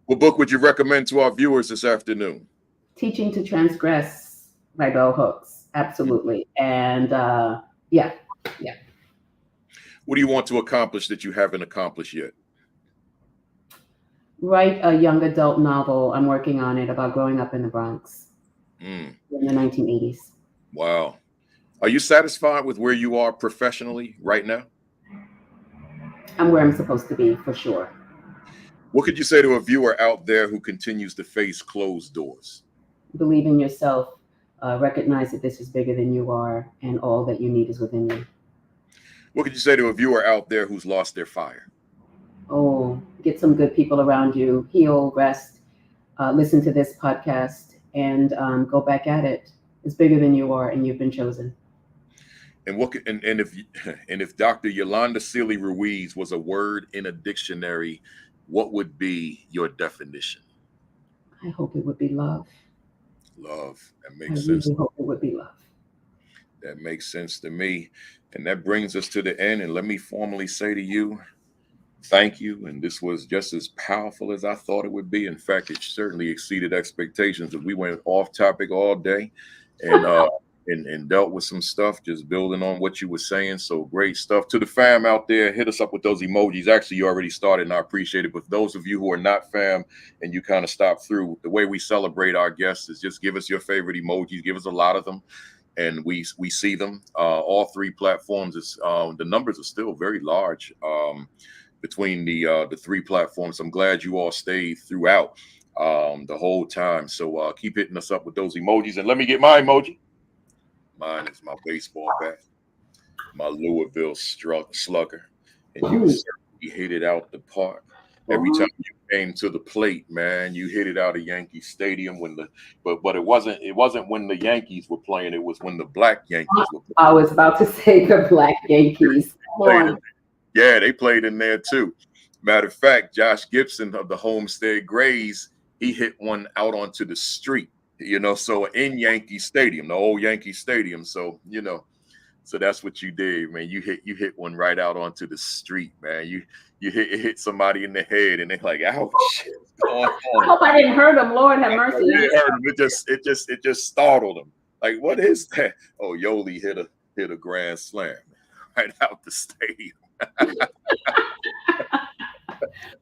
What book would you recommend to our viewers this afternoon?
Teaching to Transgress by Bell Hooks. Absolutely. And yeah.
What do you want to accomplish that you haven't accomplished yet?
Write a young adult novel. I'm working on it about growing up in the Bronx
Mm.
in the 1980s.
Wow. Are you satisfied with where you are professionally right now?
I'm where I'm supposed to be, for sure.
What could you say to a viewer out there who continues to face closed doors?
Believe in yourself. Recognize that this is bigger than you are, and all that you need is within you.
What could you say to a viewer out there who's lost their fire?
Oh, get some good people around you. Heal, rest, listen to this podcast, and go back at it. It's bigger than you are, and you've been chosen.
And what could, and if Dr. Yolanda Sealey-Ruiz was a word in a dictionary, what would be your definition?
I hope it would be love.
Love. That
I
makes sense.
really hope it would be love.
That makes sense to me. And that brings us to the end. And let me formally say to you, thank you. And this was just as powerful as I thought it would be. In fact, it certainly exceeded expectations. That we went off topic all day and dealt with some stuff, just building on what you were saying. So great stuff. To the fam out there, hit us up with those emojis. Actually, you already started and I appreciate it. But those of you who are not fam and you kind of stopped through, the way we celebrate our guests is just give us your favorite emojis. Give us a lot of them. And we see them. All three platforms. Is the numbers are still very large between the three platforms. I'm glad you all stayed throughout the whole time. So keep hitting us up with those emojis. And let me get my emoji. Mine is my baseball bat, my Louisville slugger, and you certainly hit it out the park. Every time you came to the plate, man, you hit it out of Yankee Stadium but it wasn't when the Yankees were playing. It was when the Black Yankees were playing.
I was about to say the Black Yankees.
Yeah, they played in there too. Matter of fact, Josh Gibson of the Homestead Grays, he hit one out onto the street. So in Yankee Stadium, the old Yankee Stadium. So so that's what you did, man. You hit one right out onto the street, man. You hit somebody in the head, and they're like, "Ouch!"
I hope I didn't hurt them. Lord have mercy.
You didn't hurt them. It just startled them. Like, what is that? Oh, Yoli hit a grand slam right out the stadium.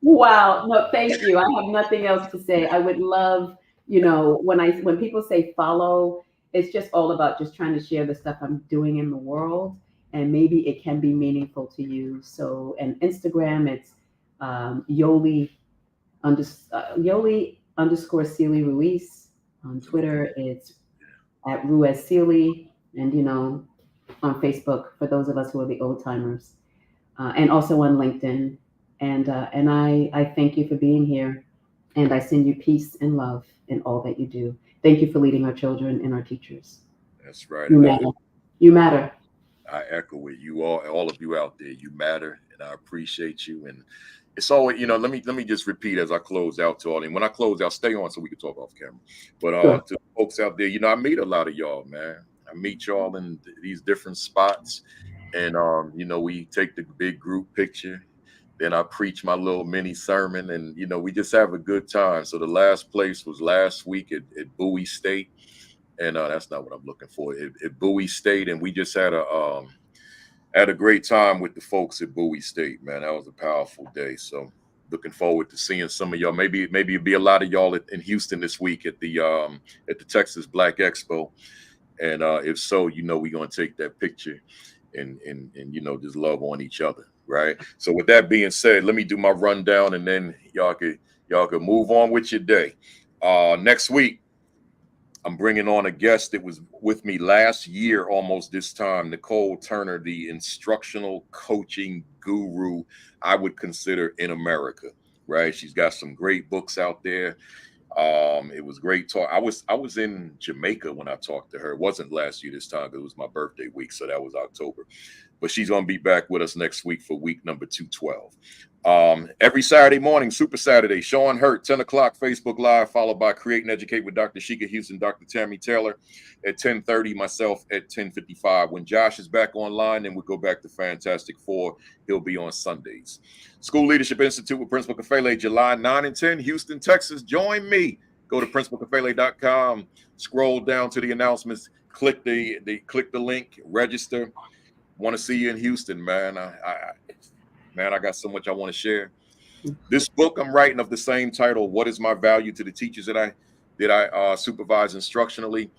Wow. No, thank you. I have nothing else to say. I would love, when people say follow, it's just all about just trying to share the stuff I'm doing in the world, and maybe it can be meaningful to you. So, and Instagram, it's Yoli _ Sealey-Ruiz. On Twitter, it's at Ruiz Sealey, and on Facebook for those of us who are the old timers, and also on LinkedIn. And I thank you for being here, and I send you peace and love in all that you do. Thank you for leading our children and our teachers.
That's right.
You matter. You matter.
I echo it. You all of you out there, you matter, and I appreciate you. And it's always, let me just repeat as I close out to all. And when I close out, stay on so we can talk off camera. But
Sure.
To the folks out there, I meet a lot of y'all, man. I meet y'all in these different spots, and we take the big group picture. Then I preach my little mini sermon, and we just have a good time. So the last place was last week at Bowie State, and that's not what I'm looking for. At Bowie State, and we just had a great time with the folks at Bowie State, man. That was a powerful day. So looking forward to seeing some of y'all. Maybe it'll be a lot of y'all in Houston this week at the Texas Black Expo. And if so, you know, we're gonna take that picture and you know, just love on each other, right? So with that being said, let me do my rundown, and then y'all could move on with your day. Next week, I'm bringing on a guest that was with me last year, almost this time, Nicole Turner, the instructional coaching guru I would consider in America, right? She's got some great books out there. It was great talk. I was in Jamaica when I talked to her. It wasn't last year this time, because it was my birthday week, so that was October. But she's gonna be back with us next week for week number 212. Every Saturday morning, Super Saturday, Sean Hurt, 10 o'clock, Facebook Live, followed by Create and Educate with Dr. Sheikah Houston, Dr. Tammy Taylor at 10:30, myself at 10:55. When Josh is back online, then we'll go back to Fantastic Four. He'll be on Sundays. School Leadership Institute with Principal Kafele, July 9 and 10, Houston, Texas. Join me. Go to principalkafele.com, scroll down to the announcements, click the link, register. Want to see you in Houston, man. I got so much I want to share. This book I'm writing of the same title, What is My Value to the Teachers that I supervise instructionally.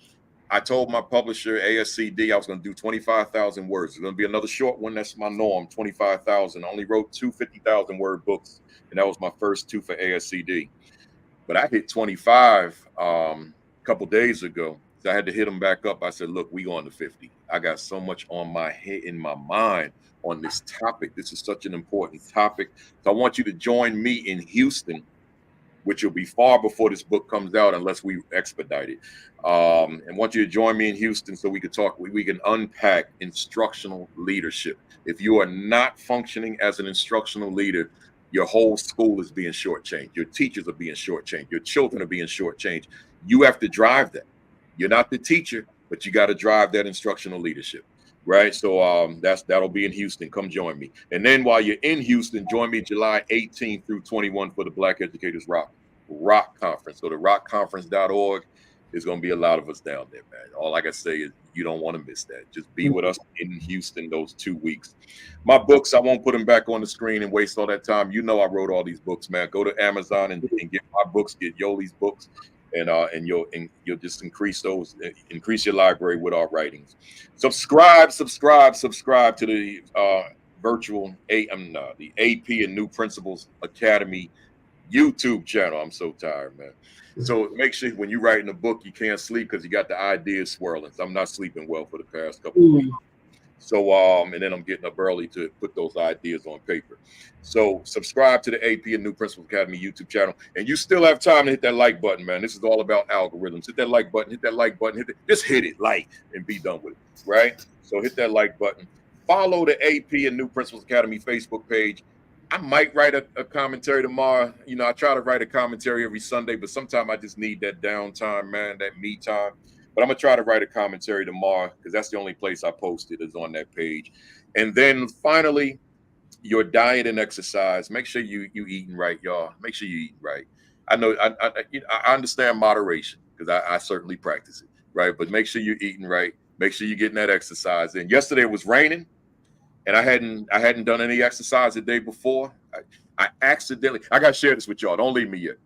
I told my publisher, ASCD, I was going to do 25,000 words. It's going to be another short one. That's my norm, 25,000. I only wrote 2 50,000 word books, and that was my first 2 for ASCD. But I hit 25 a couple days ago. So I had to hit them back up. I said, look, we going to 50. I got so much on my head, in my mind, on this topic. This is such an important topic. So I want you to join me in Houston, which will be far before this book comes out, unless we expedite it. And want you to join me in Houston so we can talk. We can unpack instructional leadership. If you are not functioning as an instructional leader, your whole school is being shortchanged. Your teachers are being shortchanged. Your children are being shortchanged. You have to drive that. You're not the teacher, but you got to drive that instructional leadership, right? So that'll be in Houston. Come join me. And then while you're in Houston, join me July 18th through 21 for the Black Educators Rock Conference. So the rockconference.org, there's going to be a lot of us down there, man. All I can say is you don't want to miss that. Just be with us in Houston those 2 weeks. My books, I won't put them back on the screen and waste all that time. You know I wrote all these books, man. Go to Amazon and get my books, get Yoli's books. And you'll just increase your library with our writings. Subscribe to the virtual the AP and New Principals Academy YouTube channel. I'm so tired, man. So make sure when you're writing a book, you can't sleep because you got the ideas swirling. So I'm not sleeping well for the past couple of weeks. So and then I'm getting up early to put those ideas on paper. So subscribe to the AP and New Principals Academy YouTube channel, and you still have time to hit that like button, man. This is all about algorithms. Hit that like button, just hit it, like, and be done with it, right? So hit that like button. Follow the AP and New Principals Academy Facebook page. I might write a commentary tomorrow. You know, I try to write a commentary every Sunday, but sometimes I just need that downtime, man, that me time. But I'm going to try to write a commentary tomorrow, because that's the only place I posted is on that page. And then finally, your diet and exercise. Make sure you eating right, y'all. Make sure you eating right. I know I understand moderation, because I certainly practice it, right? But make sure you're eating right. Make sure you're getting that exercise in. Yesterday it was raining, and I hadn't done any exercise the day before. I accidentally, I got to share this with y'all. Don't leave me yet.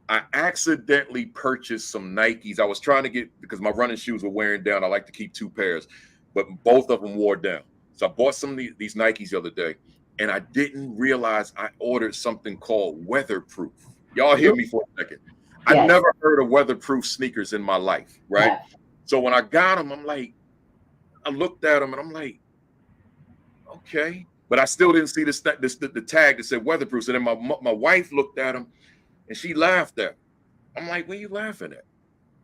I accidentally purchased some Nikes. I was trying to get, because my running shoes were wearing down. I like to keep 2 pairs, but both of them wore down. So I bought some of these Nikes the other day, and I didn't realize I ordered something called weatherproof. Y'all hear me for a second. Yes. I never heard of weatherproof sneakers in my life, right? Yeah. So when I got them, I looked at them and I'm like, okay. But I still didn't see the tag that said weatherproof. So then my wife looked at them, and she laughed at me. I'm like, what are you laughing at?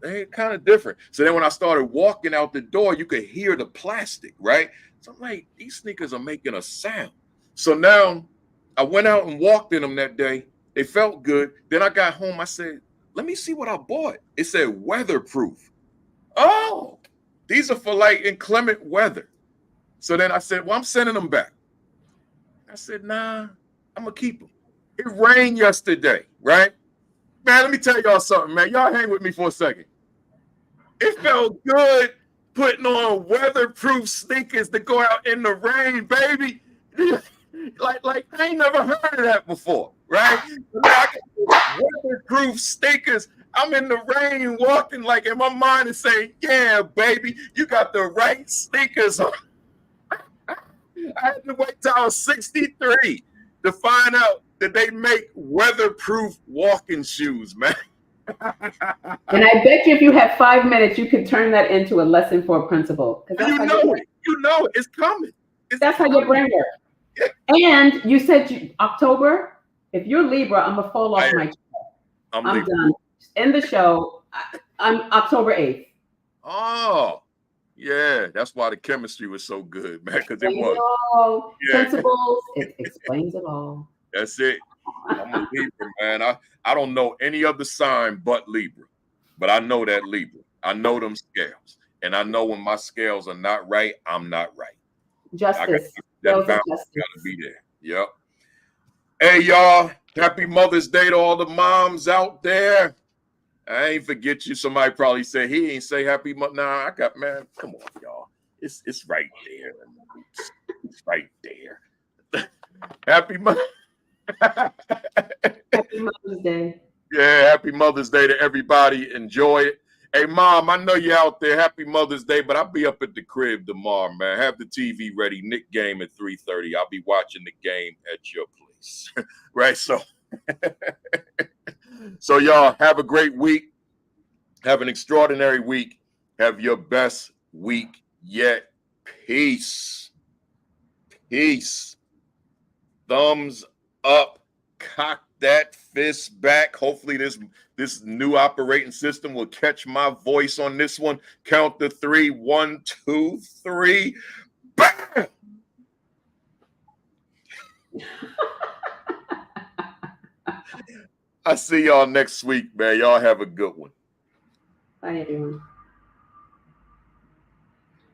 They're kind of different. So then when I started walking out the door, you could hear the plastic, right? So I'm like, these sneakers are making a sound. So now I went out and walked in them that day. They felt good. Then I got home. I said, let me see what I bought. It said weatherproof. Oh, these are for like inclement weather. So then I said, well, I'm sending them back. I said, nah, I'm going to keep them. It rained yesterday, right? Man, let me tell y'all something, man. Y'all hang with me for a second. It felt good putting on weatherproof sneakers to go out in the rain, baby. like I ain't never heard of that before, right? So now I got weatherproof stickers. I'm in the rain walking like in my mind and saying, yeah, baby, you got the right sneakers on. I had to wait till I was 63 to find out that they make weatherproof walking shoes, man.
And I bet you if you had 5 minutes, you could turn that into a lesson for a principal.
You know it. It's coming.
That's how your brain works. Yeah. And you said October. If you're Libra, I'm gonna fall off my chair. I'm done. End the show. I'm October 8th.
Oh, yeah. That's why the chemistry was so good, man. Because it was.
Principles. It explains it all.
That's it. I'm a Libra, man. I don't know any other sign but Libra, but I know that Libra. I know them scales, and I know when my scales are not right, I'm not right.
Justice.
That balance gotta be there. Yep. Hey, y'all. Happy Mother's Day to all the moms out there. I ain't forget you. Somebody probably said he ain't say happy mother. Nah, I got, man. Come on, y'all. It's right there. It's right there. Happy Mother.
Happy Mother's Day.
Yeah, happy Mother's Day to everybody. Enjoy it. Hey, Mom, I know you're out there. Happy Mother's Day, but I'll be up at the crib tomorrow, man. Have the TV ready. Nick game at 3:30. I'll be watching the game at your place. Right? So y'all have a great week. Have an extraordinary week. Have your best week yet. Peace. Peace. Thumbs up. Cock that fist back. Hopefully this new operating system will catch my voice on this one. Count to 3. 1, 2, 3. Bam! I see y'all next week, man. Y'all have a good one.
Bye, everyone.